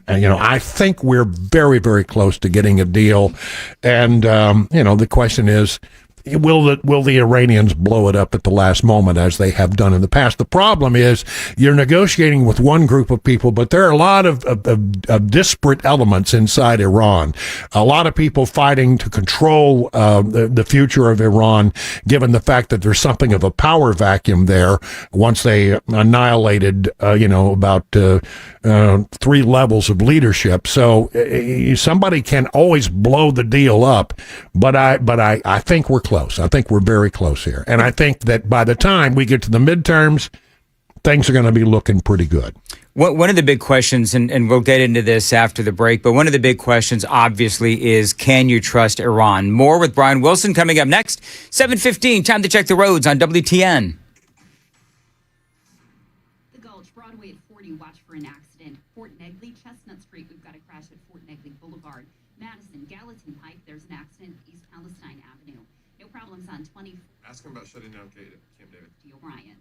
Speaker 3: I think we're very, very close to getting a deal. And, the question is, will the Iranians blow it up at the last moment, as they have done in the past? The problem is, you're negotiating with one group of people, but there are a lot of disparate elements inside Iran. A lot of people fighting to control the future of Iran, given the fact that there's something of a power vacuum there once they annihilated, about 3 levels of leadership. So somebody can always blow the deal up, but I think we're close. I think we're very close here. And I think that by the time we get to the midterms, things are going to be looking pretty good.
Speaker 9: One of the big questions, and we'll get into this after the break, but one of the big questions, obviously, is can you trust Iran? More with Brian Wilson coming up next. 7:15, time to check the roads on WTN.
Speaker 19: The Gulch, Broadway at 40, watch for an accident. Fort Negley, Chestnut Street, we've got a crash at Fort Negley Boulevard. Madison, Gallatin Pike, there's an accident, East Palestine Avenue. No problems on 20.
Speaker 10: Ask him about shutting down Camp David.
Speaker 19: O'Brien.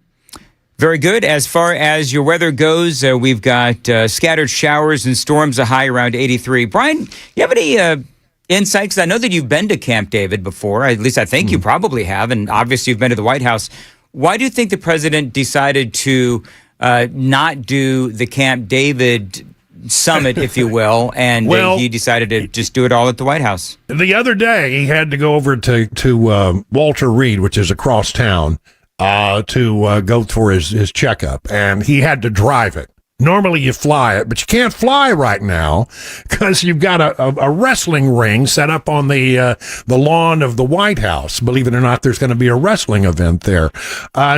Speaker 9: Very good. As far as your weather goes, we've got scattered showers and storms, a high around 83. Brian, you have any insight? Because I know that you've been to Camp David before. At least I think you probably have. And obviously you've been to the White House. Why do you think the president decided to not do the Camp David summit, if you will, and he decided to just do it all at the White House?
Speaker 3: The other day, he had to go over to Walter Reed, which is across town, to go for his checkup, and he had to drive it. Normally you fly it, but you can't fly right now because you've got a wrestling ring set up on the lawn of the White House. Believe it or not, there's going to be a wrestling event there.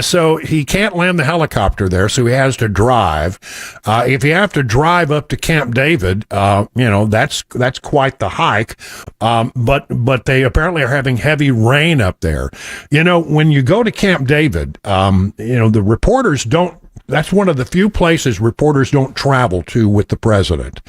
Speaker 3: So he can't land the helicopter there, so he has to drive. If you have to drive up to Camp David, that's quite the hike. But they apparently are having heavy rain up there. When you go to Camp David, the reporters don't. That's one of the few places reporters don't travel to with the president.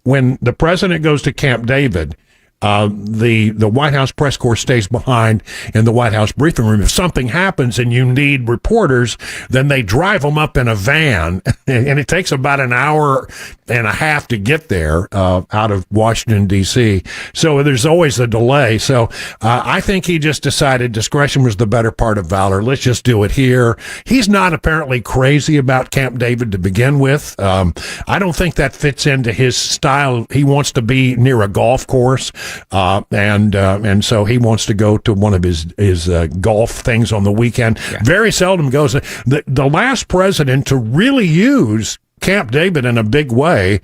Speaker 3: When the president goes to Camp David, the White House press corps stays behind in the White House briefing room. If something happens and you need reporters, then they drive them up in a van, and it takes about an hour and a half to get there out of Washington, D.C. So there's always a delay. So I think he just decided discretion was the better part of valor. Let's just do it here. He's not apparently crazy about Camp David to begin with. I don't think that fits into his style. He wants to be near a golf course. and so he wants to go to one of his golf things on the weekend. Yeah. Very seldom goes. The last president to really use Camp David in a big way,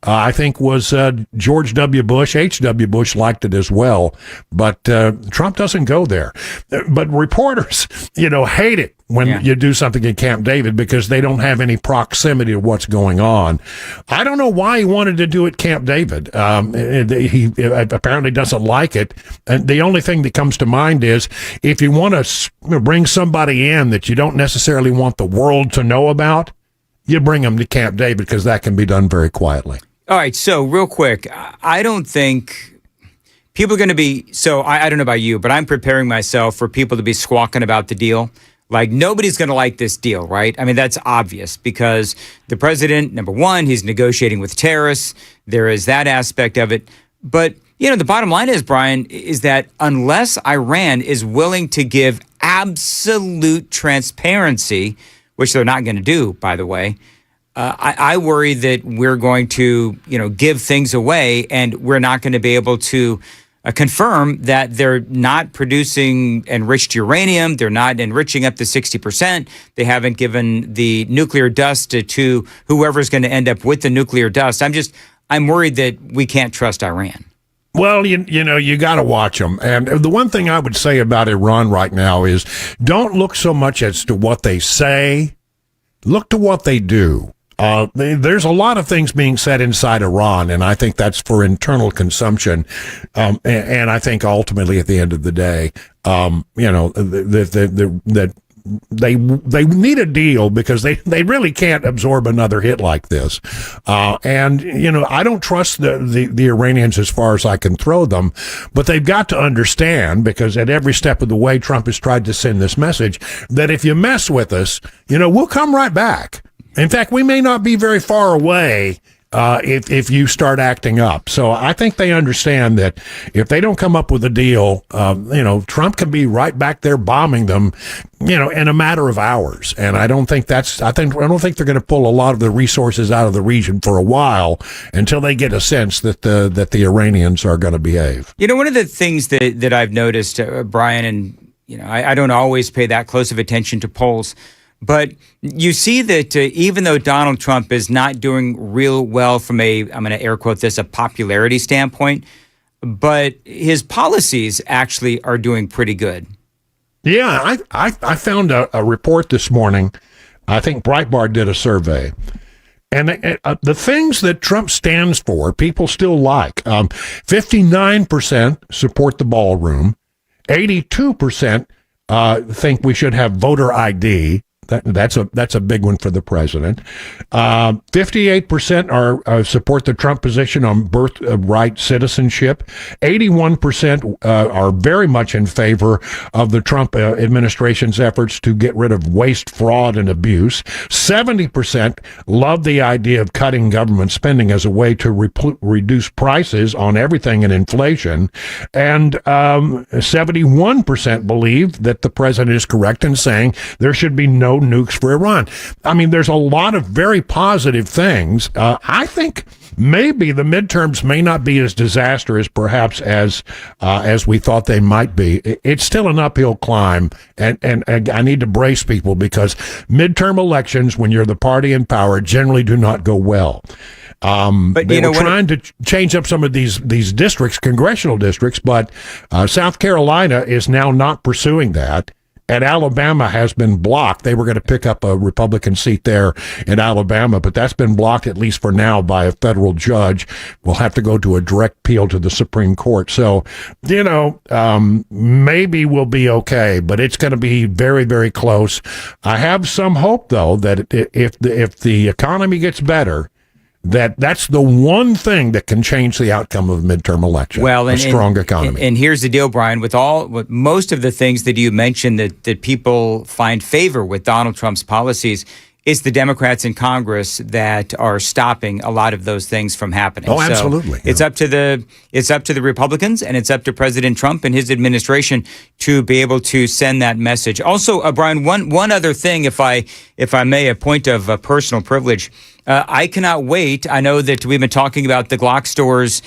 Speaker 3: I think, was George W. Bush. H.W. Bush liked it as well, but Trump doesn't go there. But reporters, hate it when you do something at Camp David because they don't have any proximity to what's going on. I don't know why he wanted to do it at Camp David. He apparently doesn't like it. And the only thing that comes to mind is if you want to bring somebody in that you don't necessarily want the world to know about, you bring them to Camp David because that can be done very quietly.
Speaker 9: All right, so real quick, I don't think people are going to be, so I don't know about you, but I'm preparing myself for people to be squawking about the deal. Like, nobody's going to like this deal, right? I mean, that's obvious because the president, number one, he's negotiating with terrorists. There is that aspect of it. But, the bottom line is, Brian, is that unless Iran is willing to give absolute transparency, which they're not going to do, by the way, I worry that we're going to, give things away and we're not going to be able to confirm that they're not producing enriched uranium. They're not enriching up to 60%. They haven't given the nuclear dust to whoever's going to end up with the nuclear dust. I'm worried that we can't trust Iran.
Speaker 3: Well, you got to watch them. And the one thing I would say about Iran right now is don't look so much as to what they say. Look to what they do. There's a lot of things being said inside Iran, and I think that's for internal consumption. And I think ultimately, at the end of the day, that they need a deal because they really can't absorb another hit like this. And I don't trust the Iranians as far as I can throw them, but they've got to understand, because at every step of the way, Trump has tried to send this message that if you mess with us, we'll come right back. In fact, we may not be very far away if you start acting up. So I think they understand that if they don't come up with a deal, Trump can be right back there bombing them, in a matter of hours. And I don't think they're going to pull a lot of the resources out of the region for a while until they get a sense that the Iranians are going to behave.
Speaker 9: One of the things that I've noticed, Brian, and I don't always pay that close of attention to polls, but you see that even though Donald Trump is not doing real well from I'm going to air quote this, a popularity standpoint, but his policies actually are doing pretty good.
Speaker 3: Yeah, I found a report this morning. I think Breitbart did a survey. And the things that Trump stands for, people still like. 59% support the ballroom. 82% think we should have voter ID. That's a big one for the president. 58% support the Trump position on birthright citizenship. 81% are very much in favor of the Trump administration's efforts to get rid of waste, fraud, and abuse. 70% love the idea of cutting government spending as a way to reduce prices on everything and inflation. And 71% believe that the president is correct in saying there should be no nukes for Iran. I mean, there's a lot of very positive things. I think maybe the midterms may not be as disastrous perhaps as we thought they might be. It's still an uphill climb, and I need to brace people because midterm elections, when you're the party in power, generally do not go well. But they were trying to change up some of these districts, congressional districts, but South Carolina is now not pursuing that. And Alabama has been blocked. They were going to pick up a Republican seat there in Alabama, but that's been blocked, at least for now, by a federal judge. We'll have to go to a direct appeal to the Supreme Court. So, maybe we'll be okay, but it's going to be very, very close. I have some hope, though, that if the economy gets better, that's the one thing that can change the outcome of a midterm election. Well, a strong economy.
Speaker 9: And here's the deal, Brian, with most of the things that you mentioned that people find favor with Donald Trump's policies, it's the Democrats in Congress that are stopping a lot of those things from happening.
Speaker 3: Oh, absolutely.
Speaker 9: So it's up to the Republicans, and it's up to President Trump and his administration to be able to send that message. Also, Brian, one other thing, if I may, a point of personal privilege. I cannot wait. I know that we've been talking about the Glock store's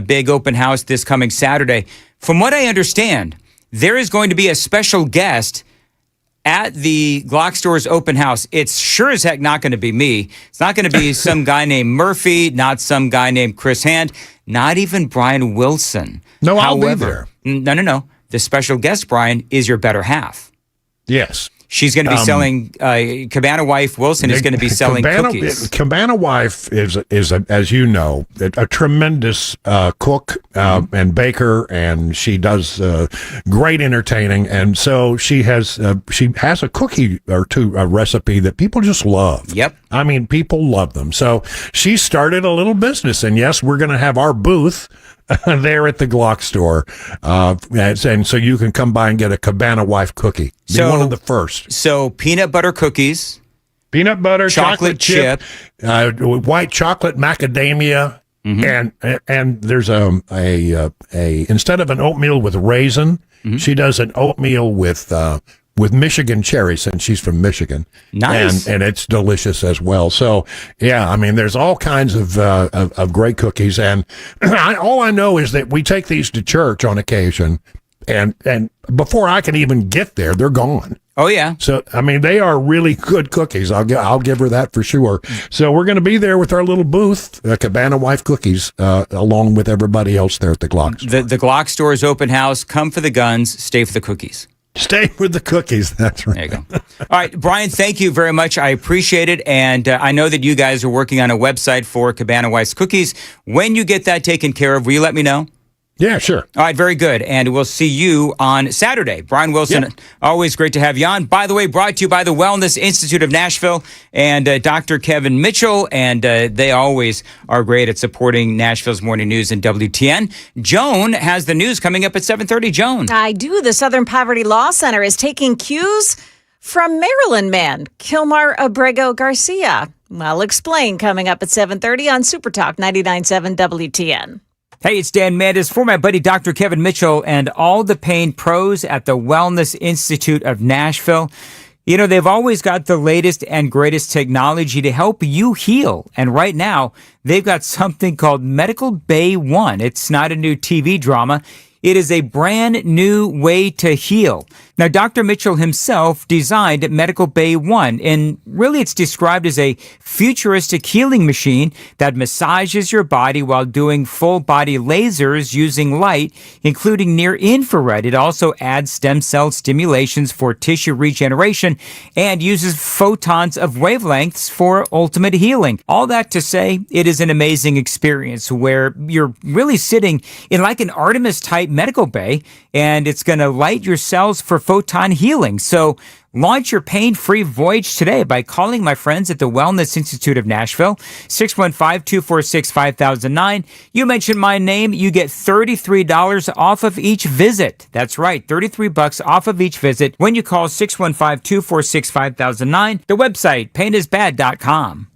Speaker 9: big open house this coming Saturday. From what I understand, there is going to be a special guest at the Glock store's open house. It's sure as heck not going to be me. It's not going to be some guy named Murphy, not some guy named Chris Hand, not even Brian Wilson.
Speaker 3: No, I'll be there.
Speaker 9: No. The special guest, Brian, is your better half.
Speaker 3: Yes.
Speaker 9: She's going to be selling, Cabana Wife Wilson is going to be selling cookies.
Speaker 3: Cabana Wife is as you know, a tremendous cook and baker, and she does great entertaining. And so she has a cookie or two, a recipe that people just love.
Speaker 9: Yep.
Speaker 3: I mean, people love them. So she started a little business, and yes, we're going to have our booth there at the Glock store, and so you can come by and get a Cabana Wife cookie. Be one of the first.
Speaker 9: So peanut butter cookies,
Speaker 3: peanut butter, chocolate chip, white chocolate macadamia, and there's a instead of an oatmeal with raisin, she does an oatmeal with Michigan cherries, since she's from Michigan.
Speaker 9: Nice.
Speaker 3: And it's delicious as well. So, yeah, I mean, there's all kinds of great cookies. And all I know is that we take these to church on occasion, and before I can even get there, they're gone.
Speaker 9: Oh, yeah.
Speaker 3: So, I mean, they are really good cookies. I'll give her that for sure. So we're going to be there with our little booth, Cabana Wife Cookies, along with everybody else there at the Glock store.
Speaker 9: The Glock store's open house. Come for the guns, stay for the cookies.
Speaker 3: Stay with the cookies. That's right.
Speaker 9: There you go. All right, Brian, thank you very much. I appreciate it. And I know that you guys are working on a website for Cabana Wife's Cookies. When you get that taken care of, will you let me know?
Speaker 3: Yeah, sure.
Speaker 9: All right, very good. And we'll see you on Saturday. Brian Wilson, always great to have you on. By the way, brought to you by the Wellness Institute of Nashville and Dr. Kevin Mitchell. And they always are great at supporting Nashville's Morning News and WTN. Joan has the news coming up at 7:30. Joan.
Speaker 2: I do. The Southern Poverty Law Center is taking cues from Maryland man Kilmar Abrego Garcia. I'll explain coming up at 7:30 on Super Talk 99.7 WTN.
Speaker 9: Hey, it's Dan Mandis for my buddy Dr. Kevin Mitchell and all the pain pros at the Wellness Institute of Nashville. You know, they've always got the latest and greatest technology to help you heal. And right now, they've got something called Medical Bay One. It's not a new TV drama. It is a brand new way to heal. Now, Dr. Mitchell himself designed Medical Bay One, and really it's described as a futuristic healing machine that massages your body while doing full body lasers using light, including near infrared. It also adds stem cell stimulations for tissue regeneration and uses photons of wavelengths for ultimate healing. All that to say, it is an amazing experience where you're really sitting in like an Artemis type medical bay, and it's going to light your cells for photon healing. So launch your pain-free voyage today by calling my friends at the Wellness Institute of Nashville, 615-246-5009. You mention my name, you get $33 off of each visit. That's right, $33 off of each visit when you call 615-246-5009. The website, painisbad.com.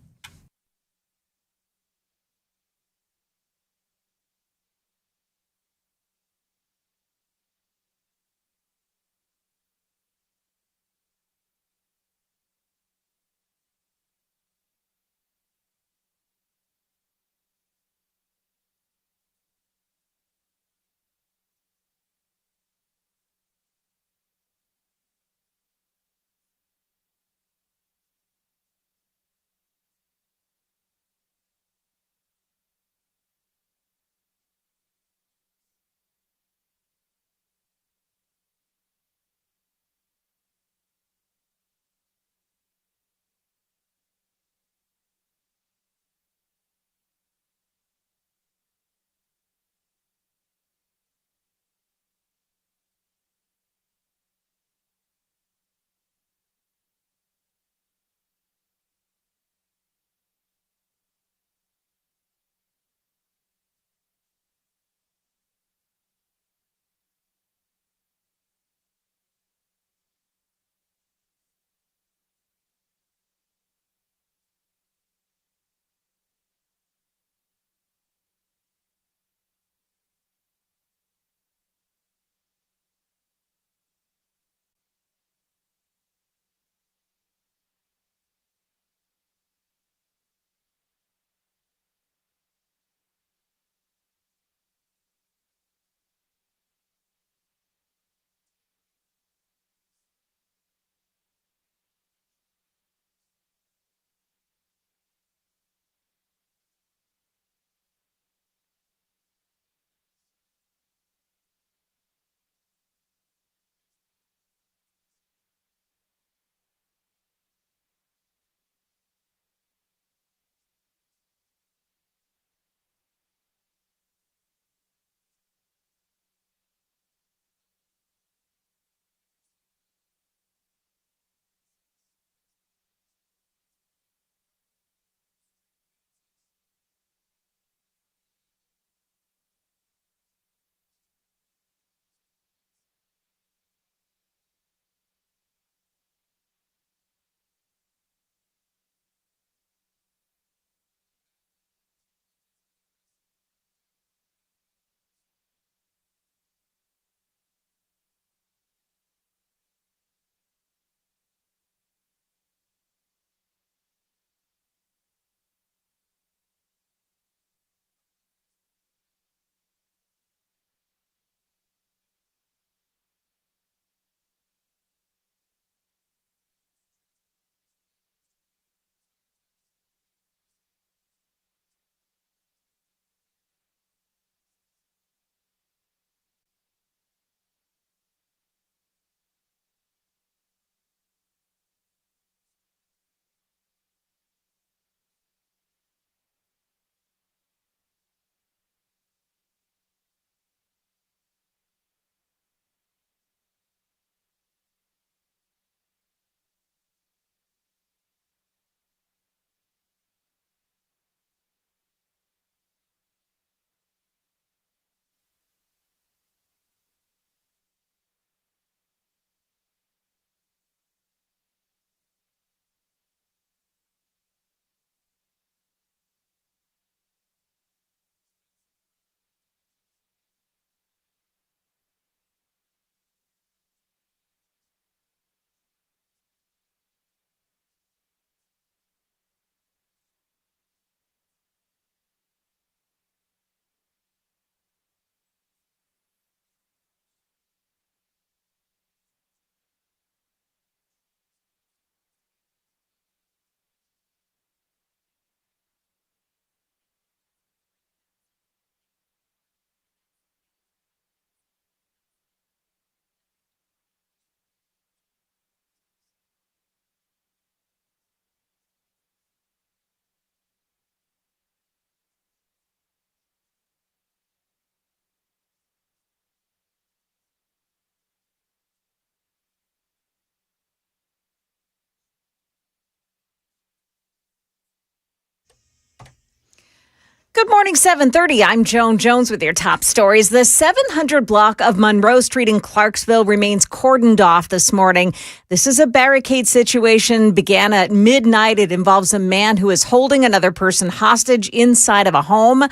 Speaker 2: Good morning, 7:30. I'm Joan Jones with your top stories. The 700 block of Monroe Street in Clarksville remains cordoned off this morning. This is a barricade situation. Began at midnight. It involves a man who is holding another person hostage inside of a home.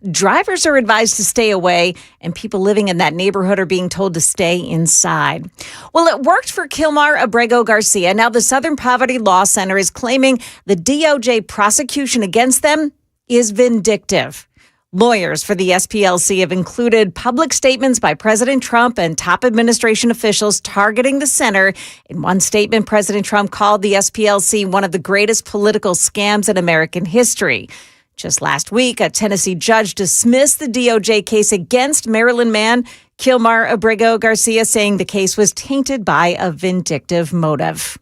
Speaker 2: Drivers are advised to stay away, and people living in that neighborhood are being told to stay inside. Well, it worked for Kilmar Abrego Garcia. Now the Southern Poverty Law Center is claiming the DOJ prosecution against them is vindictive. Lawyers for the SPLC have included public statements by President Trump and top administration officials targeting the center. In one statement, President Trump called the SPLC one of the greatest political scams in American history. Just last week, a Tennessee judge dismissed the DOJ case against Maryland man Kilmar Abrego Garcia, saying the case was tainted by a vindictive motive.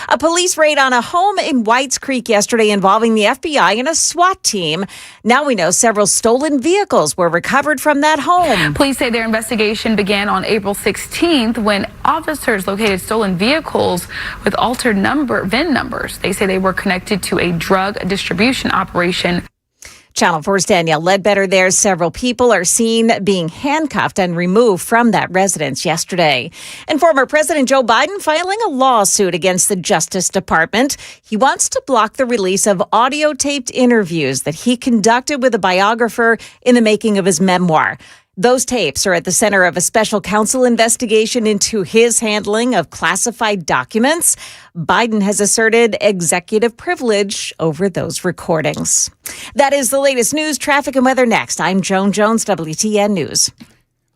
Speaker 2: A police raid on a home in Whites Creek yesterday involving the FBI and a SWAT team. Now we know several stolen vehicles were recovered from that home.
Speaker 14: Police say their investigation began on April 16th when officers located stolen vehicles with altered VIN numbers. They say they were connected to a drug distribution operation.
Speaker 2: Channel 4's Danielle Ledbetter there. Several people are seen being handcuffed and removed from that residence yesterday. And former President Joe Biden filing a lawsuit against the Justice Department. He wants to block the release of audio-taped interviews that he conducted with a biographer in the making of his memoir. Those tapes are at the center of a special counsel investigation into his handling of classified documents. Biden has asserted executive privilege over those recordings. That is the latest news, traffic, and weather next. I'm Joan Jones, WTN News.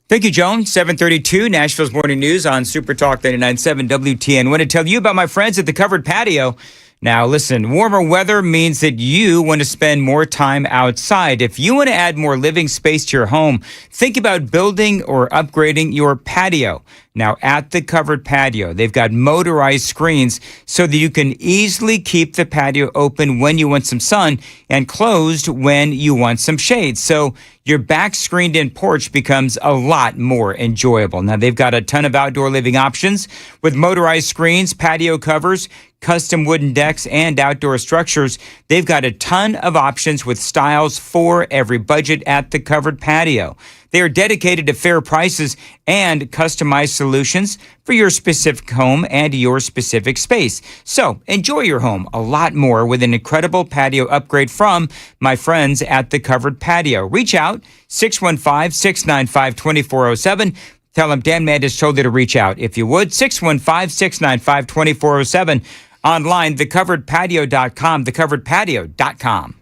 Speaker 9: Thank you, Joan. 7:32, Nashville's Morning News on Super Talk 99.7 WTN. I want to tell you about my friends at the Covered Patio. Now, listen, warmer weather means that you want to spend more time outside. If you want to add more living space to your home, think about building or upgrading your patio. Now, at the Covered Patio, they've got motorized screens so that you can easily keep the patio open when you want some sun and closed when you want some shade. So your back screened-in porch becomes a lot more enjoyable. Now, they've got a ton of outdoor living options with motorized screens, patio covers, custom wooden decks, and outdoor structures. They've got a ton of options with styles for every budget at the Covered Patio. They are dedicated to fair prices and customized solutions for your specific home and your specific space. So enjoy your home a lot more with an incredible patio upgrade from my friends at the Covered Patio. Reach out, 615-695-2407. Tell them Dan Mandis told you to reach out. If you would, 615-695-2407. Online, thecoveredpatio.com, thecoveredpatio.com.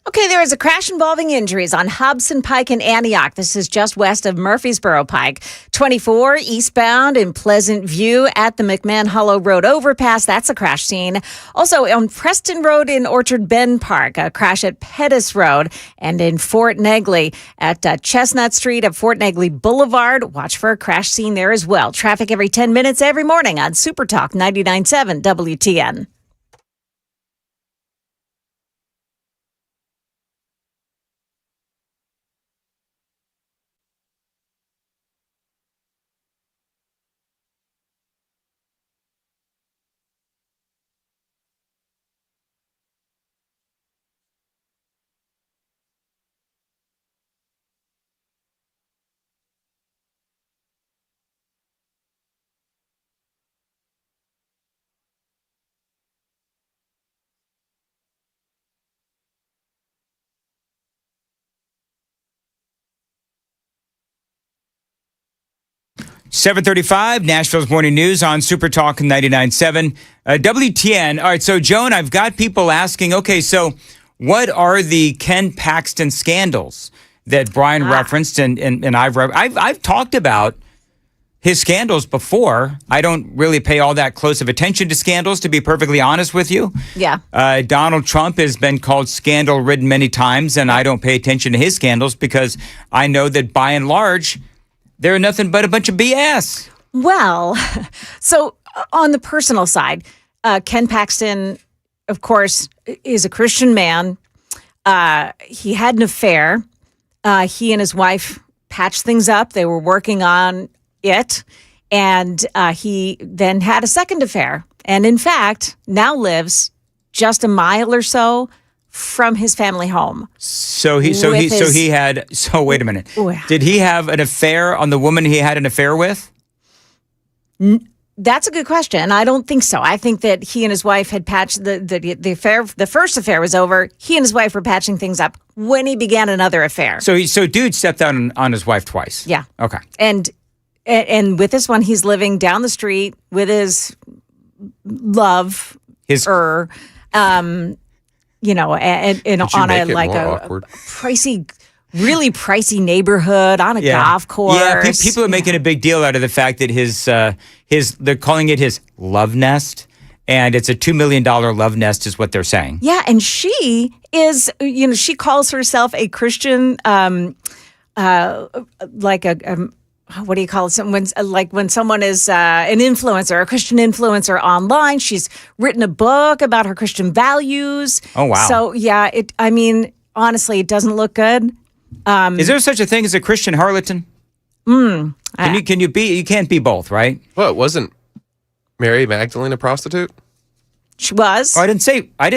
Speaker 2: Okay, there is a crash involving injuries on Hobson Pike in Antioch. This is just west of Murfreesboro Pike. 24 eastbound in Pleasant View at the McMahon Hollow Road overpass. That's a crash scene. Also on Preston Road in Orchard Bend Park, a crash at Pettis Road, and in Fort Negley at Chestnut Street at Fort Negley Boulevard. Watch for a crash scene there as well. Traffic every 10 minutes every morning on Super Talk 99.7 WTN.
Speaker 9: $7:35, Nashville's Morning News on Super Talk 99.7 WTN. All right, so Joan, I've got people asking, okay, so what are the Ken Paxton scandals that Brian referenced and I've talked about his scandals before. I don't really pay all that close of attention to scandals, to be perfectly honest with you.
Speaker 2: Yeah.
Speaker 9: Donald Trump has been called scandal-ridden many times, and I don't pay attention to his scandals because I know that by and large, they're nothing but a bunch of BS.
Speaker 2: Well, so on the personal side, Ken Paxton, of course, is a Christian man. He had an affair. He and his wife patched things up. They were working on it. And he then had a second affair. And in fact, now lives just a mile or so from his family home.
Speaker 9: So wait a minute. Did he have an affair on the woman he had an affair with?
Speaker 2: That's a good question. I don't think so. I think that he and his wife had patched the affair. The first affair was over. He and his wife were patching things up when he began another affair.
Speaker 9: So dude stepped out on his wife twice.
Speaker 2: Yeah.
Speaker 9: Okay.
Speaker 2: And with this one, he's living down the street with his and on a pricey, really pricey neighborhood on a golf course.
Speaker 9: Yeah, people are making a big deal out of the fact that his they're calling it his love nest, and it's a $2 million love nest is what they're saying.
Speaker 2: Yeah, and she is, she calls herself a Christian, what do you call it? When someone is an influencer, a Christian influencer online. She's written a book about her Christian values.
Speaker 9: Oh, wow.
Speaker 2: So, yeah, honestly, it doesn't look good.
Speaker 9: Is there such a thing as a Christian harlot? You can't be both, right?
Speaker 10: Well, wasn't Mary Magdalene a prostitute?
Speaker 2: She was.
Speaker 9: Oh, I didn't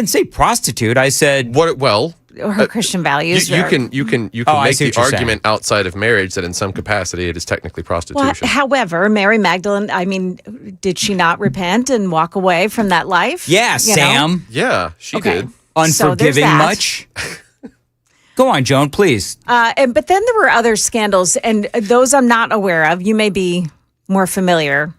Speaker 9: say prostitute. I said
Speaker 10: what? Well,
Speaker 2: her Christian values.
Speaker 10: You can make the argument outside of marriage that in some capacity it is technically prostitution.
Speaker 2: Well, however, Mary Magdalene, did she not repent and walk away from that life?
Speaker 9: Yeah, Sam.
Speaker 10: Yeah, she did.
Speaker 9: Unforgiving much? Go on, Joan, please.
Speaker 2: But then there were other scandals, and those I'm not aware of. You may be more familiar.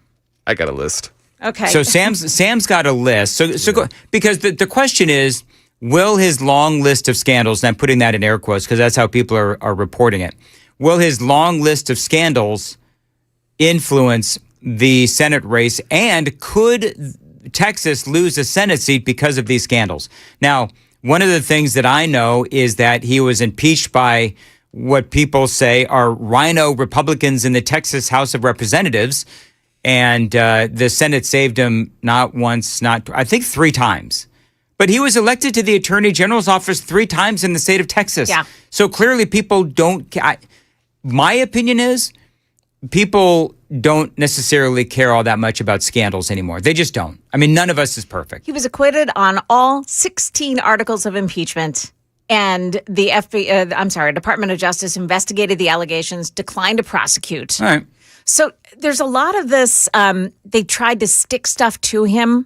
Speaker 10: I got a list.
Speaker 2: Okay.
Speaker 9: So Sam's got a list. So go, because the question is, will his long list of scandals, and I'm putting that in air quotes because that's how people are reporting it, will his long list of scandals influence the Senate race, and could Texas lose a Senate seat because of these scandals? Now, one of the things that I know is that he was impeached by what people say are rhino Republicans in the Texas House of Representatives, and the Senate saved him not once, I think 3 times. But he was elected to the Attorney General's office 3 times in the state of Texas.
Speaker 2: Yeah.
Speaker 9: So clearly people don't, my opinion is, people don't necessarily care all that much about scandals anymore. They just don't. I mean, none of us is perfect.
Speaker 2: He was acquitted on all 16 articles of impeachment, and the Department of Justice investigated the allegations, declined to prosecute.
Speaker 9: All right.
Speaker 2: So there's a lot of this. They tried to stick stuff to him.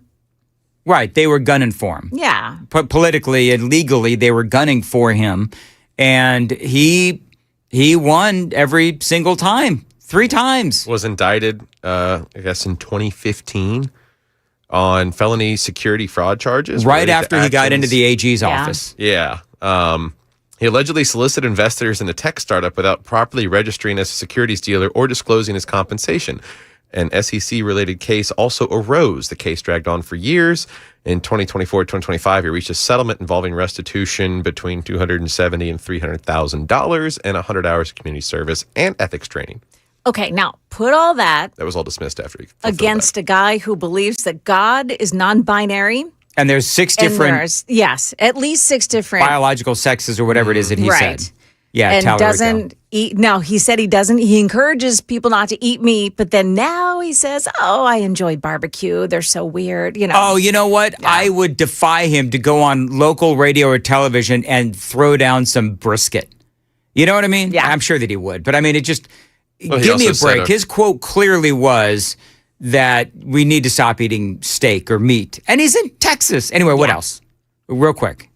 Speaker 9: Right. They were gunning for him.
Speaker 2: Yeah.
Speaker 9: Politically and legally, they were gunning for him, and he won every single time. 3 times.
Speaker 10: Was indicted, I guess, in 2015 on felony security fraud charges.
Speaker 9: Right after he got into the AG's office.
Speaker 10: Yeah. He allegedly solicited investors in a tech startup without properly registering as a securities dealer or disclosing his compensation. An SEC-related case also arose. The case dragged on for years. In 2024-2025, he reached a settlement involving restitution between $270,000 and $300,000 and 100 hours of community service and ethics training.
Speaker 2: Okay, now put all that
Speaker 10: That was all dismissed after he
Speaker 2: against a guy who believes that God is non-binary.
Speaker 9: And there's six
Speaker 2: And
Speaker 9: different
Speaker 2: there's, yes, at least 6 different
Speaker 9: biological sexes or whatever it is that he
Speaker 2: right.
Speaker 9: said. Yeah,
Speaker 2: and
Speaker 9: Tallarico.
Speaker 2: doesn't eat. No, he said he doesn't. He encourages people not to eat meat, but then now he says, "Oh, I enjoy barbecue. They're so weird." You know.
Speaker 9: Oh, you know what? Yeah. I would defy him to go on local radio or television and throw down some brisket. You know what I mean? Yeah. I'm sure that he would, but I mean, it just give me a break. His quote clearly was that we need to stop eating steak or meat, and he's in Texas. Anyway, what else? Real quick.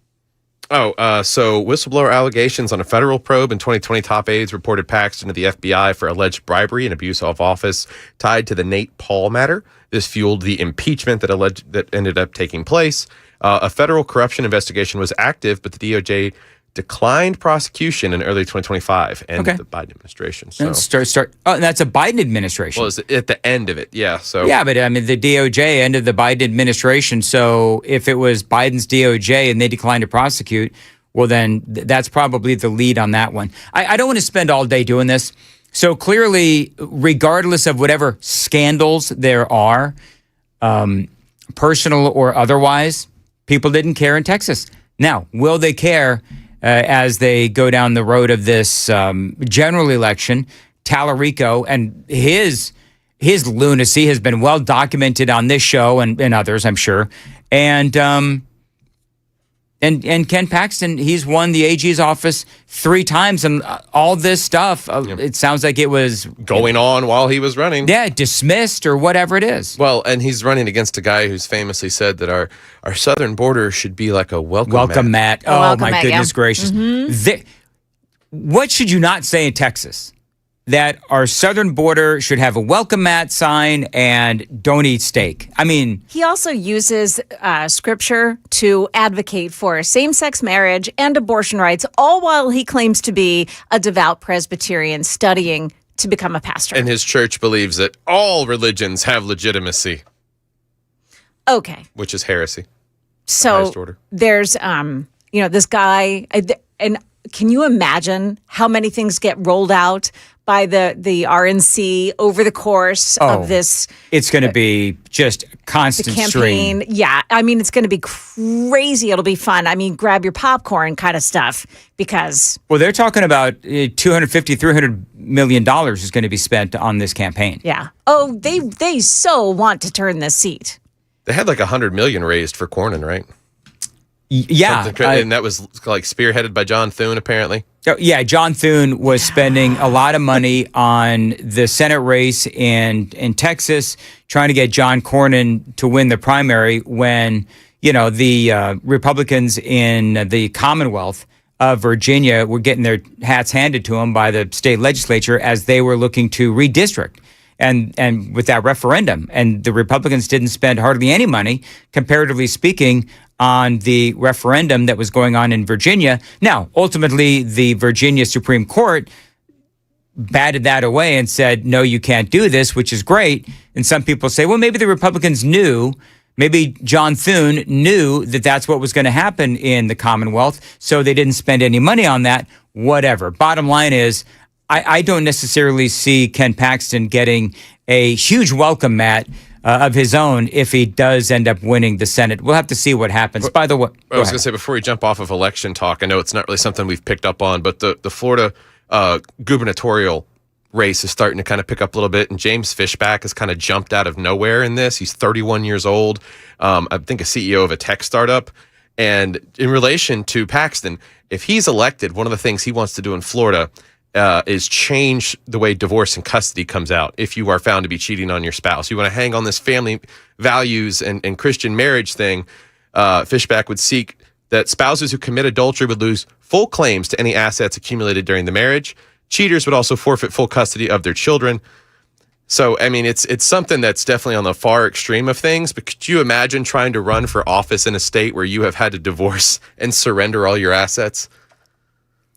Speaker 10: So whistleblower allegations on a federal probe in 2020. Top aides reported Paxton to the FBI for alleged bribery and abuse of office tied to the Nate Paul matter. This fueled the impeachment that ended up taking place. A federal corruption investigation was active, but the DOJ declined prosecution in early 2025 and the Biden administration. So
Speaker 9: and that's a Biden administration.
Speaker 10: Well, it's at the end of it, yeah. So
Speaker 9: yeah, but I mean the DOJ ended the Biden administration. So if it was Biden's DOJ and they declined to prosecute, well then that's probably the lead on that one. I don't want to spend all day doing this. So clearly, regardless of whatever scandals there are, personal or otherwise, people didn't care in Texas. Now, will they care? As they go down the road of this general election, Tallarico and his lunacy has been well documented on this show and others, I'm sure. And Ken Paxton, he's won the AG's office 3 times, and all this stuff. It sounds like it was
Speaker 10: going on while he was running.
Speaker 9: Yeah, dismissed or whatever it is.
Speaker 10: Well, and he's running against a guy who's famously said that our southern border should be like a welcome mat.
Speaker 9: Oh, my goodness gracious!
Speaker 2: Mm-hmm.
Speaker 9: What should you not say in Texas? That our southern border should have a welcome mat sign and don't eat steak. I mean,
Speaker 2: he also uses scripture to advocate for same-sex marriage and abortion rights, all while he claims to be a devout Presbyterian studying to become a pastor.
Speaker 10: And his church believes that all religions have legitimacy.
Speaker 2: Okay.
Speaker 10: Which is heresy.
Speaker 2: So there's, this guy, and can you imagine how many things get rolled out by the RNC over the course of this?
Speaker 9: It's going to be just constant
Speaker 2: campaign.
Speaker 9: stream.
Speaker 2: Yeah, I mean, it's going to be crazy. It'll be fun. I mean, grab your popcorn kind of stuff because.
Speaker 9: Well, they're talking about $250-300 million is going to be spent on this campaign.
Speaker 2: Yeah. Oh, they so want to turn this seat.
Speaker 10: They had like $100 million raised for Cornyn, right?
Speaker 9: Yeah.
Speaker 10: And that was like spearheaded by John Thune, apparently.
Speaker 9: Yeah, John Thune was spending a lot of money on the Senate race in Texas, trying to get John Cornyn to win the primary when, the Republicans in the Commonwealth of Virginia were getting their hats handed to them by the state legislature as they were looking to redistrict. And with that referendum, and the Republicans didn't spend hardly any money, comparatively speaking, on the referendum that was going on in Virginia. Now, ultimately, the Virginia Supreme Court batted that away and said, no, you can't do this, which is great. And some people say, well, maybe the Republicans knew, maybe John Thune knew that that's what was going to happen in the Commonwealth, so they didn't spend any money on that, whatever. Bottom line is, I don't necessarily see Ken Paxton getting a huge welcome mat of his own if he does end up winning the Senate. We'll have to see what happens. By the way,
Speaker 10: I was going to say, before we jump off of election talk, I know it's not really something we've picked up on, but the Florida gubernatorial race is starting to kind of pick up a little bit, and James Fishback has kind of jumped out of nowhere in this. He's 31 years old, I think a CEO of a tech startup. And in relation to Paxton, if he's elected, one of the things he wants to do in Florida is change the way divorce and custody comes out if you are found to be cheating on your spouse. You want to hang on this family values and Christian marriage thing. Fishback would seek that spouses who commit adultery would lose full claims to any assets accumulated during the marriage. Cheaters would also forfeit full custody of their children. So, I mean, it's something that's definitely on the far extreme of things, but could you imagine trying to run for office in a state where you have had to divorce and surrender all your assets?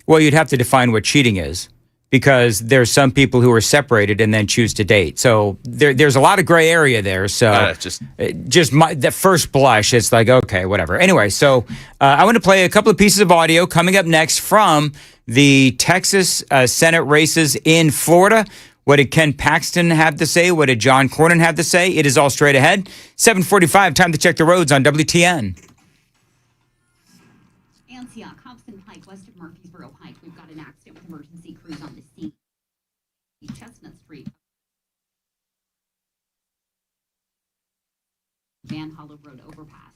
Speaker 9: Well, you'd have to define what cheating is, because there's some people who are separated and then choose to date. So there's a lot of gray area there. So the first blush, it's like, okay, whatever. Anyway, so I want to play a couple of pieces of audio coming up next from the Texas Senate races in Florida. What did Ken Paxton have to say? What did John Cornyn have to say? It is all straight ahead. 7:45, time to check the roads on WTN.
Speaker 19: Antioch, Hobson Pike, west of Murfreesboro Pike. We've got an accident with emergency crews on the scene. Chestnut Street. Van Hollow Road overpass.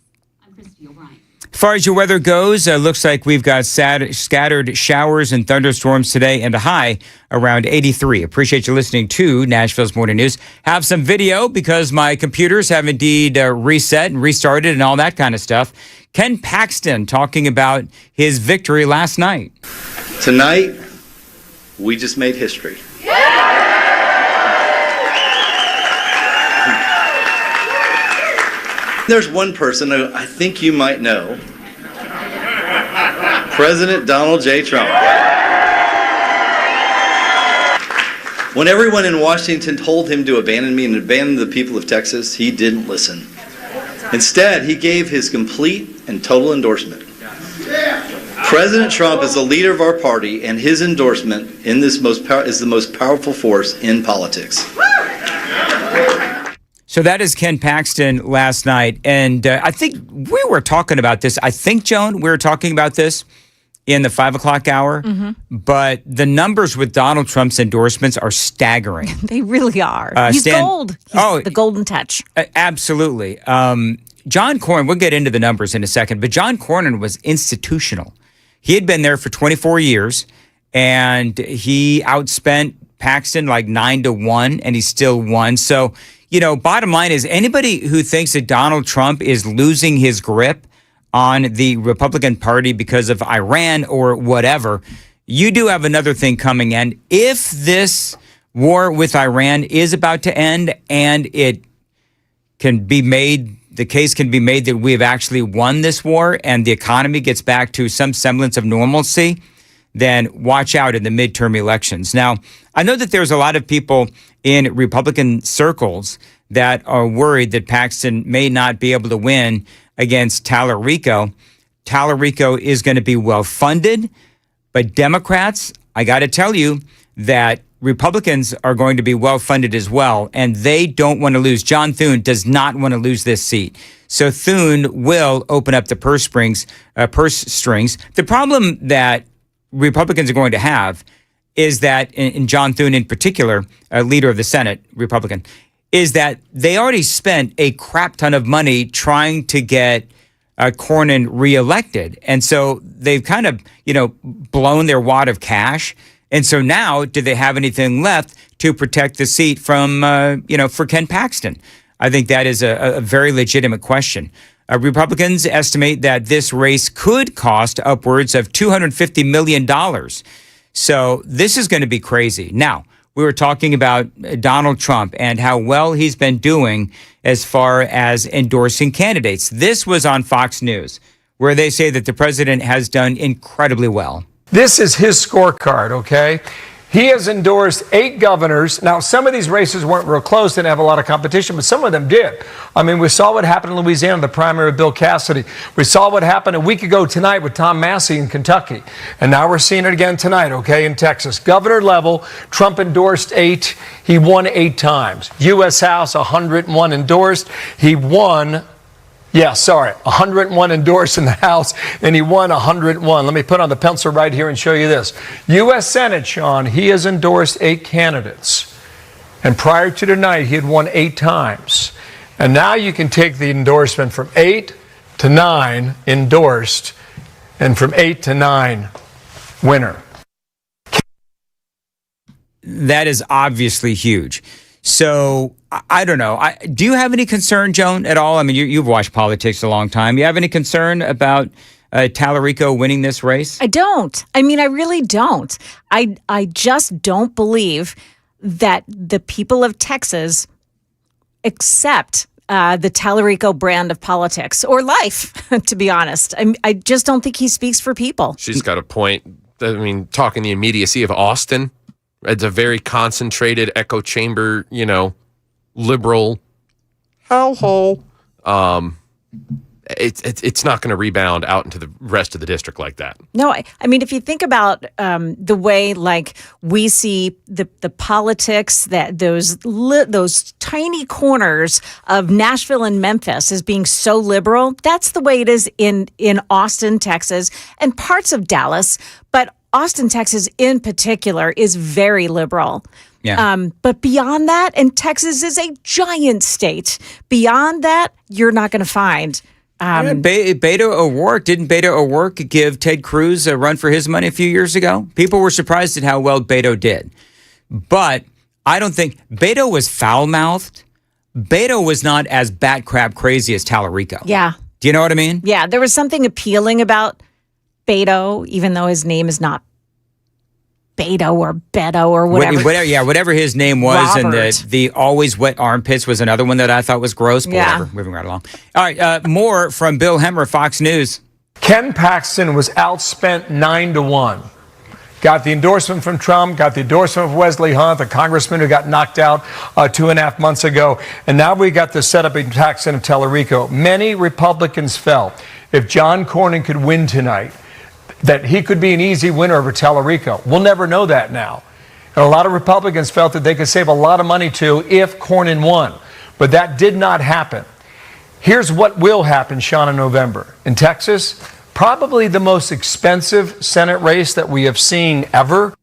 Speaker 19: I'm Christy O'Brien.
Speaker 9: As far as your weather goes, looks like we've got scattered showers and thunderstorms today and a high around 83. Appreciate you listening to Nashville's Morning News. Have some video because my computers have indeed reset and restarted and all that kind of stuff. Ken Paxton talking about his victory last night.
Speaker 4: Tonight, we just made history. There's one person who I think you might know. President Donald J. Trump. When everyone in Washington told him to abandon me and abandon the people of Texas, he didn't listen. Instead, he gave his complete and total endorsement. President Trump is the leader of our party, and his endorsement in this is the most powerful force in politics.
Speaker 9: So that is Ken Paxton last night. And I think we were talking about this. I think, Joan, we were talking about this in the 5 o'clock hour. Mm-hmm. But the numbers with Donald Trump's endorsements are staggering.
Speaker 2: They really are. He's gold. He's the golden touch.
Speaker 9: Absolutely. John Cornyn, we'll get into the numbers in a second, but John Cornyn was institutional. He had been there for 24 years, and he outspent Paxton like 9-1, and he still won. So, you know, bottom line is anybody who thinks that Donald Trump is losing his grip on the Republican Party because of Iran or whatever, you do have another thing coming. And if this war with Iran is about to end and it can be made, the case can be made that we have actually won this war and the economy gets back to some semblance of normalcy, then watch out in the midterm elections. Now, I know that there's a lot of people in Republican circles that are worried that Paxton may not be able to win against Tallarico. Tallarico is going to be well funded, but Democrats, I got to tell you that Republicans are going to be well funded as well, and they don't want to lose. John Thune does not want to lose this seat. So Thune will open up the purse strings. The problem that Republicans are going to have is that, in John Thune in particular, leader of the Senate, Republican, is that they already spent a crap ton of money trying to get Cornyn reelected. And so they've kind of, blown their wad of cash. And so now, do they have anything left to protect the seat from, for Ken Paxton? I think that is a very legitimate question. Republicans estimate that this race could cost upwards of $250 million. So this is going to be crazy. Now, we were talking about Donald Trump and how well he's been doing as far as endorsing candidates. This was on Fox News, where they say that the president has done incredibly well.
Speaker 22: This is his scorecard, okay? He has endorsed 8 governors. Now, some of these races weren't real close, didn't have a lot of competition, but some of them did. I mean, we saw what happened in Louisiana, the primary of Bill Cassidy. We saw what happened a week ago tonight with Tom Massey in Kentucky. And now we're seeing it again tonight, okay, in Texas. Governor level, Trump endorsed 8. He won 8 times. U.S. House, 101 endorsed. He won 101 endorsed in the House, and he won 101. Let me put on the pencil right here and show you this. U.S. Senate, Sean, he has endorsed 8 candidates. And prior to tonight, he had won 8 times. And now you can take the endorsement from 8 to 9 endorsed, and from 8 to 9 winner.
Speaker 9: That is obviously huge. So I don't know. Do you have any concern, Joan, at all? I mean, you've watched politics a long time. You have any concern about Tallarico winning this race?
Speaker 2: I don't. I mean, I really don't. I just don't believe that the people of Texas accept the Tallarico brand of politics or life, to be honest. I just don't think he speaks for people.
Speaker 10: She's got a point. I mean, talking the immediacy of Austin, it's a very concentrated echo chamber, liberal hellhole. It's not going to rebound out into the rest of the district like that.
Speaker 2: No, I mean, if you think about the way, like, we see the politics, that those tiny corners of Nashville and Memphis as being so liberal, that's the way it is in Austin, Texas, and parts of Dallas. But Austin, Texas, in particular, is very liberal.
Speaker 9: Yeah.
Speaker 2: But beyond that, and Texas is a giant state. Beyond that, you're not going to find.
Speaker 9: Beto O'Rourke, didn't Beto O'Rourke give Ted Cruz a run for his money a few years ago? People were surprised at how well Beto did. But I don't think Beto was foul-mouthed. Beto was not as bat crap crazy as Tallarico.
Speaker 2: Yeah.
Speaker 9: Do you know what I mean?
Speaker 2: Yeah, there was something appealing about Beto, even though his name is not Beto or Beto or whatever.
Speaker 9: Whatever his name was.
Speaker 2: Robert.
Speaker 9: And the always wet armpits was another one that I thought was gross. But whatever, moving right along. All right, more from Bill Hemmer, Fox News.
Speaker 22: Ken Paxton was outspent 9-1. Got the endorsement from Trump, got the endorsement of Wesley Hunt, the congressman who got knocked out 2.5 months ago. And now we got the setup in Paxton of Tellerico. Many Republicans felt if John Cornyn could win tonight, that he could be an easy winner over Tellerico. We'll never know that now. And a lot of Republicans felt that they could save a lot of money too if Cornyn won. But that did not happen. Here's what will happen, Sean, in November. In Texas, probably the most expensive Senate race that we have seen ever.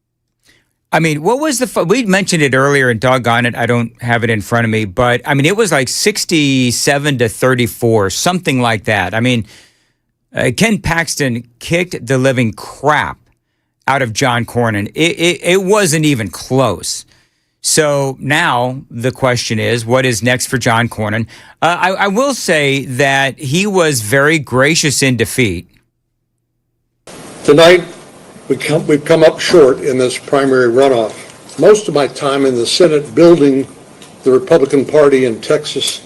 Speaker 9: I mean, what was we mentioned it earlier, and doggone it, I don't have it in front of me, but I mean, it was like 67-34, something like that. I mean, Ken Paxton kicked the living crap out of John Cornyn. It wasn't even close. So now the question is, what is next for John Cornyn? I will say that he was very gracious in defeat.
Speaker 5: Tonight, we've come up short in this primary runoff. Most of my time in the Senate building the Republican Party in Texas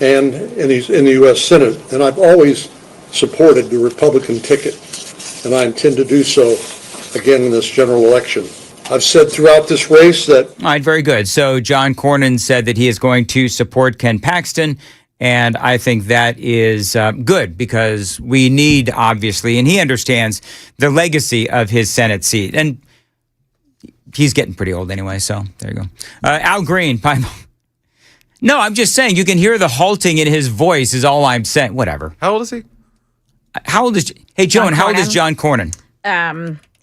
Speaker 5: and in the U.S. Senate, and I've always supported the Republican ticket, and I intend to do so again in this general election. I've said throughout this race that...
Speaker 9: All right, very good. So John Cornyn said that he is going to support Ken Paxton, and I think that is good because we need, obviously, and he understands the legacy of his Senate seat. And he's getting pretty old anyway, so there you go. Al Green, no, I'm just saying you can hear the halting in his voice is all I'm saying. Whatever.
Speaker 10: How old is he?
Speaker 9: How old is... Hey, Joan, how old is John Cornyn?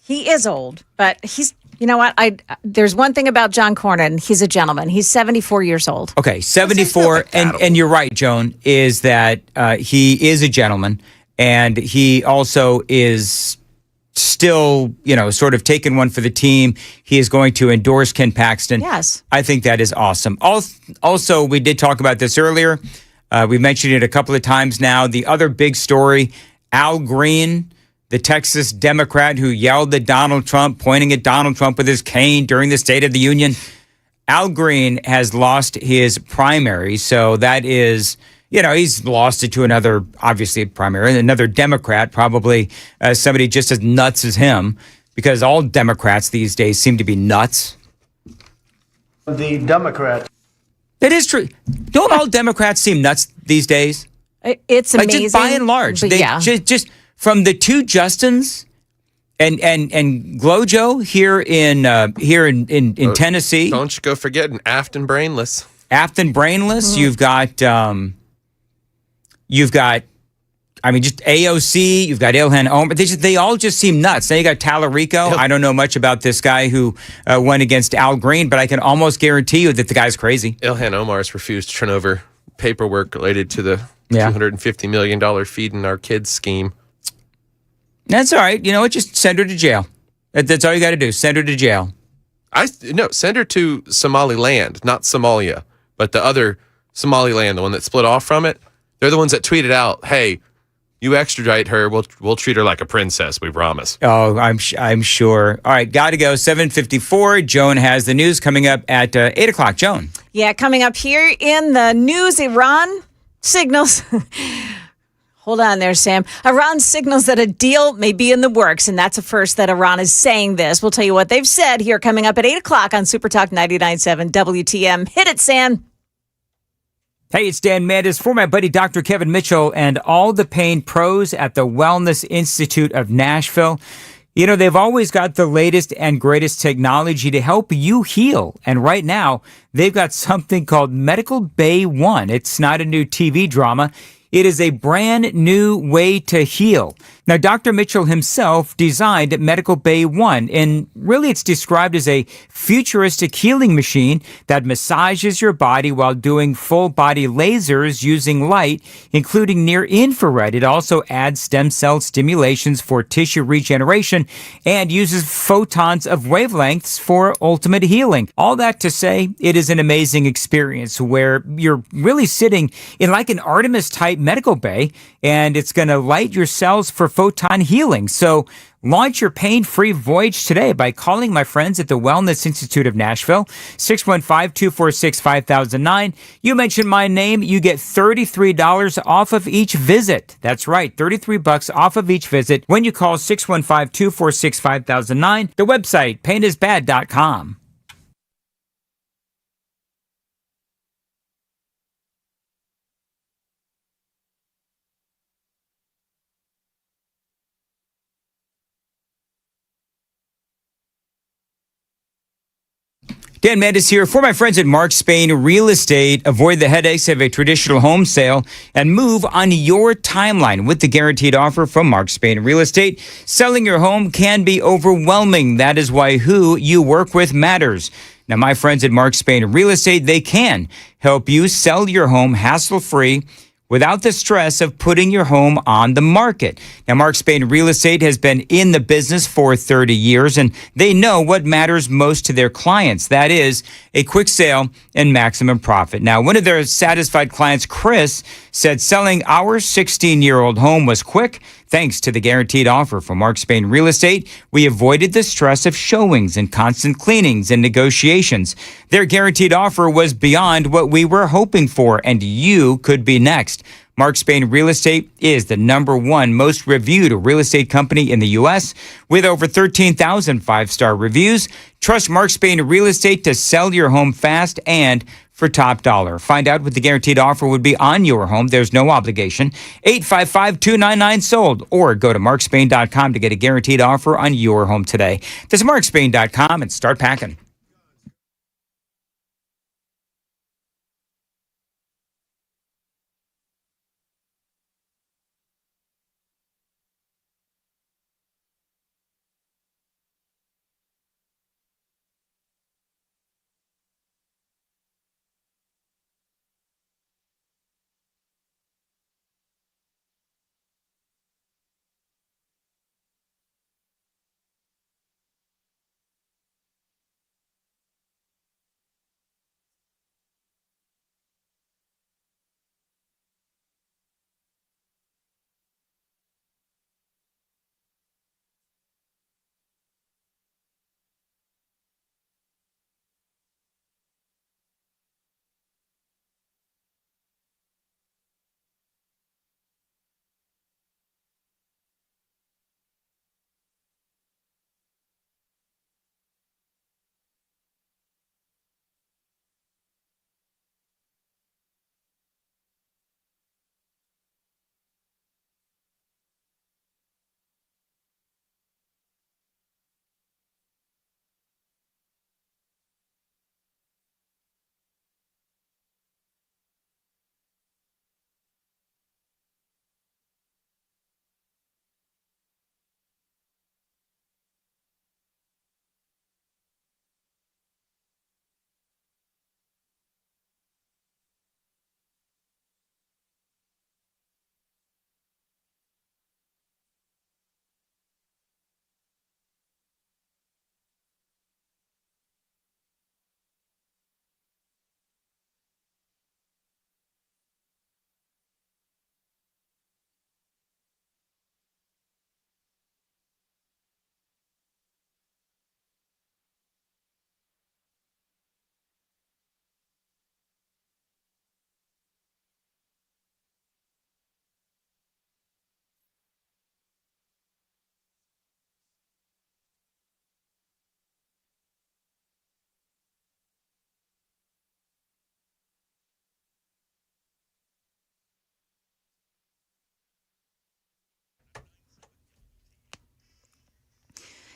Speaker 2: He is old, but he's... You know what? There's one thing about John Cornyn. He's a gentleman. He's 74 years old.
Speaker 9: Okay, 74. And you're right, Joan, is that he is a gentleman. And he also is still, sort of taking one for the team. He is going to endorse Ken Paxton.
Speaker 2: Yes.
Speaker 9: I think that is awesome. Also, we did talk about this earlier. We mentioned it a couple of times now. The other big story, Al Green, the Texas Democrat who yelled at Donald Trump, pointing at Donald Trump with his cane during the State of the Union. Al Green has lost his primary. So that is, he's lost it to another, obviously, primary, another Democrat, probably somebody just as nuts as him, because all Democrats these days seem to be nuts.
Speaker 6: The Democrat.
Speaker 9: That is true. Don't all Democrats seem nuts these days?
Speaker 2: It's amazing.
Speaker 9: Just by and large. They just from the two Justins and Glojo here in Tennessee.
Speaker 10: Don't you go forgetting Aft and Brainless.
Speaker 9: Aft and Brainless. Mm-hmm. You've got just AOC. You've got Ilhan Omar. They all just seem nuts. Now you got Tallarico. I don't know much about this guy who went against Al Green, but I can almost guarantee you that the guy's crazy.
Speaker 10: Ilhan Omar's refused to turn over paperwork related to the $250 million feeding our kids scheme.
Speaker 9: That's all right. You know what? Just send her to jail. That's all you got to do. Send her to jail.
Speaker 10: Send her to Somaliland, not Somalia, but the other Somaliland, the one that split off from it. They're the ones that tweeted out, hey, you extradite her, we'll treat her like a princess. We promise.
Speaker 9: Oh, I'm sure. All right, got to go. 7:54. Joan has the news coming up at 8 o'clock. Joan.
Speaker 2: Yeah, coming up here in the news, Iran signals. Hold on there, Sam. Iran signals that a deal may be in the works, and that's a first that Iran is saying this. We'll tell you what they've said here coming up at 8 o'clock on Super Talk 99.7 WTM. Hit it, Sam.
Speaker 9: Hey, it's Dan Mandis for my buddy Dr. Kevin Mitchell and all the pain pros at the Wellness Institute of Nashville. You know, they've always got the latest and greatest technology to help you heal. And right now, they've got something called Medical Bay One. It's not a new TV drama. It is a brand new way to heal. Now, Dr. Mitchell himself designed Medical Bay One, and really it's described as a futuristic healing machine that massages your body while doing full body lasers using light, including near infrared. It also adds stem cell stimulations for tissue regeneration and uses photons of wavelengths for ultimate healing. All that to say, it is an amazing experience where you're really sitting in like an Artemis type medical bay, and it's going to light your cells for photon healing. So launch your pain-free voyage today by calling my friends at the Wellness Institute of Nashville, 615-246-5009. You mention my name, you get $33 off of each visit. That's right, $33 off of each visit when you call 615-246-5009. The website, painisbad.com. Dan Mandis here for my friends at Mark Spain Real Estate. Avoid the headaches of a traditional home sale and move on your timeline with the guaranteed offer from Mark Spain Real Estate. Selling your home can be overwhelming. That is why who you work with matters. Now, my friends at Mark Spain Real Estate, they can help you sell your home hassle-free without the stress of putting your home on the market. Now, Mark Spain Real Estate has been in the business for 30 years, and they know what matters most to their clients. That is a quick sale and maximum profit. Now, one of their satisfied clients, Chris, said selling our 16-year-old home was quick. Thanks to the guaranteed offer from Mark Spain Real Estate, we avoided the stress of showings and constant cleanings and negotiations. Their guaranteed offer was beyond what we were hoping for, and you could be next. Mark Spain Real Estate is the #1 most reviewed real estate company in the U.S. with over 13,000 five-star reviews. Trust Mark Spain Real Estate to sell your home fast and for top dollar. Find out what the guaranteed offer would be on your home. There's no obligation. 855-299-SOLD or go to markspain.com to get a guaranteed offer on your home today. That's markspain.com and start packing.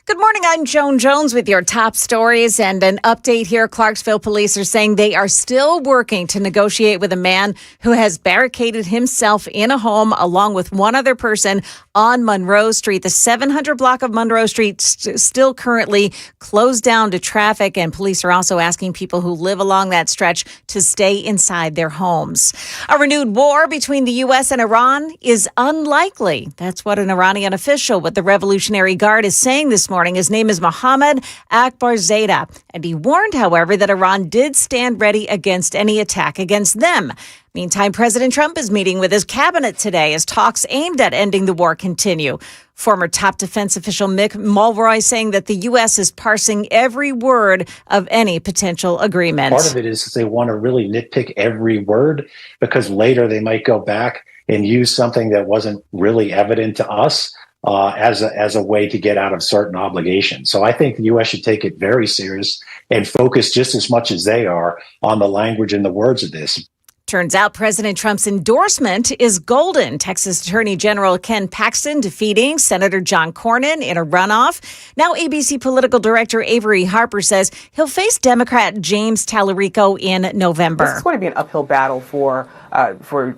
Speaker 2: Good morning. I'm Joan Jones with your top stories and an update here. Clarksville police are saying they are still working to negotiate with a man who has barricaded himself in a home along with one other person on Monroe Street. The 700 block of Monroe Street still currently closed down to traffic, and police are also asking people who live along that stretch to stay inside their homes. A renewed war between the U.S. and Iran is unlikely. That's what an Iranian official with the Revolutionary Guard is saying this morning. His name is Mohammad Akbarzadeh, and he warned, however, that Iran did stand ready against any attack against them. Meantime, President Trump is meeting with his cabinet today as talks aimed at ending the war continue. Former top defense official Mick Mulroy saying that the U.S. is parsing every word of any potential agreement.
Speaker 13: Part of it is they want to really nitpick every word because later they might go back and use something that wasn't really evident to us as a way to get out of certain obligations. So I think the U.S. should take it very serious and focus just as much as they are on the language and the words of this.
Speaker 2: Turns out President Trump's endorsement is golden. Texas Attorney General Ken Paxton defeating Senator John Cornyn in a runoff. Now ABC political director Avery Harper says he'll face Democrat James Tallarico in November.
Speaker 16: This is going to be an uphill battle for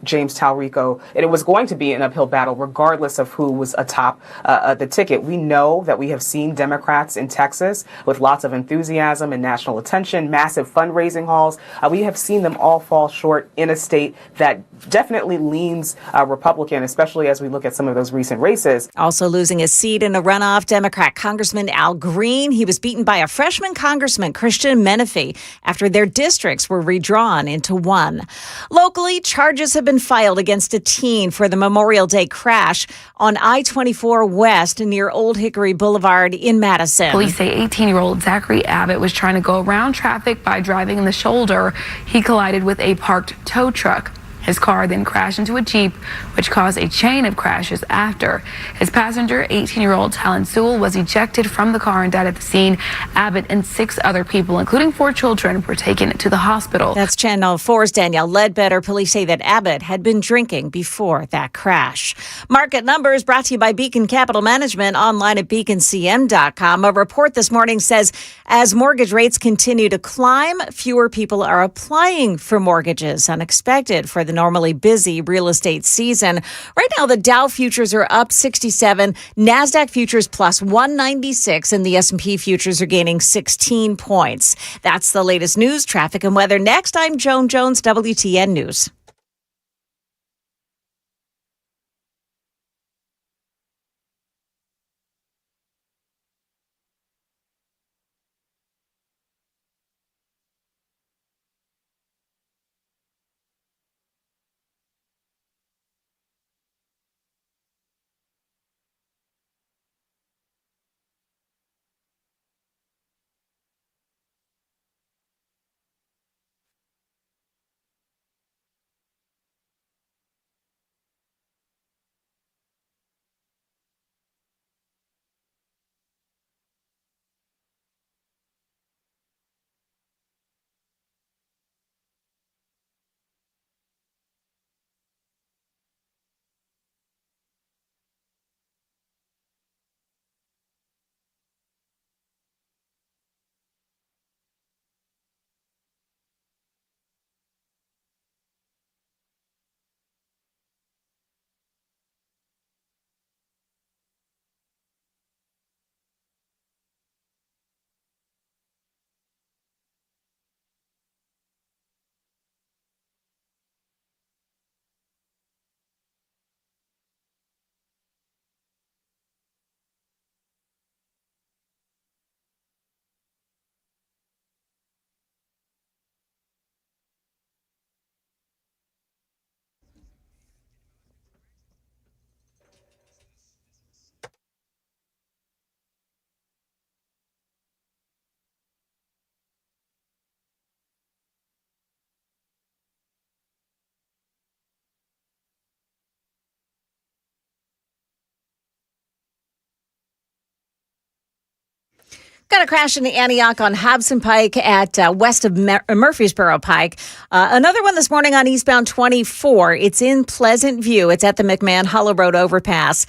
Speaker 16: James Tallarico, and it was going to be an uphill battle regardless of who was atop the ticket. We know that we have seen Democrats in Texas with lots of enthusiasm and national attention, massive fundraising hauls. We have seen them all fall short in a state that definitely leans Republican, especially as we look at some of those recent races.
Speaker 2: Also losing his seat in a runoff, Democrat Congressman Al Green. He was beaten by a freshman Congressman, Christian Menifee, after their districts were redrawn into one. Locally, charges have been filed against a teen for the Memorial Day crash on I-24 West near Old Hickory Boulevard in Madison.
Speaker 14: Police say 18-year-old Zachary Abbott was trying to go around traffic by driving in the shoulder. He collided with a parked tow truck. His car then crashed into a Jeep, which caused a chain of crashes after. His passenger, 18-year-old Talon Sewell, was ejected from the car and died at the scene. Abbott and 6 other people, including 4 children, were taken to the hospital.
Speaker 2: That's Channel 4's Danielle Ledbetter. Police say that Abbott had been drinking before that crash. Market numbers brought to you by Beacon Capital Management, online at beaconcm.com. A report this morning says as mortgage rates continue to climb, fewer people are applying for mortgages, unexpected for the normally busy real estate season. Right now, the Dow futures are up 67, NASDAQ futures plus 196, and the S&P futures are gaining 16 points. That's the latest news, traffic, and weather. Next, I'm Joan Jones, WTN News. Got a crash in the Antioch on Hobson Pike at west of Murfreesboro Pike. Another one this morning on eastbound 24. It's in Pleasant View. It's at the McMahon Hollow Road overpass.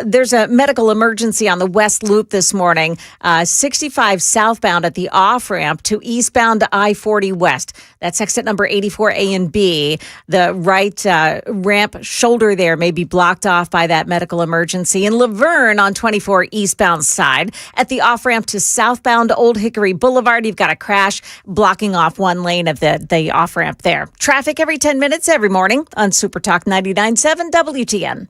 Speaker 2: There's a medical emergency on the West Loop this morning. 65 southbound at the off-ramp to eastbound I-40 West. That's exit number 84A and B. The right ramp shoulder there may be blocked off by that medical emergency. In Laverne on 24 eastbound side at the off-ramp to southbound Old Hickory Boulevard, you've got a crash blocking off one lane of the off-ramp there. Traffic every 10 minutes every morning on Super Talk 99.7 WTN.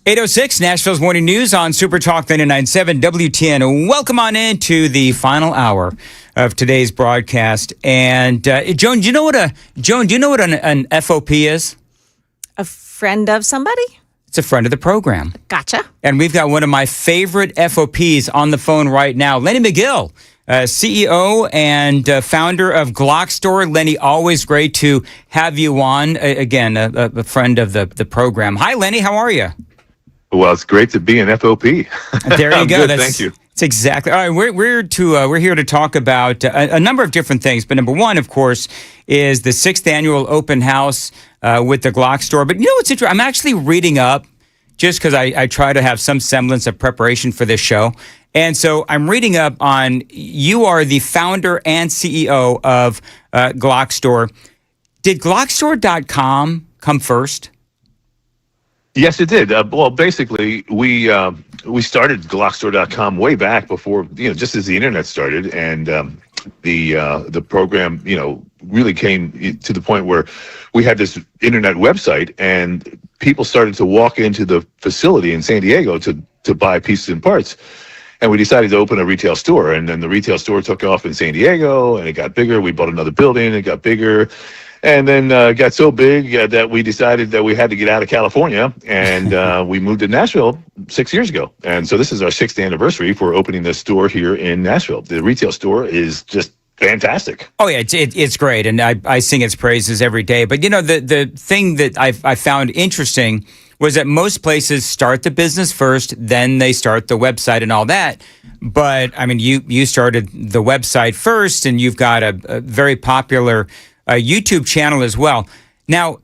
Speaker 9: .806 Nashville's Morning News on Super Talk 99.7 WTN. Welcome on into the final hour of today's broadcast. And Joan, do you know what an FOP is?
Speaker 2: A friend of somebody?
Speaker 9: It's a friend of the program.
Speaker 2: Gotcha.
Speaker 9: And we've got one of my favorite FOPs on the phone right now, Lenny McGill, CEO and founder of Glock Store. Lenny, always great to have you on. Again, a friend of the program. Hi, Lenny. How are you?
Speaker 7: Well, it's great to be an FOP.
Speaker 9: There you go.
Speaker 7: Good, thank you.
Speaker 9: That's exactly. All right, we're here to talk about a number of different things, but number one, of course, is the 6th annual open house with the Glock Store. But you know what's interesting? I'm actually reading up just because I try to have some semblance of preparation for this show, and so I'm reading up on you are the founder and CEO of Glock Store. Did Glockstore.com come first?
Speaker 7: Yes, it did. Well, basically, we started Glockstore.com way back before, just as the internet started, and the program, really came to the point where we had this internet website, and people started to walk into the facility in San Diego to buy pieces and parts. And we decided to open a retail store, and then the retail store took off in San Diego, and it got bigger. We bought another building, it got bigger. And then it got so big that we decided that we had to get out of California, and we moved to Nashville 6 years ago. And so this is our 6th anniversary for opening this store here in Nashville. The retail store is just fantastic.
Speaker 9: Oh, yeah, it's great, and I sing its praises every day. But, the thing that I found interesting was that most places start the business first, then they start the website and all that. But, I mean, you started the website first, and you've got a very popular YouTube channel as well. Now,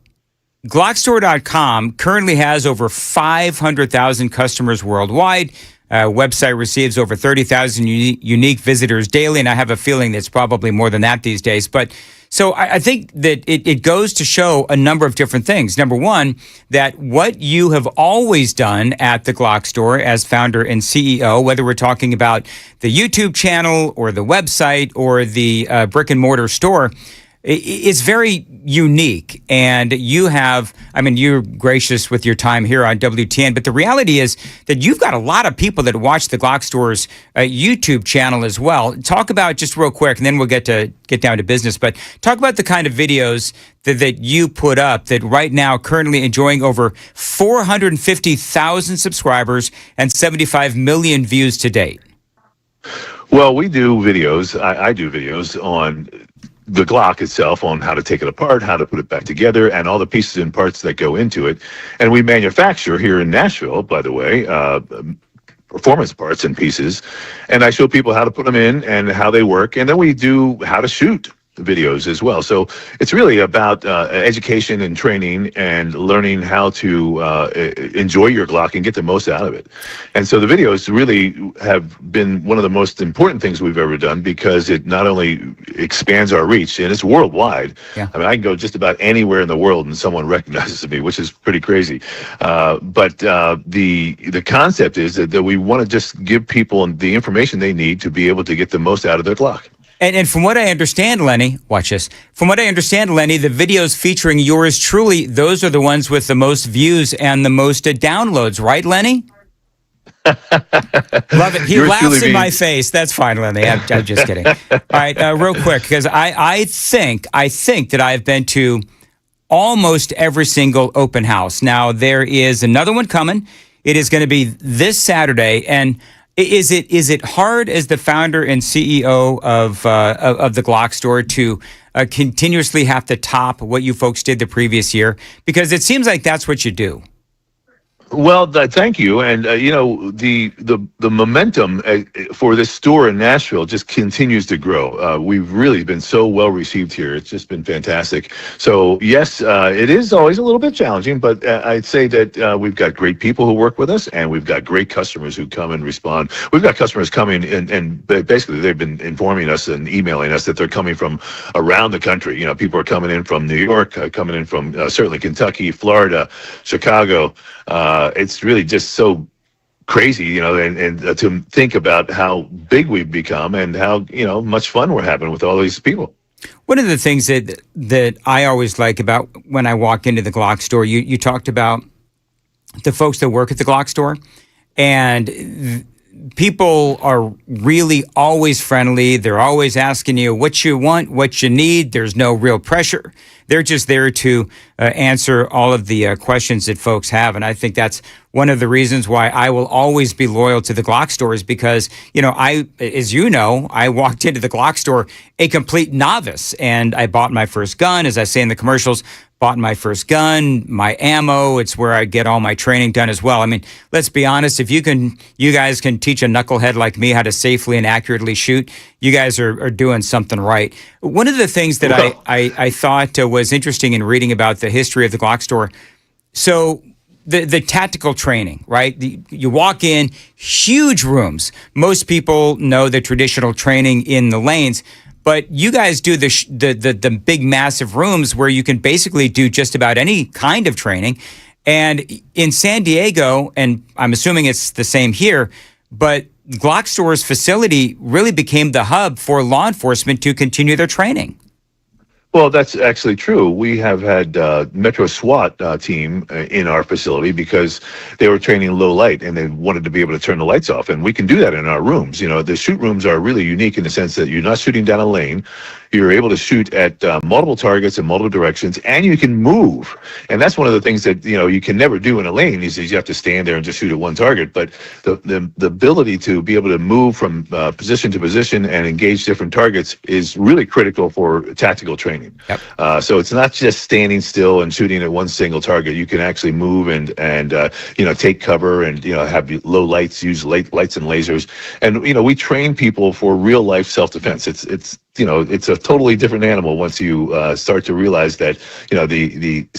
Speaker 9: Glockstore.com currently has over 500,000 customers worldwide. Website receives over 30,000 unique visitors daily, and I have a feeling it's probably more than that these days. But so I think that it goes to show a number of different things. Number one, that what you have always done at the Glock Store as founder and CEO, whether we're talking about the YouTube channel or the website or the brick and mortar store, it's very unique, and you're gracious with your time here on WTN, but the reality is that you've got a lot of people that watch the Glock Store's YouTube channel as well. Talk about, just real quick, and then we'll get down to business, but talk about the kind of videos that you put up that right now currently enjoying over 450,000 subscribers and 75 million views to date.
Speaker 7: Well, we do videos. I do videos on the Glock itself, on how to take it apart, how to put it back together, and all the pieces and parts that go into it. And we manufacture here in Nashville, by the way, performance parts and pieces. And I show people how to put them in and how they work. And then we do how to shoot. videos as well. So it's really about education and training and learning how to enjoy your Glock and get the most out of it. And so the videos really have been one of the most important things we've ever done, because it not only expands our reach, and it's worldwide.
Speaker 9: Yeah.
Speaker 7: I mean, I can go just about anywhere in the world and someone recognizes me, which is pretty crazy. But the concept is that we want to just give people the information they need to be able to get the most out of their Glock.
Speaker 9: And from what I understand, Lenny, watch this. From what I understand, Lenny, the videos featuring yours truly, those are the ones with the most views and the most downloads, right, Lenny? Love it. He laughs in my face. That's fine, Lenny. I'm just kidding. All right, real quick, because I think that I've been to almost every single open house. Now, there is another one coming. It is going to be this Saturday, and is it hard as the founder and CEO of the Glock store to continuously have to top what you folks did the previous year? Because it seems like that's what you do.
Speaker 7: Well, thank you. And, the momentum for this store in Nashville just continues to grow. We've really been so well received here. It's just been fantastic. So, yes, it is always a little bit challenging, but I'd say that we've got great people who work with us, and we've got great customers who come and respond. We've got customers coming and basically they've been informing us and emailing us that they're coming from around the country. People are coming in from New York, coming in from certainly Kentucky, Florida, Chicago. It's really just so crazy, and to think about how big we've become and how, much fun we're having with all these people.
Speaker 9: One of the things that I always like about when I walk into the Glock store, you talked about the folks that work at the Glock store, and people are really always friendly. They're always asking you what you want, what you need. There's no real pressure. They're just there to answer all of the questions that folks have. And I think that's one of the reasons why I will always be loyal to the Glock stores, because, I walked into the Glock store a complete novice, and I bought my first gun, as I say in the commercials, bought my first gun, my ammo. It's where I get all my training done as well. I mean, let's be honest. If you guys can teach a knucklehead like me how to safely and accurately shoot, you guys are doing something right. One of the things that I thought was interesting in reading about the history of the Glock store. So the tactical training, right? You walk in, huge rooms. Most people know the traditional training in the lanes, but you guys do the big, massive rooms where you can basically do just about any kind of training. And in San Diego, and I'm assuming it's the same here, but Glock store's facility really became the hub for law enforcement to continue their training.
Speaker 7: Well, that's actually true. We have had Metro SWAT team in our facility because they were training low light and they wanted to be able to turn the lights off. And we can do that in our rooms. The shoot rooms are really unique in the sense that you're not shooting down a lane. You're able to shoot at multiple targets in multiple directions, and you can move. And that's one of the things that, you can never do in a lane is you have to stand there and just shoot at one target. But the ability to be able to move from position to position and engage different targets is really critical for tactical training.
Speaker 9: Yep.
Speaker 7: So it's not just standing still and shooting at one single target. You can actually move and take cover and, have low lights, use lights and lasers. And, we train people for real life self-defense. It's a totally different animal once you start to realize that, in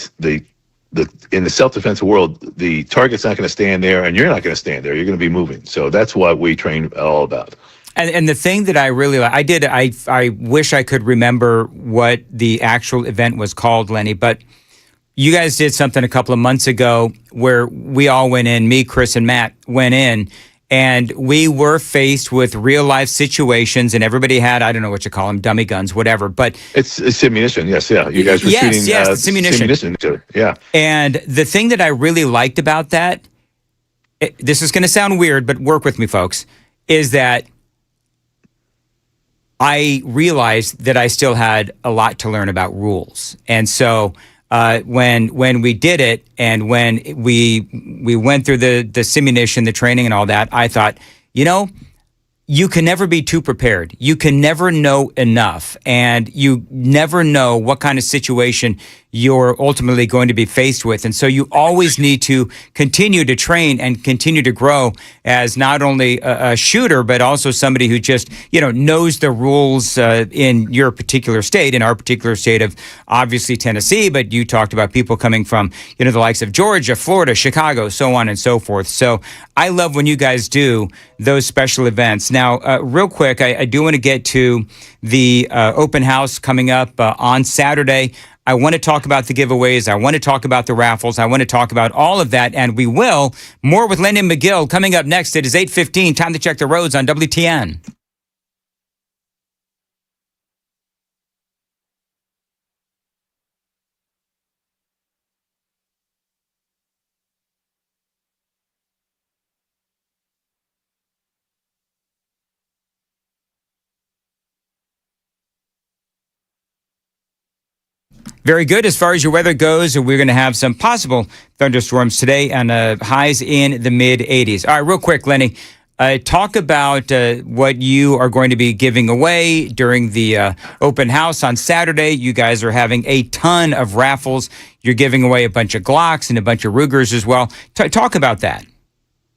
Speaker 7: the self-defense world, the target's not going to stand there and you're not going to stand there. You're going to be moving. So that's what we train all about.
Speaker 9: And the thing that I really like, I wish I could remember what the actual event was called, Lenny, but you guys did something a couple of months ago where we all went in, me, Chris, and Matt went in, and we were faced with real life situations, and everybody had, I don't know what you call them, dummy guns, whatever, but
Speaker 7: it's simunition. Yes. Yeah. You guys were shooting simunition. Yeah.
Speaker 9: And the thing that I really liked about that, this is going to sound weird, but work with me, folks, is that I realized that I still had a lot to learn about rules. And so when we did it and when we went through the simunition, the training and all that, I thought, you can never be too prepared. You can never know enough, and you never know what kind of situation you're ultimately going to be faced with. And so you always need to continue to train and continue to grow as not only a shooter, but also somebody who just, knows the rules in your particular state, in our particular state of obviously Tennessee, but you talked about people coming from, the likes of Georgia, Florida, Chicago, so on and so forth. So I love when you guys do those special events. Now, real quick, I do want to get to the open house coming up on Saturday. I want to talk about the giveaways. I want to talk about the raffles. I want to talk about all of that, and we will. More with Lenny McGill coming up next. It is 8:15. Time to check the roads on WTN. Very good. As far as your weather goes, we're going to have some possible thunderstorms today and highs in the mid-80s. All right, real quick, Lenny, talk about what you are going to be giving away during the open house on Saturday. You guys are having a ton of raffles. You're giving away a bunch of Glocks and a bunch of Rugers as well. Talk about that.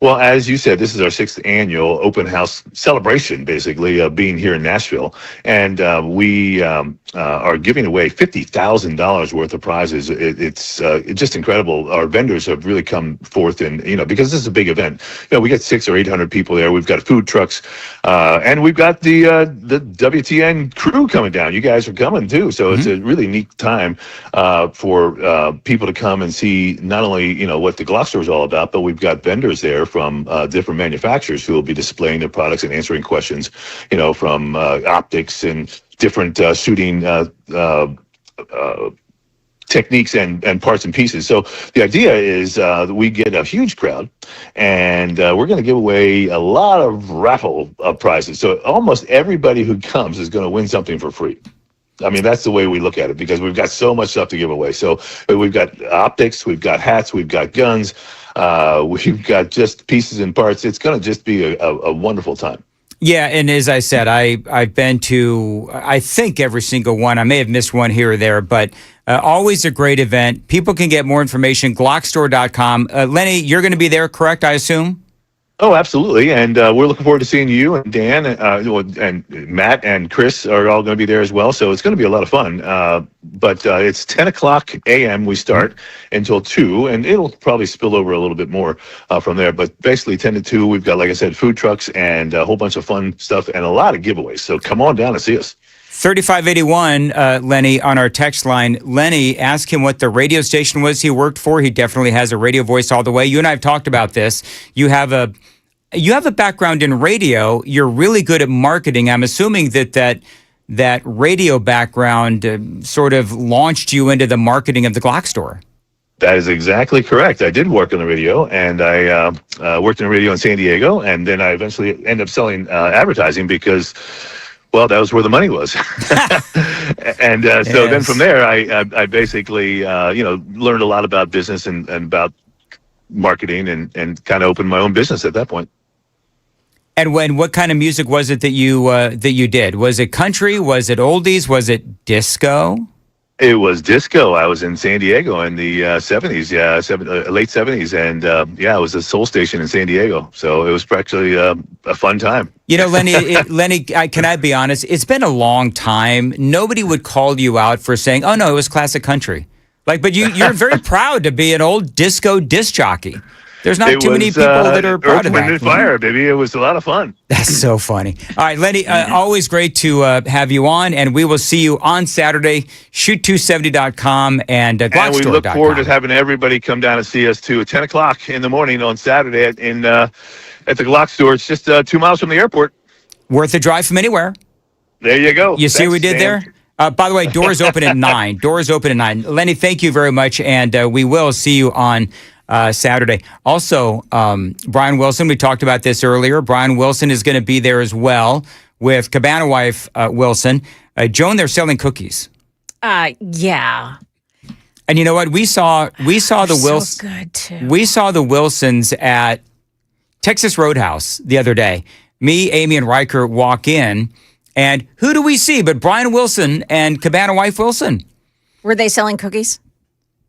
Speaker 7: Well, as you said, this is our 6th annual open house celebration, basically, being here in Nashville. And we are giving away $50,000 worth of prizes. It's just incredible. Our vendors have really come forth and, because this is a big event. We got 600 or 800 people there. We've got food trucks, and we've got the WTN crew coming down. You guys are coming too. So it's a really neat time for people to come and see not only, what the Glock store is all about, but we've got vendors there from different manufacturers who will be displaying their products and answering questions, from optics and different shooting techniques and parts and pieces. So the idea is that we get a huge crowd, and we're going to give away a lot of raffle prizes. So almost everybody who comes is going to win something for free. I mean, that's the way we look at it, because we've got so much stuff to give away. So we've got optics, we've got hats, we've got guns, we've got just pieces and parts. It's going to just be a wonderful time.
Speaker 9: Yeah, and as I said, I've been to, I think, every single one. I may have missed one here or there, but always a great event. People can get more information, glockstore.com. Lenny, you're going to be there, correct, I assume?
Speaker 7: Oh, absolutely. And we're looking forward to seeing you, and Dan and Matt and Chris are all going to be there as well. So it's going to be a lot of fun. But it's 10 o'clock a.m. we start until 2, and it'll probably spill over a little bit more from there. But basically 10 to 2, we've got, like I said, food trucks and a whole bunch of fun stuff and a lot of giveaways. So come on down and see us.
Speaker 9: 3581, Lenny, on our text line. Lenny, ask him what the radio station was he worked for. He definitely has a radio voice all the way. You and I have talked about this. You have a background in radio. You're really good at marketing. I'm assuming that radio background sort of launched you into the marketing of the Glock store.
Speaker 7: That is exactly correct. I did work on the radio, and I worked in the radio in San Diego, and then I eventually ended up selling advertising because, well, that was where the money was. And so then from there, I basically, learned a lot about business and about marketing and kind of opened my own business at that point.
Speaker 9: And what kind of music was it that you did? Was it country? Was it oldies? Was it disco?
Speaker 7: It was disco. I was in San Diego in the 70s, late 70s. And it was a soul station in San Diego. So it was actually a fun time.
Speaker 9: Lenny, can I be honest? It's been a long time. Nobody would call you out for saying, oh, no, it was classic country. But you're very proud to be an old disco disc jockey. There's not too many people that are proud of that.
Speaker 7: Earth, Wind, and Fire, baby. It was a lot of fun.
Speaker 9: That's so funny. All right, Lenny, always great to have you on, and we will see you on Saturday, shoot270.com and glockstore.com.
Speaker 7: And we look forward to having everybody come down and see us, too, at 10 o'clock in the morning on Saturday at the Glock store. It's just 2 miles from the airport.
Speaker 9: Worth a drive from anywhere.
Speaker 7: There you go.
Speaker 9: You see what we did there? By the way, doors open at 9. Doors open at 9. Lenny, thank you very much, and we will see you on Saturday. Also, Brian Wilson, we talked about this earlier. Brian Wilson is going to be there as well with Cabana wife Wilson. Joan, they're selling cookies.
Speaker 2: Yeah.
Speaker 9: And you know what? We saw the Wilsons. So good too. We saw the Wilsons at Texas Roadhouse the other day. Me, Amy, and Riker walk in, and who do we see but Brian Wilson and Cabana Wife Wilson?
Speaker 2: Were they selling cookies?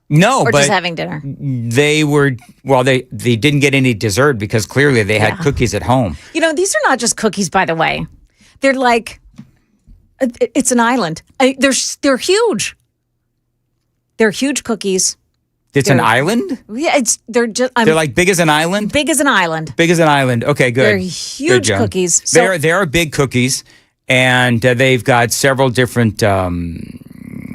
Speaker 9: No,
Speaker 2: or
Speaker 9: but
Speaker 2: just having dinner?
Speaker 9: They were, well, they didn't get any dessert because clearly they had cookies at home.
Speaker 2: You know, these are not just cookies, by the way. They're like, it's an island. They're huge. They're huge cookies.
Speaker 9: It's an island?
Speaker 2: Yeah, they're
Speaker 9: like big as an island?
Speaker 2: Big as an island.
Speaker 9: Big as an island. Okay, good.
Speaker 2: They're huge
Speaker 9: Good, Joan.
Speaker 2: cookies. So,
Speaker 9: They are big cookies, and they've got several different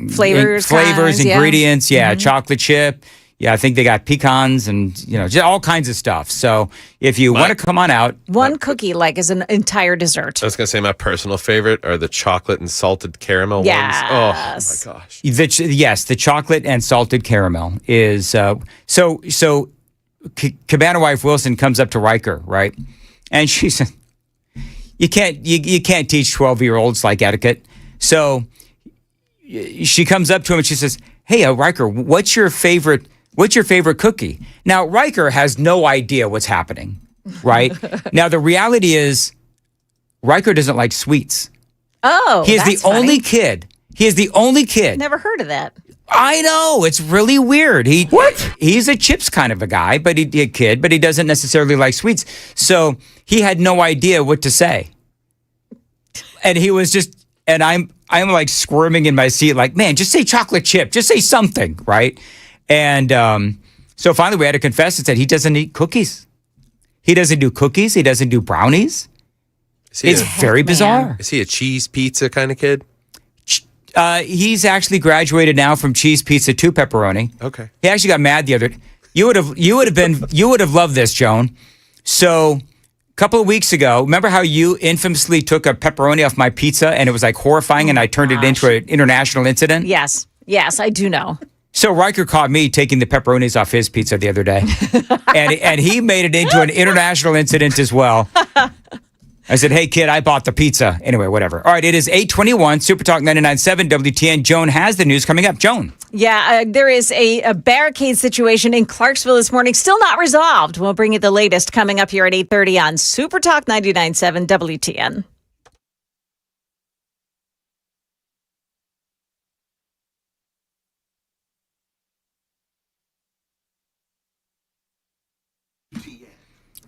Speaker 2: flavors,
Speaker 9: ingredients. Yeah,
Speaker 2: Mhm.
Speaker 9: chocolate chip. Yeah, I think they got pecans and just all kinds of stuff. So if you want to come on out,
Speaker 2: one cookie like is an entire dessert.
Speaker 10: I was going to say my personal favorite are the chocolate and salted caramel ones. Oh my gosh.
Speaker 9: The chocolate and salted caramel is so. Cabana Wife Wilson comes up to Riker, right, and she said, "You can't teach 12-year-olds like etiquette." So she comes up to him and she says, "Hey, Riker, what's your favorite cookie?" Now, Riker has no idea what's happening, right? Now, the reality is Riker doesn't like sweets.
Speaker 2: Oh,
Speaker 9: He is
Speaker 2: that's
Speaker 9: the only
Speaker 2: funny.
Speaker 9: kid. He is the only kid.
Speaker 2: Never heard of that.
Speaker 9: I know, it's really weird. He's a chips kind of a guy, but he doesn't necessarily like sweets. So he had no idea what to say. And he was just, and I'm like squirming in my seat, like, man, just say chocolate chip, just say something, right? And so finally we had to confess and said he doesn't eat cookies. He doesn't do cookies. He doesn't do brownies. It's very bizarre.
Speaker 10: Is he a cheese pizza kind of kid?
Speaker 9: He's actually graduated now from cheese pizza to pepperoni.
Speaker 10: Okay.
Speaker 9: He actually got mad the other. You would have loved this, Joan. So a couple of weeks ago, remember how you infamously took a pepperoni off my pizza and it was like horrifying, and I turned it into an international incident?
Speaker 2: Yes, I do know.
Speaker 9: So Riker caught me taking the pepperonis off his pizza the other day, and he made it into an international incident as well. I said, "Hey, kid, I bought the pizza." Anyway, whatever. All right, it is 8:21, Super Talk 99.7 WTN. Joan has the news coming up. Joan.
Speaker 2: Yeah, there is a barricade situation in Clarksville this morning, still not resolved. We'll bring you the latest coming up here at 8:30 on Super Talk 99.7 WTN.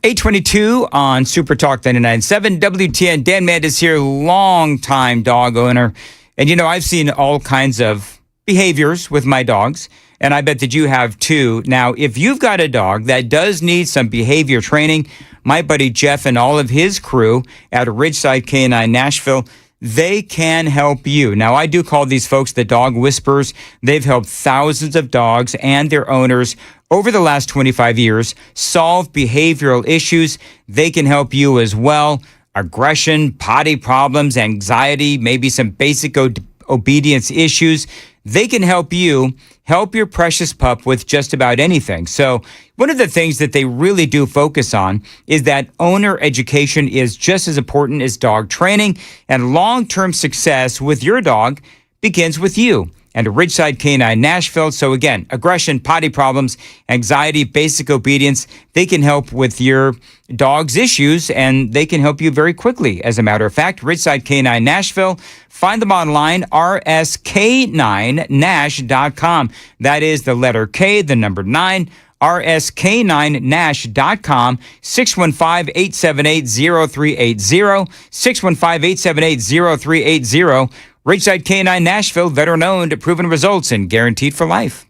Speaker 9: $822 on Super Talk 99.7 WTN. Dan Mandis here, longtime dog owner. And, I've seen all kinds of behaviors with my dogs, and I bet that you have too. Now, if you've got a dog that does need some behavior training, my buddy Jeff and all of his crew at Ridgeside K9 Nashville, they can help you. Now, I do call these folks the dog whisperers. They've helped thousands of dogs and their owners over the last 25 years solve behavioral issues. They can help you as well. Aggression, potty problems, anxiety, maybe some basic obedience issues. They can help you help your precious pup with just about anything. So one of the things that they really do focus on is that owner education is just as important as dog training, and long-term success with your dog begins with you. And Ridgeside K9 Nashville. So again, aggression, potty problems, anxiety, basic obedience, they can help with your dog's issues, and they can help you very quickly. As a matter of fact, Ridgeside K9 Nashville, find them online, rsk9nash.com. That is the letter K, the number 9, rsk9nash.com, 615-878-0380, 615-878-0380. Ridgeside K9 Nashville, veteran owned, proven results, and guaranteed for life.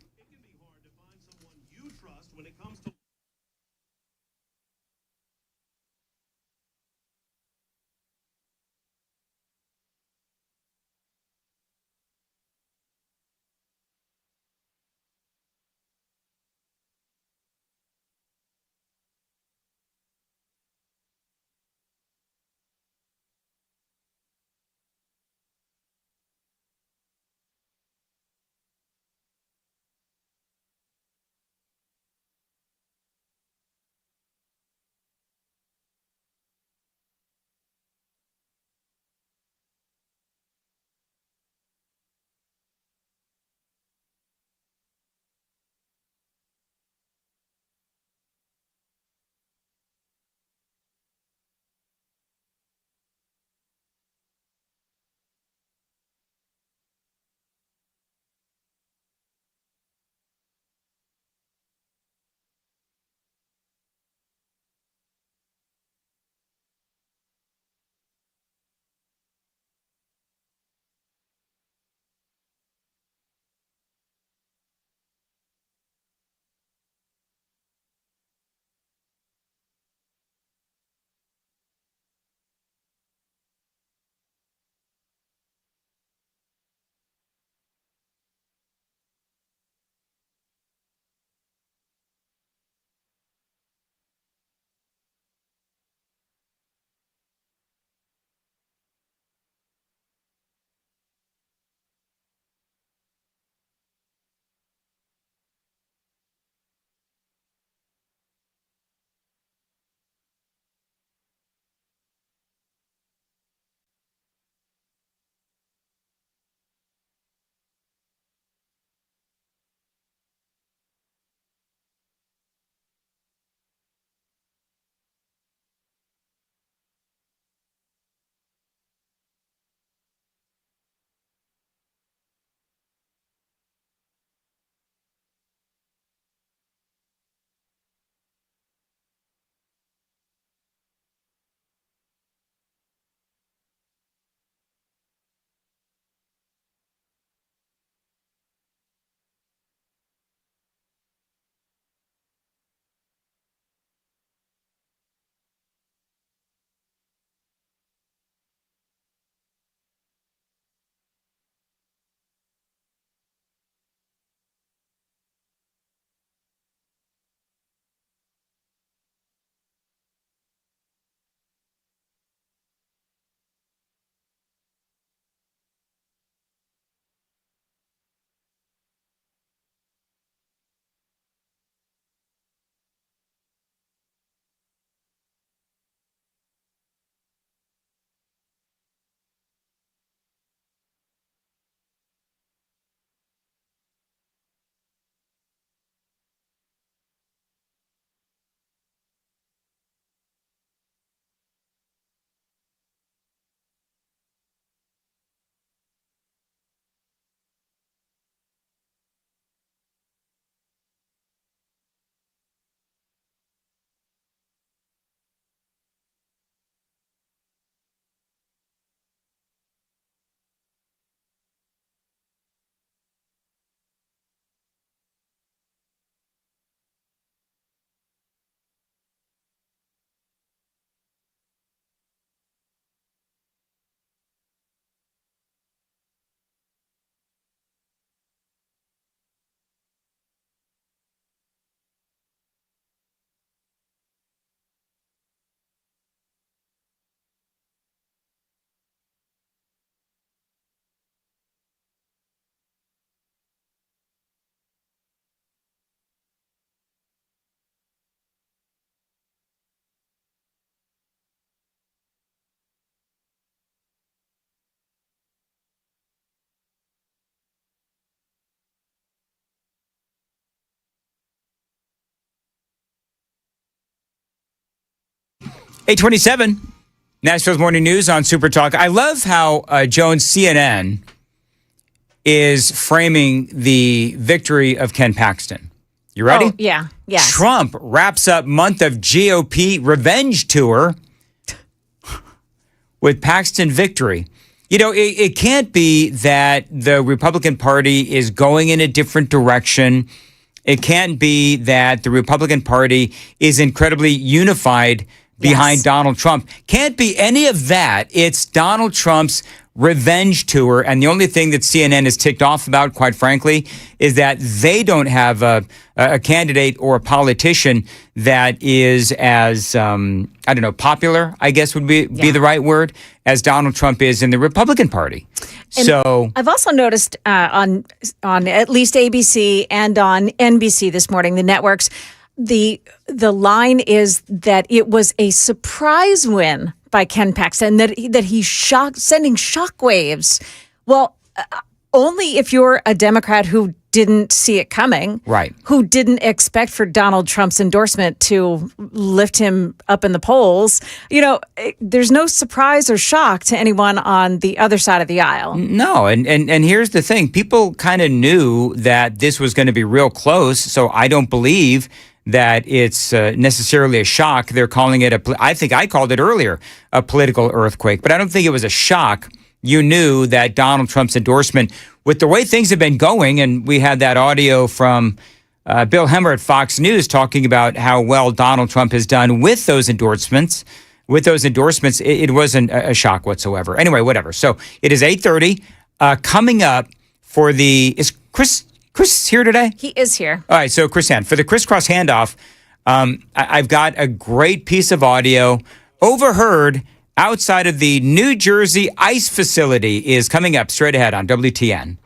Speaker 9: 827, Nashville's Morning News on Super Talk. I love how Jones CNN is framing the victory of Ken Paxton. You ready?
Speaker 2: Oh, yeah. Yes.
Speaker 9: Trump wraps up month of GOP revenge tour with Paxton victory. You know, it can't be that the Republican Party is going in a different direction. It can't be that the Republican Party is incredibly unified behind Donald Trump. Can't be any of that. It's Donald Trump's revenge tour. And the only thing that CNN is ticked off about, quite frankly, is that they don't have a candidate or a politician that is as, popular, I guess would be the right word, as Donald Trump is in the Republican Party.
Speaker 2: And
Speaker 9: so
Speaker 2: I've also noticed on at least ABC and on NBC this morning, the networks, the line is that it was a surprise win by Ken Paxton, that he's sending shockwaves. Well, only if you're a Democrat who didn't see it coming,
Speaker 9: right?
Speaker 2: Who didn't expect for Donald Trump's endorsement to lift him up in the polls. You know, there's no surprise or shock to anyone on the other side of the aisle.
Speaker 9: No, and here's the thing: people kind of knew that this was going to be real close, so I don't believe that it's necessarily a shock. They're calling it I think I called it earlier, a political earthquake, but I don't think it was a shock. You knew that Donald Trump's endorsement, with the way things have been going, and we had that audio from Bill Hemmer at Fox News talking about how well Donald Trump has done with those endorsements. It wasn't a shock whatsoever. Anyway, whatever. So it is 8:30. Coming up for is Chris here today?
Speaker 2: He is here.
Speaker 9: All right, so Chris Hand, for the crisscross handoff, I've got a great piece of audio overheard outside of the New Jersey ICE facility is coming up straight ahead on WTN.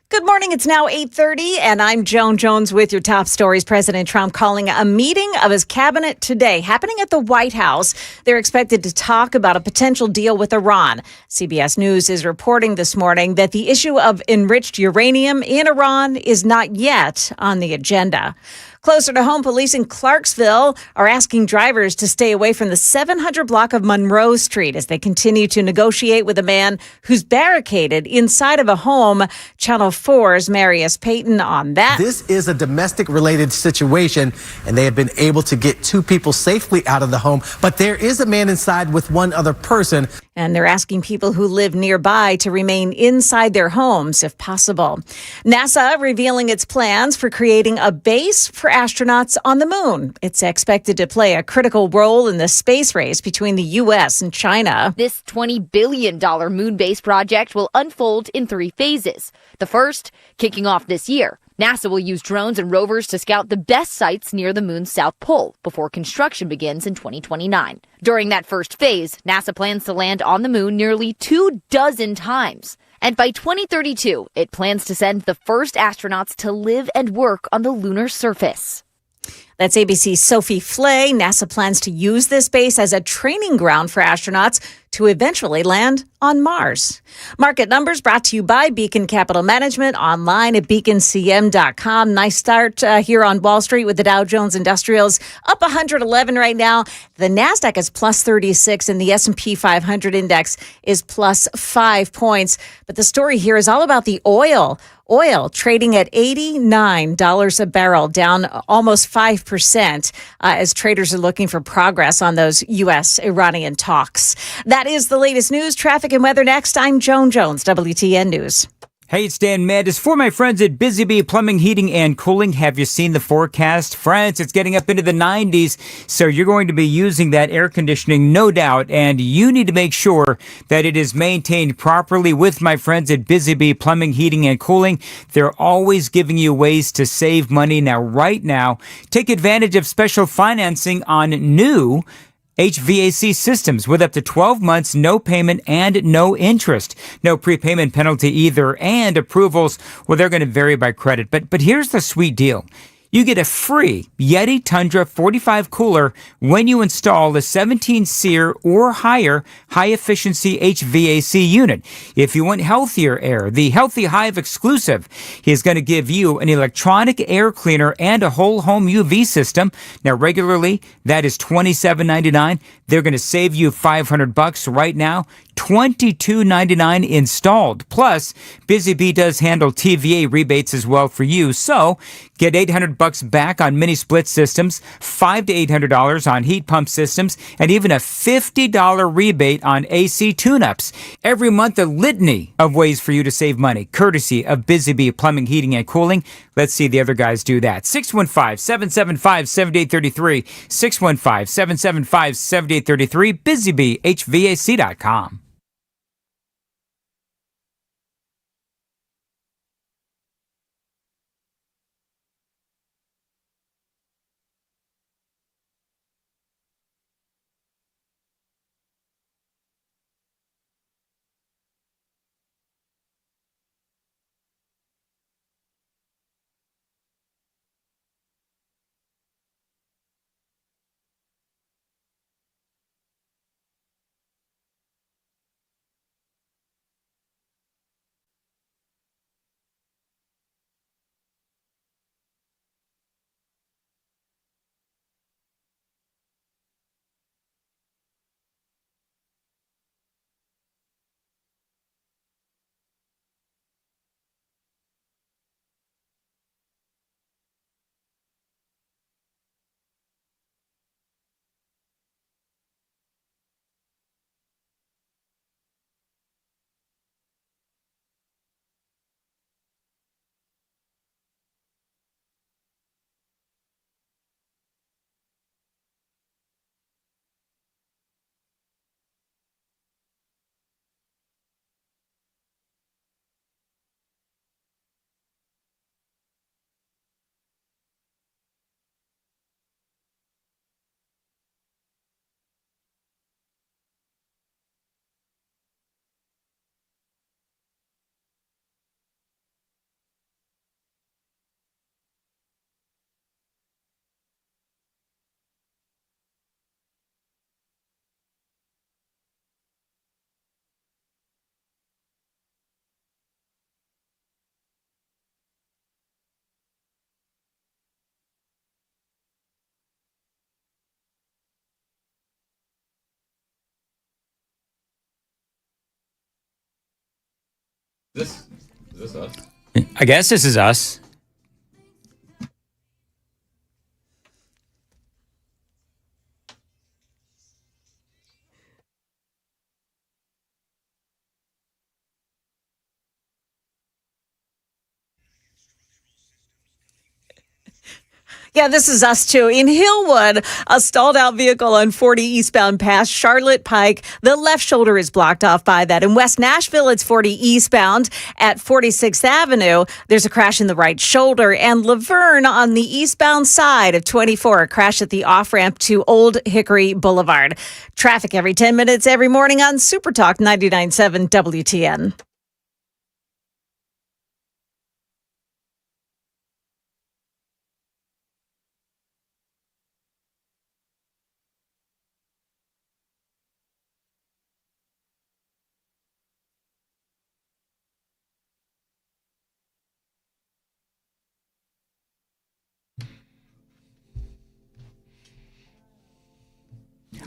Speaker 2: Good morning. It's now 8:30, and I'm Joan Jones with your top stories. President Trump calling a meeting of his cabinet today, happening at the White House. They're expected to talk about a potential deal with Iran. CBS News is reporting this morning that the issue of enriched uranium in Iran is not yet on the agenda. Closer to home, police in Clarksville are asking drivers to stay away from the 700 block of Monroe Street as they continue to negotiate with a man who's barricaded inside of a home. Channel 4's Marius Payton on that.
Speaker 20: This is a domestic-related situation, and they have been able to get two people safely out of the home. But there is a man inside with one other person.
Speaker 2: And they're asking people who live nearby to remain inside their homes if possible. NASA revealing its plans for creating a base for astronauts on the moon. It's expected to play a critical role in the space race between the U.S. and China.
Speaker 8: This $20 billion moon base project will unfold in 3 phases. The first, kicking off this year. NASA will use drones and rovers to scout the best sites near the moon's south pole before construction begins in 2029. During that first phase, NASA plans to land on the moon nearly 24 times. And by 2032, it plans to send the first astronauts to live and work on the lunar surface.
Speaker 2: That's ABC's Sophie Flay. NASA plans to use this base as a training ground for astronauts to eventually land on Mars. Market numbers brought to you by Beacon Capital Management, online at beaconcm.com. Nice start here on Wall Street with the Dow Jones Industrials up 111 right now. The NASDAQ is plus 36 and the S&P 500 index is plus 5 points. But the story here is all about the oil. Oil trading at $89 a barrel, down almost 5% as traders are looking for progress on those U.S.-Iranian talks. That is the latest news, traffic, and weather next. I'm Joan Jones, WTN News.
Speaker 9: Hey, it's Dan Mandis. For my friends at Busy Bee Plumbing, Heating, and Cooling, have you seen the forecast? Friends, it's getting up into the 90s, so you're going to be using that air conditioning, no doubt, and you need to make sure that it is maintained properly with my friends at Busy Bee Plumbing, Heating, and Cooling. They're always giving you ways to save money. Now, right now, take advantage of special financing on new HVAC systems with up to 12 months, no payment and no interest. No prepayment penalty either, and approvals, well, they're going to vary by credit. But here's the sweet deal. you get a free Yeti Tundra 45 cooler when you install a 17 SEER or higher high-efficiency HVAC unit. If you want healthier air, the Healthy Hive exclusive is going to give you an electronic air cleaner and a whole home UV system. Now, regularly, that is $27.99. They're going to save you $500 right now. $22.99 installed. Plus, Busy Bee does handle TVA rebates as well for you. So, get $800 back on mini split systems, $500 to $800 on heat pump systems, and even a $50 rebate on AC tune-ups. Every month, a litany of ways for you to save money, courtesy of Busy Bee Plumbing, Heating, and Cooling. Let's see the other guys do that. 615-775-7833. 615-775-7833. BusyBeeHVAC.com.
Speaker 15: Is this us?
Speaker 9: I guess this is us.
Speaker 2: Yeah, this is us too. In Hillwood, a stalled out vehicle on 40 eastbound past Charlotte Pike. The left shoulder is blocked off by that. In West Nashville, it's 40 eastbound at 46th Avenue. There's a crash in the right shoulder. And Laverne on the eastbound side of 24, a crash at the off-ramp to Old Hickory Boulevard. Traffic every 10 minutes every morning on Super Talk 99.7 WTN.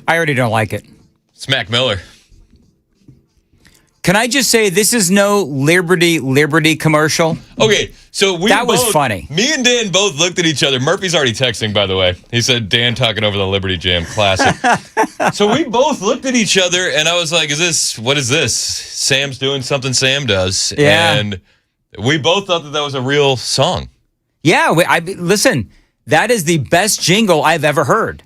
Speaker 9: I already don't like it.
Speaker 15: It's Mac Miller.
Speaker 9: Can I just say this is no Liberty commercial?
Speaker 15: Okay, so
Speaker 9: that was funny.
Speaker 15: Me and Dan both looked at each other. Murphy's already texting, by the way. He said Dan talking over the Liberty Jam, classic. So we both looked at each other, and I was like, what is this? Sam's doing something Sam does.
Speaker 9: Yeah.
Speaker 15: And we both thought that was a real song.
Speaker 9: Yeah, listen, that is the best jingle I've ever heard.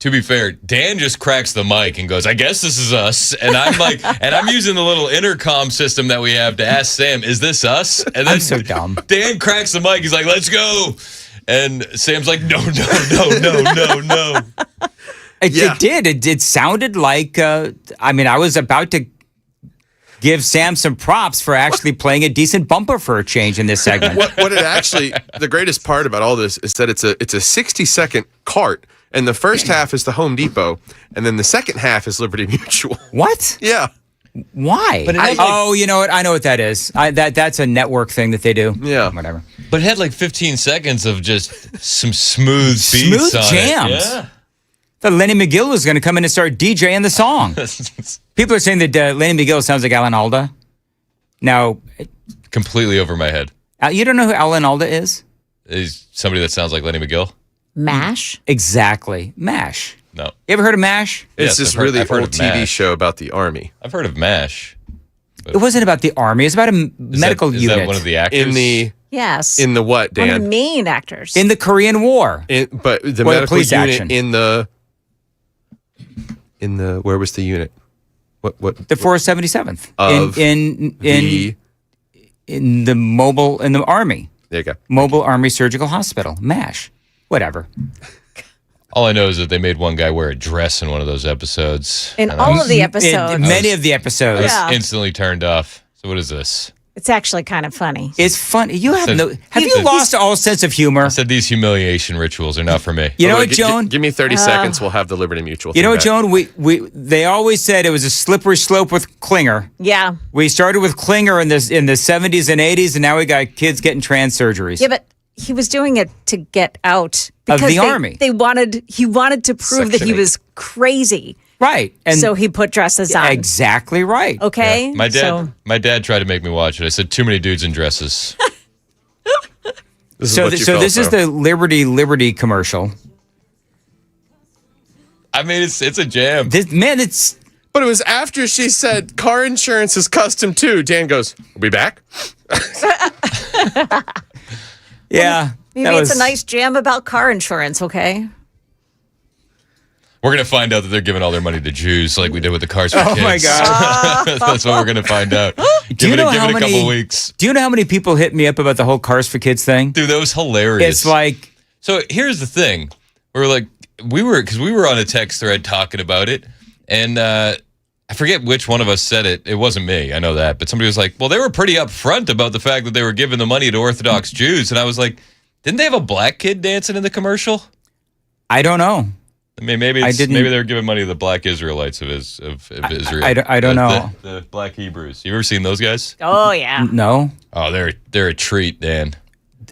Speaker 15: To be fair, Dan just cracks the mic and goes, I guess this is us. And I'm like, and I'm using the little intercom system that we have to ask Sam, is this us? And then
Speaker 9: I'm so dumb.
Speaker 15: Dan cracks the mic. He's like, let's go. And Sam's like, no.
Speaker 9: It did. It sounded like, I was about to give Sam some props for actually playing a decent bumper for a change in this segment.
Speaker 10: What it actually, the greatest part about all this is that it's a 60-second cart, and the first half is the Home Depot, and then the second half is Liberty Mutual.
Speaker 9: What?
Speaker 10: Yeah.
Speaker 9: Why?
Speaker 15: But it had
Speaker 9: you know what? I know what that is. That's a network thing that they do.
Speaker 10: Yeah.
Speaker 9: Whatever.
Speaker 15: But it had like 15 seconds of just some smooth beats on
Speaker 9: jams.
Speaker 15: it. Yeah.
Speaker 9: Thought Lenny McGill was going to come in and start DJing the song. People are saying that Lenny McGill sounds like Alan Alda. Now,
Speaker 15: Completely over my head.
Speaker 9: you don't know who Alan Alda is?
Speaker 15: He's somebody that sounds like Lenny McGill.
Speaker 2: MASH?
Speaker 9: Exactly. MASH.
Speaker 15: No.
Speaker 9: You ever heard of MASH?
Speaker 10: It's this really old TV show about the Army.
Speaker 15: I've heard of MASH.
Speaker 9: It wasn't about the Army. It's about a medical
Speaker 15: is
Speaker 9: unit.
Speaker 15: that one of the actors?
Speaker 2: Yes.
Speaker 10: In the what,
Speaker 2: One of
Speaker 10: Dan?
Speaker 2: the main actors.
Speaker 9: In the Korean War.
Speaker 10: But the
Speaker 9: Or
Speaker 10: medical
Speaker 9: police
Speaker 10: unit
Speaker 9: action.
Speaker 10: in the where was the unit? What
Speaker 9: The 477th.
Speaker 10: Of
Speaker 9: in the Army.
Speaker 10: There you go.
Speaker 9: Mobile Army Surgical Hospital. MASH. Whatever.
Speaker 15: All I know is that they made one guy wear a dress in one of those episodes.
Speaker 2: In
Speaker 15: And
Speaker 2: all of the episodes.
Speaker 9: In many of the
Speaker 15: I
Speaker 9: episodes.
Speaker 15: was
Speaker 2: Yeah.
Speaker 15: instantly turned off. So what is this?
Speaker 2: It's actually kind of funny.
Speaker 9: It's funny. You have
Speaker 15: Said-
Speaker 9: no. Have you lost all sense of humor?
Speaker 15: I said these humiliation rituals are not for me.
Speaker 9: You know
Speaker 10: Hold on,
Speaker 9: what, Joan?
Speaker 10: Give me 30 seconds. We'll have the Liberty Mutual.
Speaker 9: You know
Speaker 10: thing
Speaker 9: what,
Speaker 10: back.
Speaker 9: Joan? They always said it was a slippery slope with Klinger.
Speaker 2: Yeah.
Speaker 9: We started with Klinger in the 70s and 80s, and now we got kids getting trans surgeries.
Speaker 2: Yeah, but he was doing it to get out
Speaker 9: Of
Speaker 2: because
Speaker 9: the Army.
Speaker 2: He wanted to prove that
Speaker 10: Section
Speaker 2: he
Speaker 10: 8.
Speaker 2: was crazy.
Speaker 9: Right. And
Speaker 2: So he put dresses on.
Speaker 9: exactly right.
Speaker 2: Okay.
Speaker 15: My dad,
Speaker 2: So,
Speaker 15: my dad tried to make me watch it. I said too many dudes in dresses.
Speaker 10: This is
Speaker 9: So,
Speaker 10: what you fell
Speaker 9: this is
Speaker 10: for.
Speaker 9: the Liberty commercial.
Speaker 15: I mean, it's a jam.
Speaker 9: It's
Speaker 10: But it was after she said car insurance is custom too. Dan goes, "We'll be back."
Speaker 9: yeah.
Speaker 2: maybe
Speaker 9: that
Speaker 2: it's
Speaker 9: was-
Speaker 2: a nice jam about car insurance, okay?
Speaker 15: We're gonna find out that they're giving all their money to Jews, like we did with the Cars for Kids.
Speaker 9: Oh my God.
Speaker 15: That's what we're gonna find out. Give it a couple weeks.
Speaker 9: Do you know how many people hit me up about the whole Cars for Kids thing?
Speaker 15: Dude, that was hilarious.
Speaker 9: It's like,
Speaker 15: so here's the thing. We were on a text thread talking about it, and I forget which one of us said it. It wasn't me, I know that, but somebody was like, well, they were pretty upfront about the fact that they were giving the money to Orthodox Jews, and I was like, didn't they have a black kid dancing in the commercial?
Speaker 9: I don't know.
Speaker 15: I mean, maybe they were giving money to the black Israelites of Israel.
Speaker 9: I don't know.
Speaker 15: The black Hebrews. You ever seen those guys?
Speaker 2: Oh, yeah.
Speaker 9: No.
Speaker 15: Oh, they're a treat, Dan.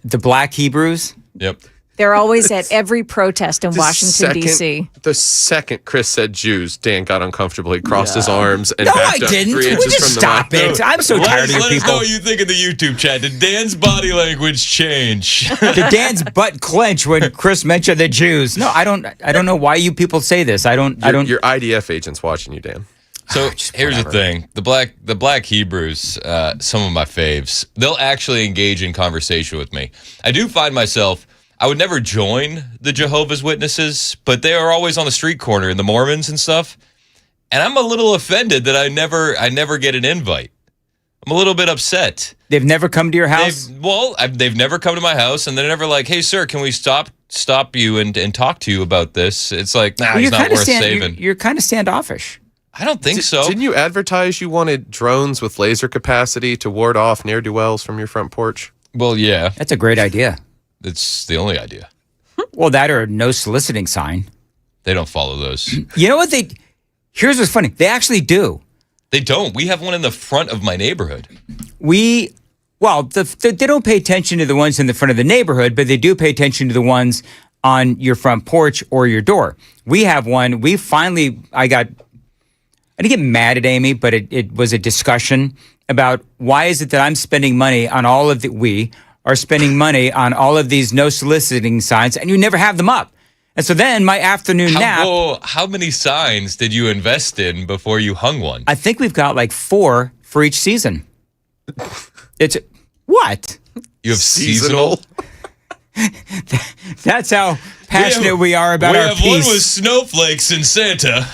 Speaker 9: The Black Hebrews?
Speaker 15: Yep.
Speaker 2: They're always at every protest in Washington, D.C.
Speaker 10: The second Chris said Jews, Dan got uncomfortable. He crossed his arms and
Speaker 9: No,
Speaker 10: backed
Speaker 9: I
Speaker 10: up
Speaker 9: didn't.
Speaker 10: 3
Speaker 9: Would
Speaker 10: inches
Speaker 9: you
Speaker 10: from the
Speaker 9: stop
Speaker 10: mic.
Speaker 9: it? I'm so tired of you
Speaker 15: Let us know
Speaker 9: people.
Speaker 15: what you think in the YouTube chat. Did Dan's body language change?
Speaker 9: Did Dan's butt clench when Chris mentioned the Jews? No, I don't know why you people say this. I don't.
Speaker 10: Your IDF agent's watching you, Dan.
Speaker 15: So here's the thing: the black Hebrews, some of my faves. They'll actually engage in conversation with me. I do find myself. I would never join the Jehovah's Witnesses, but they are always on the street corner and the Mormons and stuff. And I'm a little offended that I never get an invite. I'm a little bit upset.
Speaker 9: They've never come to your house?
Speaker 15: They've never come to my house, and they're never like, hey, sir, can we stop you and talk to you about this? It's like, nah, he's not worth saving.
Speaker 9: You're kind of standoffish.
Speaker 15: I don't think so.
Speaker 10: Didn't you advertise you wanted drones with laser capacity to ward off ne'er-do-wells from your front porch?
Speaker 15: Well, yeah.
Speaker 9: That's a great idea.
Speaker 15: It's the only idea.
Speaker 9: Well, that or no soliciting sign.
Speaker 15: They don't follow those.
Speaker 9: You know what here's what's funny. They actually do.
Speaker 15: They don't. We have one in the front of my neighborhood.
Speaker 9: They don't pay attention to the ones in the front of the neighborhood, but they do pay attention to the ones on your front porch or your door. We have one. I didn't get mad at Amy, but it was a discussion about why is it that I'm spending money on we are spending money on all of these no soliciting signs and you never have them up. And so then my afternoon nap.
Speaker 15: How many signs did you invest in before you hung one?
Speaker 9: I think we've got like 4 for each season. It's what?
Speaker 15: You have seasonal?
Speaker 9: That's how passionate we are about our peace.
Speaker 15: We have one with snowflakes and Santa.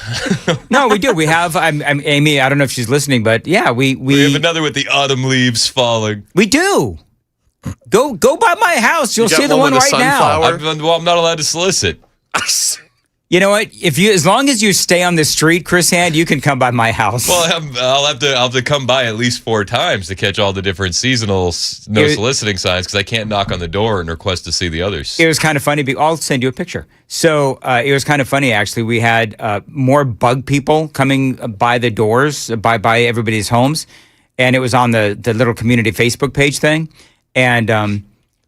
Speaker 9: No, we do. We have. I'm Amy. I don't know if she's listening, but yeah, we
Speaker 15: have another with the autumn leaves falling.
Speaker 9: We do. Go by my house. You'll see the one right now.
Speaker 15: I'm not allowed to solicit.
Speaker 9: You know what? As long as you stay on the street, Chris Hand, you can come by my house.
Speaker 15: Well, I'll have to come by at least 4 times to catch all the different seasonal no soliciting signs because I can't knock on the door and request to see the others.
Speaker 9: It was kind of funny. I'll send you a picture. So it was kind of funny, actually. We had more bug people coming by the doors, by everybody's homes, and it was on the little community Facebook page thing. And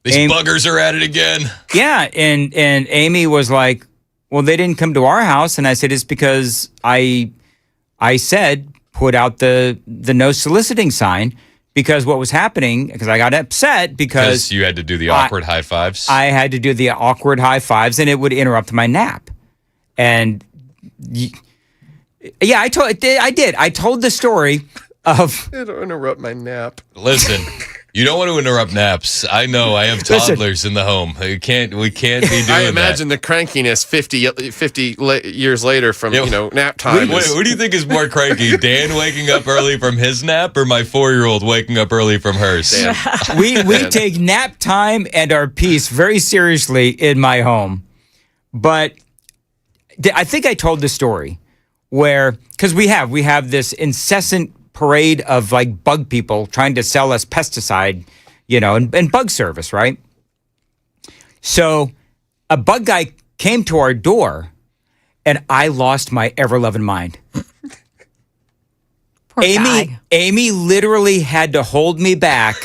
Speaker 15: these buggers are at it again.
Speaker 9: Yeah, and Amy was like, well, they didn't come to our house. And I said, it's because I said, put out the no soliciting sign because what was happening, because I got upset because
Speaker 15: you had to do the awkward high fives.
Speaker 9: I had to do the awkward high fives and it would interrupt my nap. And yeah, I did. I told the story of.
Speaker 10: It'll interrupt my nap.
Speaker 15: Listen. You don't want to interrupt naps. I know. I have toddlers in the home. We can't be doing that.
Speaker 10: I imagine the crankiness 50 years later from nap time.
Speaker 15: Who do you think is more cranky, Dan waking up early from his nap or my 4-year-old waking up early from hers?
Speaker 9: We take nap time and our peace very seriously in my home. But I think I told the story where, because we have this incessant parade of like bug people trying to sell us pesticide, and bug service, right? So a bug guy came to our door and I lost my ever-loving mind.
Speaker 2: Poor guy.
Speaker 9: Amy literally had to hold me back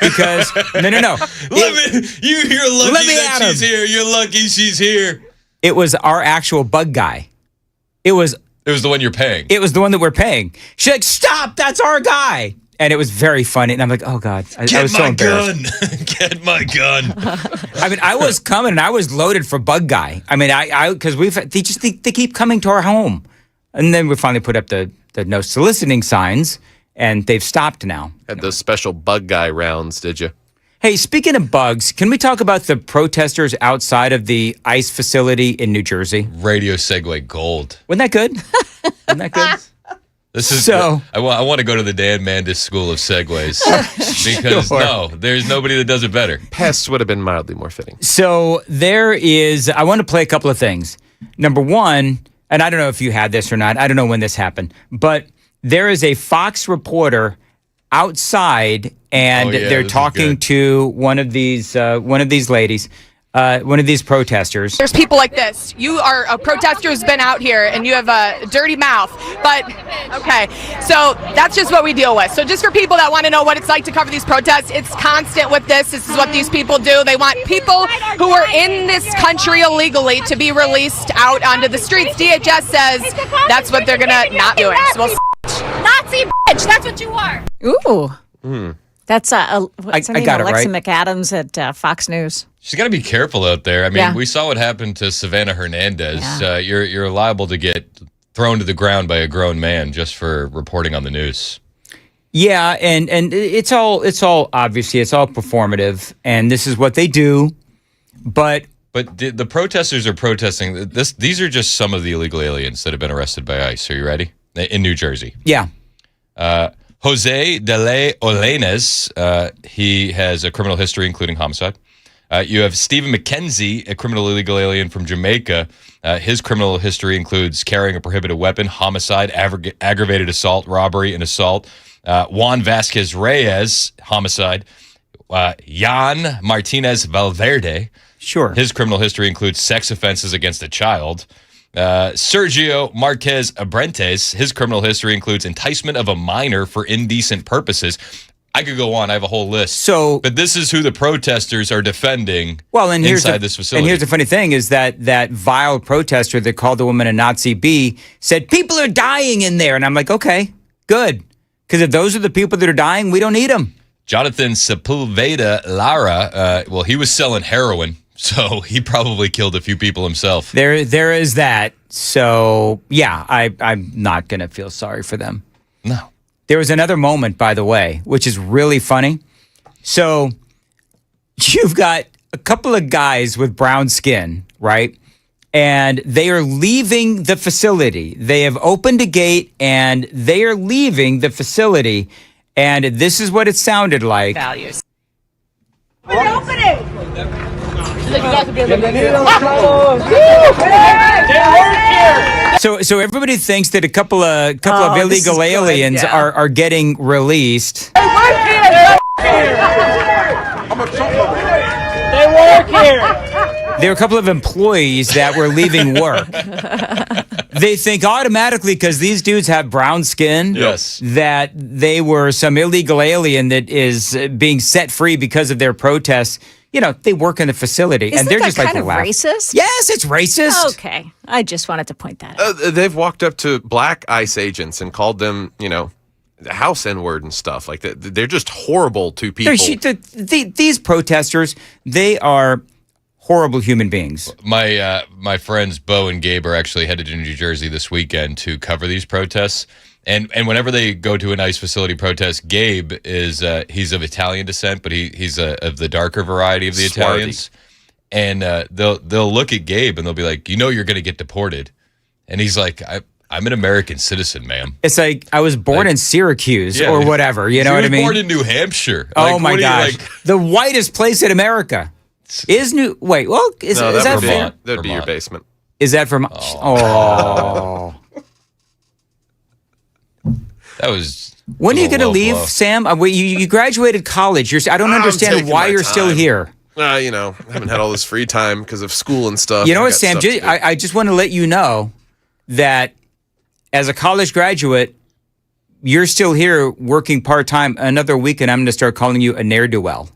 Speaker 9: because no.
Speaker 15: You're lucky that she's here. You're lucky she's here.
Speaker 9: It was our actual bug guy. It was
Speaker 15: the one you're paying.
Speaker 9: It was the one that we're paying. She's like, stop, that's our guy. And it was very funny. And I'm like, oh, God. I was so embarrassed.
Speaker 15: Get my gun.
Speaker 9: I mean, I was coming and I was loaded for bug guy. I mean, because they keep coming to our home. And then we finally put up the no soliciting signs and they've stopped now.
Speaker 10: Had those special bug guy rounds, did you?
Speaker 9: Hey, speaking of bugs, can we talk about the protesters outside of the ICE facility in New Jersey?
Speaker 15: Radio segue gold.
Speaker 9: Wasn't that good? Wasn't that good?
Speaker 15: This is I want to go to the Dan Mandis School of Segways because there's nobody that does it better.
Speaker 10: Pests would have been mildly more fitting.
Speaker 9: So I want to play a couple of things. Number one, and I don't know if you had this or not. I don't know when this happened, but there is a Fox reporter outside and they're talking to one of these ladies, one of these protesters.
Speaker 17: There's people like this. You are a protester who's been out here and you have a dirty mouth. But, okay, so that's just what we deal with. So just for people that want to know what it's like to cover these protests, it's constant with this. This is what these people do. They want people who are in this country illegally to be released out onto the streets. DHS says that's what they're going to not do. So
Speaker 18: Nazi bitch, that's what you are.
Speaker 2: Ooh. That's what's her name?
Speaker 9: got it
Speaker 2: Alexa
Speaker 9: right.
Speaker 2: McAdams at Fox News.
Speaker 15: She's got to be careful out there. I mean, we saw what happened to Savannah Hernandez.
Speaker 2: Yeah.
Speaker 15: You're liable to get thrown to the ground by a grown man just for reporting on the news.
Speaker 9: Yeah, and it's all obviously it's all performative, and this is what they do. But
Speaker 15: the protesters are protesting. These are just some of the illegal aliens that have been arrested by ICE. Are you ready? In New Jersey.
Speaker 9: Yeah.
Speaker 15: Jose de la Olenes, he has a criminal history, including homicide. You have Stephen McKenzie, a criminal illegal alien from Jamaica. His criminal history includes carrying a prohibited weapon, homicide, aggravated assault, robbery, and assault. Juan Vasquez Reyes, homicide. Jan Martinez Valverde.
Speaker 9: Sure.
Speaker 15: His criminal history includes sex offenses against a child. Sergio Marquez Abrentes, his criminal history includes enticement of a minor for indecent purposes. I could go on. I have a whole list. But this is who the protesters are defending inside this facility.
Speaker 9: And here's the funny thing is that vile protester that called the woman a Nazi bee said, people are dying in there. And I'm like, okay, good. Because if those are the people that are dying, we don't need them.
Speaker 15: Jonathan Sepulveda Lara, he was selling heroin. So he probably killed a few people himself.
Speaker 9: There is that. So, yeah, I'm not going to feel sorry for them.
Speaker 15: No.
Speaker 9: There was another moment, by the way, which is really funny. So you've got a couple of guys with brown skin, right? And they are leaving the facility. They have opened a gate and they are leaving the facility. And this is what it sounded like.
Speaker 18: Values. Open it!
Speaker 9: So everybody thinks that a couple of illegal aliens are getting released.
Speaker 18: They work here.
Speaker 9: There are a couple of employees that were leaving work. They think automatically because these dudes have brown skin, that they were some illegal alien that is being set free because of their protests. You know, they work in the facility, and they're just like
Speaker 2: kind of racist?
Speaker 9: Yes, it's racist.
Speaker 2: Okay, I just wanted to point that out.
Speaker 10: They've walked up to black ICE agents and called them, the house N-word and stuff like that. They're just horrible to people.
Speaker 9: These protesters, they are horrible human beings.
Speaker 15: My friends Bo and Gabe are actually headed to New Jersey this weekend to cover these protests. And whenever they go to an ICE facility protest, Gabe is he's of Italian descent, but he's of the darker variety of the Italians. And they'll look at Gabe and they'll be like, you're going to get deported. And he's like, I'm an American citizen, ma'am.
Speaker 9: It's like I was born in Syracuse or whatever. You know what I mean?
Speaker 15: Born in New Hampshire.
Speaker 9: Oh my gosh, the whitest place in America is New. Wait, well, is that
Speaker 10: Vermont? That'd be your basement.
Speaker 9: Is that from? Oh.
Speaker 15: That was.
Speaker 9: When are you going to leave, Sam? You graduated college. I don't understand why you're still here.
Speaker 10: I haven't had all this free time because of school and stuff.
Speaker 9: You know what, Sam? I just want to let you know that as a college graduate, you're still here working part-time. Another week, and I'm going to start calling you a ne'er-do-well.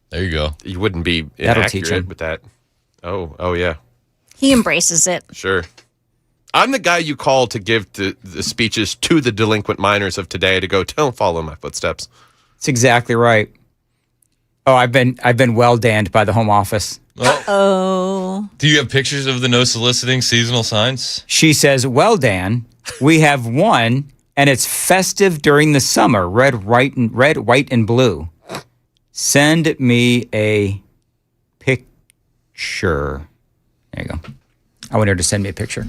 Speaker 15: There you go.
Speaker 10: You wouldn't be
Speaker 9: That'll teach him.
Speaker 10: inaccurate with that. Oh, yeah.
Speaker 2: He embraces it.
Speaker 10: Sure. I'm the guy you call to give the speeches to the delinquent minors of today to go, don't follow my footsteps.
Speaker 9: That's exactly right. Oh, I've been well danned by the Home Office.
Speaker 2: Oh.
Speaker 15: Do you have pictures of the no soliciting seasonal signs?
Speaker 9: She says, well, Dan, we have one, and it's festive during the summer, red, white, and blue. Send me a picture. There you go. I want her to send me a picture.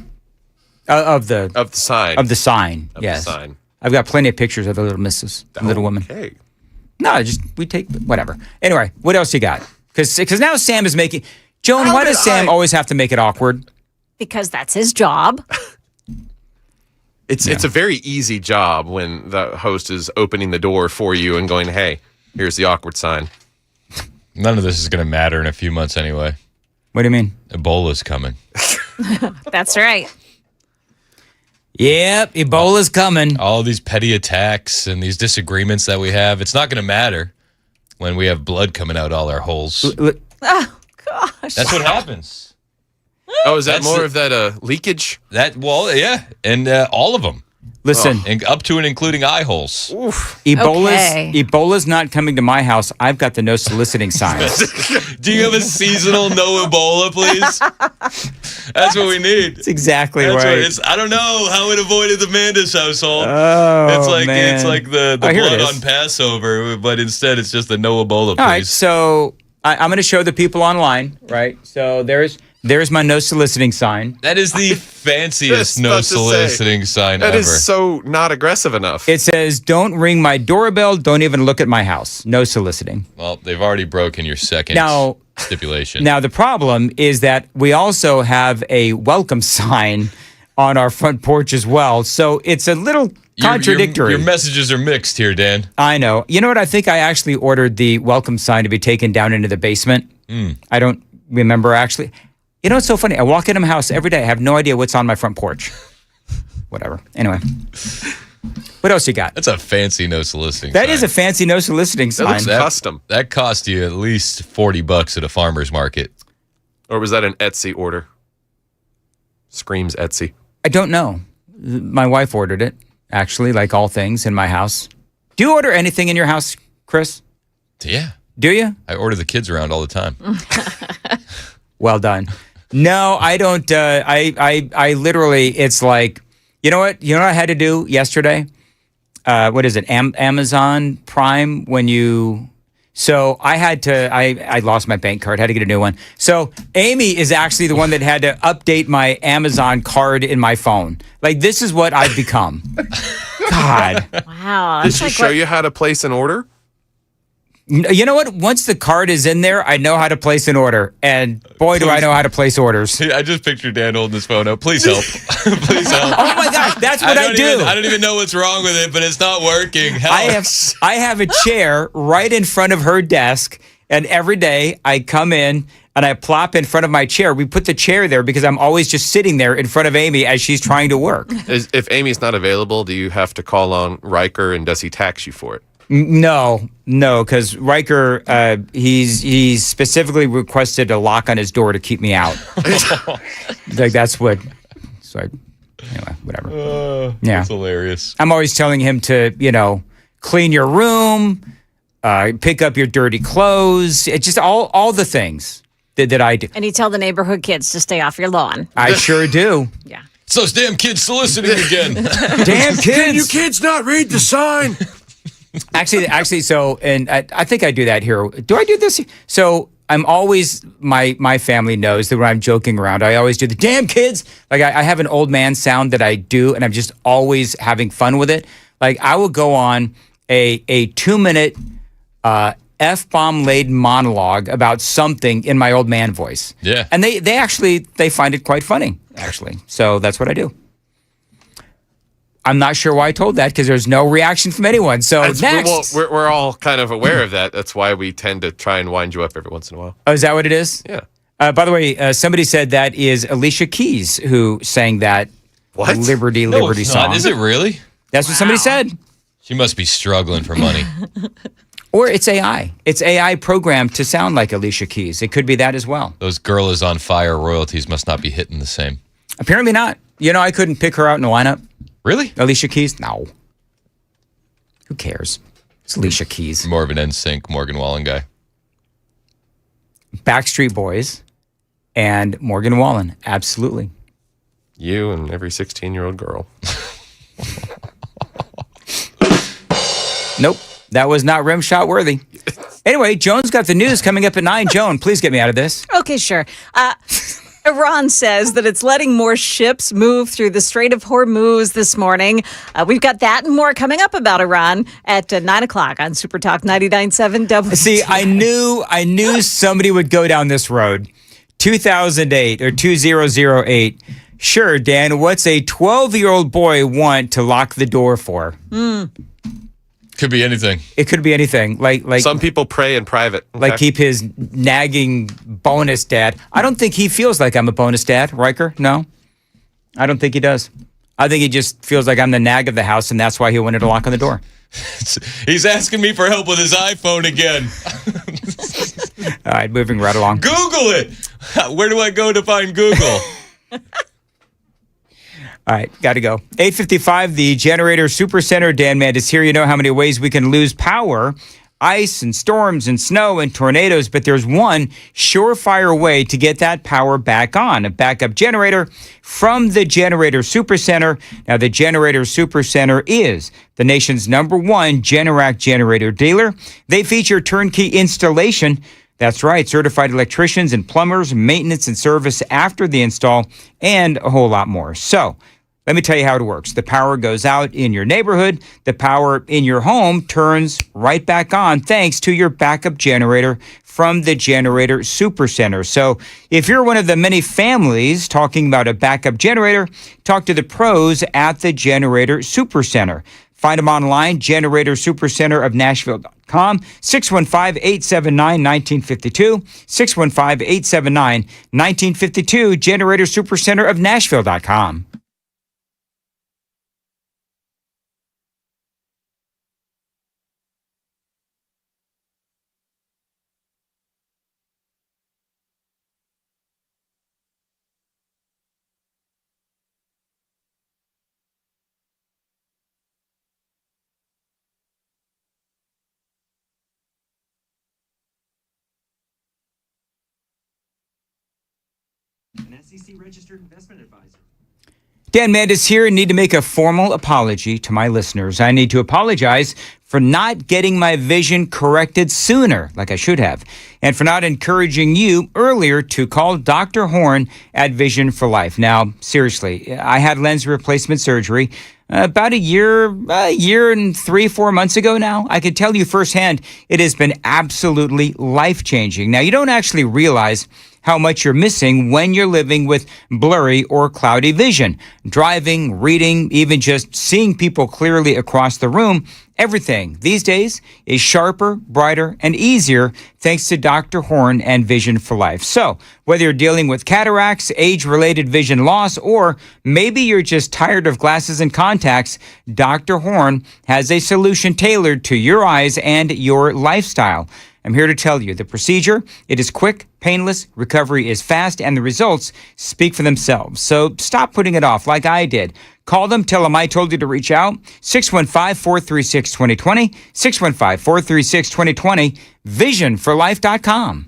Speaker 9: Of the
Speaker 10: sign.
Speaker 9: Of the sign,
Speaker 10: Of
Speaker 9: yes.
Speaker 10: the sign.
Speaker 9: I've got plenty of pictures of the little missus, the little woman.
Speaker 10: Okay.
Speaker 9: No, we take whatever. Anyway, what else you got? Because now Sam is making... Joan, why does Sam always have to make it awkward?
Speaker 2: Because that's his job.
Speaker 10: It's a very easy job when the host is opening the door for you and going, hey, here's the awkward sign.
Speaker 15: None of this is going to matter in a few months anyway.
Speaker 9: What do you mean?
Speaker 15: Ebola's coming.
Speaker 2: That's right.
Speaker 9: Yep, Ebola's coming.
Speaker 15: All these petty attacks and these disagreements that we have, it's not going to matter when we have blood coming out all our holes.
Speaker 2: Oh, gosh.
Speaker 15: That's what happens.
Speaker 10: Oh, is that more of that leakage?
Speaker 15: Yeah, and all of them.
Speaker 9: Listen,
Speaker 15: and up to and including eye holes.
Speaker 9: Ebola's not coming to my house. I've got the no soliciting signs.
Speaker 15: Do you have a seasonal no Ebola, please? That's what we need.
Speaker 9: That's exactly
Speaker 15: That's
Speaker 9: right.
Speaker 15: I don't know how it avoided the Mandis household.
Speaker 9: Oh, man.
Speaker 15: It's like the
Speaker 9: here it
Speaker 15: blood
Speaker 9: is.
Speaker 15: on Passover, but instead it's just the no Ebola, please.
Speaker 9: All right, so I'm going to show the people online, right? So there's my no soliciting sign.
Speaker 15: That is the fanciest no soliciting sign
Speaker 10: That
Speaker 15: ever.
Speaker 10: is so not aggressive enough.
Speaker 9: It says, don't ring my doorbell, don't even look at my house. No soliciting.
Speaker 15: Well, they've already broken your second stipulation.
Speaker 9: Now, the problem is that we also have a welcome sign on our front porch as well. So it's a little contradictory.
Speaker 15: Your messages are mixed here, Dan.
Speaker 9: I know. You know what? I think I actually ordered the welcome sign to be taken down into the basement. I don't remember actually. You know, it's so funny. I walk into my house every day. I have no idea what's on my front porch. Whatever. Anyway. What else you got?
Speaker 15: That's a fancy no soliciting
Speaker 9: That
Speaker 15: sign.
Speaker 9: is a fancy no soliciting sign.
Speaker 10: looks custom.
Speaker 15: That cost you at least $40 at a farmer's market.
Speaker 10: Or was that an Etsy order? Screams Etsy.
Speaker 9: I don't know. My wife ordered it, actually, like all things in my house. Do you order anything in your house, Chris?
Speaker 15: Yeah.
Speaker 9: Do you?
Speaker 15: I order the kids around all the time.
Speaker 9: Well done. No, I don't. I literally, it's like, you know what? You know what I had to do yesterday? What is it? Amazon Prime so I had to, I lost my bank card, had to get a new one. So Amy is actually the one that had to update my Amazon card in my phone. Like, this is what I've become. God.
Speaker 2: Wow.
Speaker 10: Did she show you how to place an order?
Speaker 9: You know what? Once the card is in there, I know how to place an order. And boy, do I know how to place orders.
Speaker 15: I just pictured Dan holding his phone up. Please help. Please help.
Speaker 9: Oh my gosh, that's what I do.
Speaker 15: I don't even know what's wrong with it, but it's not working. Help.
Speaker 9: I have a chair right in front of her desk, and every day I come in and I plop in front of my chair. We put the chair there because I'm always just sitting there in front of Amy as she's trying to work.
Speaker 10: If Amy's not available, do you have to call on Riker, and does he tax you for it?
Speaker 9: No, because Riker, he's specifically requested a lock on his door to keep me out. Like that's what. So anyway, whatever. Yeah,
Speaker 15: that's hilarious.
Speaker 9: I'm always telling him to, clean your room, pick up your dirty clothes. It's just all the things that I do.
Speaker 2: And you tell the neighborhood kids to stay off your lawn.
Speaker 9: I sure do.
Speaker 2: Yeah.
Speaker 15: It's those damn kids soliciting again.
Speaker 9: Damn kids!
Speaker 3: Can you kids not read the sign?
Speaker 9: Actually, so, and I think I do that here. Do I do this? So I'm always, my family knows that when I'm joking around, I always do the damn kids. Like I have an old man sound that I do, and I'm just always having fun with it. Like I will go on a 2-minute F-bomb laden monologue about something in my old man voice.
Speaker 15: Yeah.
Speaker 9: And they find it quite funny, actually. So that's what I do. I'm not sure why I told that because there's no reaction from anyone. So next.
Speaker 10: Well, we're all kind of aware of that. That's why we tend to try and wind you up every once in a while.
Speaker 9: Oh, is that what it is?
Speaker 10: Yeah.
Speaker 9: By the way, somebody said that is Alicia Keys who sang that Liberty song.
Speaker 15: Is it really?
Speaker 9: That's what somebody said.
Speaker 15: She must be struggling for money.
Speaker 9: Or it's AI. It's AI programmed to sound like Alicia Keys. It could be that as well.
Speaker 15: Those Girl Is on Fire royalties must not be hitting the same.
Speaker 9: Apparently not. I couldn't pick her out in a lineup.
Speaker 15: Really?
Speaker 9: Alicia Keys? No. Who cares? It's Alicia Keys.
Speaker 15: More of an NSYNC Morgan Wallen guy.
Speaker 9: Backstreet Boys and Morgan Wallen. Absolutely.
Speaker 10: You and every 16-year-old girl.
Speaker 9: Nope. That was not rim shot worthy. Anyway, Joan's got the news coming up at 9. Joan, please get me out of this.
Speaker 2: Okay, sure. Iran says that it's letting more ships move through the Strait of Hormuz this morning. We've got that and more coming up about Iran at 9 o'clock on Super Talk 99.7 WTF.
Speaker 9: See, I knew somebody would go down this road. 2008 or 2008. Sure, Dan, what's a 12-year-old boy want to lock the door for?
Speaker 15: Could be anything.
Speaker 9: It could be anything. Like
Speaker 10: some people pray in private. Okay?
Speaker 9: Like keep his nagging bonus dad. I don't think he feels like I'm a bonus dad, Riker. No, I don't think he does. I think he just feels like I'm the nag of the house, and that's why he wanted to lock on the door.
Speaker 15: He's asking me for help with his iPhone again.
Speaker 9: All right, moving right along.
Speaker 15: Google it. Where do I go to find Google?
Speaker 9: All right, got to go. 8:55, the Generator Supercenter. Dan Mandis here. You know how many ways we can lose power, ice and storms and snow and tornadoes, but there's one surefire way to get that power back on, a backup generator from the Generator Supercenter. Now, the Generator Supercenter is the nation's #1 Generac generator dealer. They feature turnkey installation. That's right, certified electricians and plumbers, maintenance and service after the install, and a whole lot more. So, let me tell you how it works. The power goes out in your neighborhood. The power in your home turns right back on thanks to your backup generator from the Generator Supercenter. So if you're one of the many families talking about a backup generator, talk to the pros at the Generator Supercenter. Find them online, Generator Supercenter of Nashville.com, 615-879-1952, 615-879-1952, Generator Supercenter of Nashville.com.
Speaker 11: An SEC-registered investment advisor.
Speaker 9: Dan Mandis here and need to make a formal apology to my listeners. I need to apologize for not getting my vision corrected sooner, like I should have, and for not encouraging you earlier to call Dr. Horn at Vision for Life. Now, seriously, I had lens replacement surgery about a year and 3-4 months ago now. I can tell you firsthand, it has been absolutely life-changing. Now, you don't actually realize how much you're missing when you're living with blurry or cloudy vision. Driving, reading, even just seeing people clearly across the room, everything these days is sharper, brighter, and easier thanks to Dr. Horn and Vision for Life. So, whether you're dealing with cataracts, age-related vision loss, or maybe you're just tired of glasses and contacts, Dr. Horn has a solution tailored to your eyes and your lifestyle. I'm here to tell you the procedure, it is quick, painless, recovery is fast, and the results speak for themselves. So stop putting it off like I did. Call them, tell them I told you to reach out. 615-436-2020, 615-436-2020, visionforlife.com.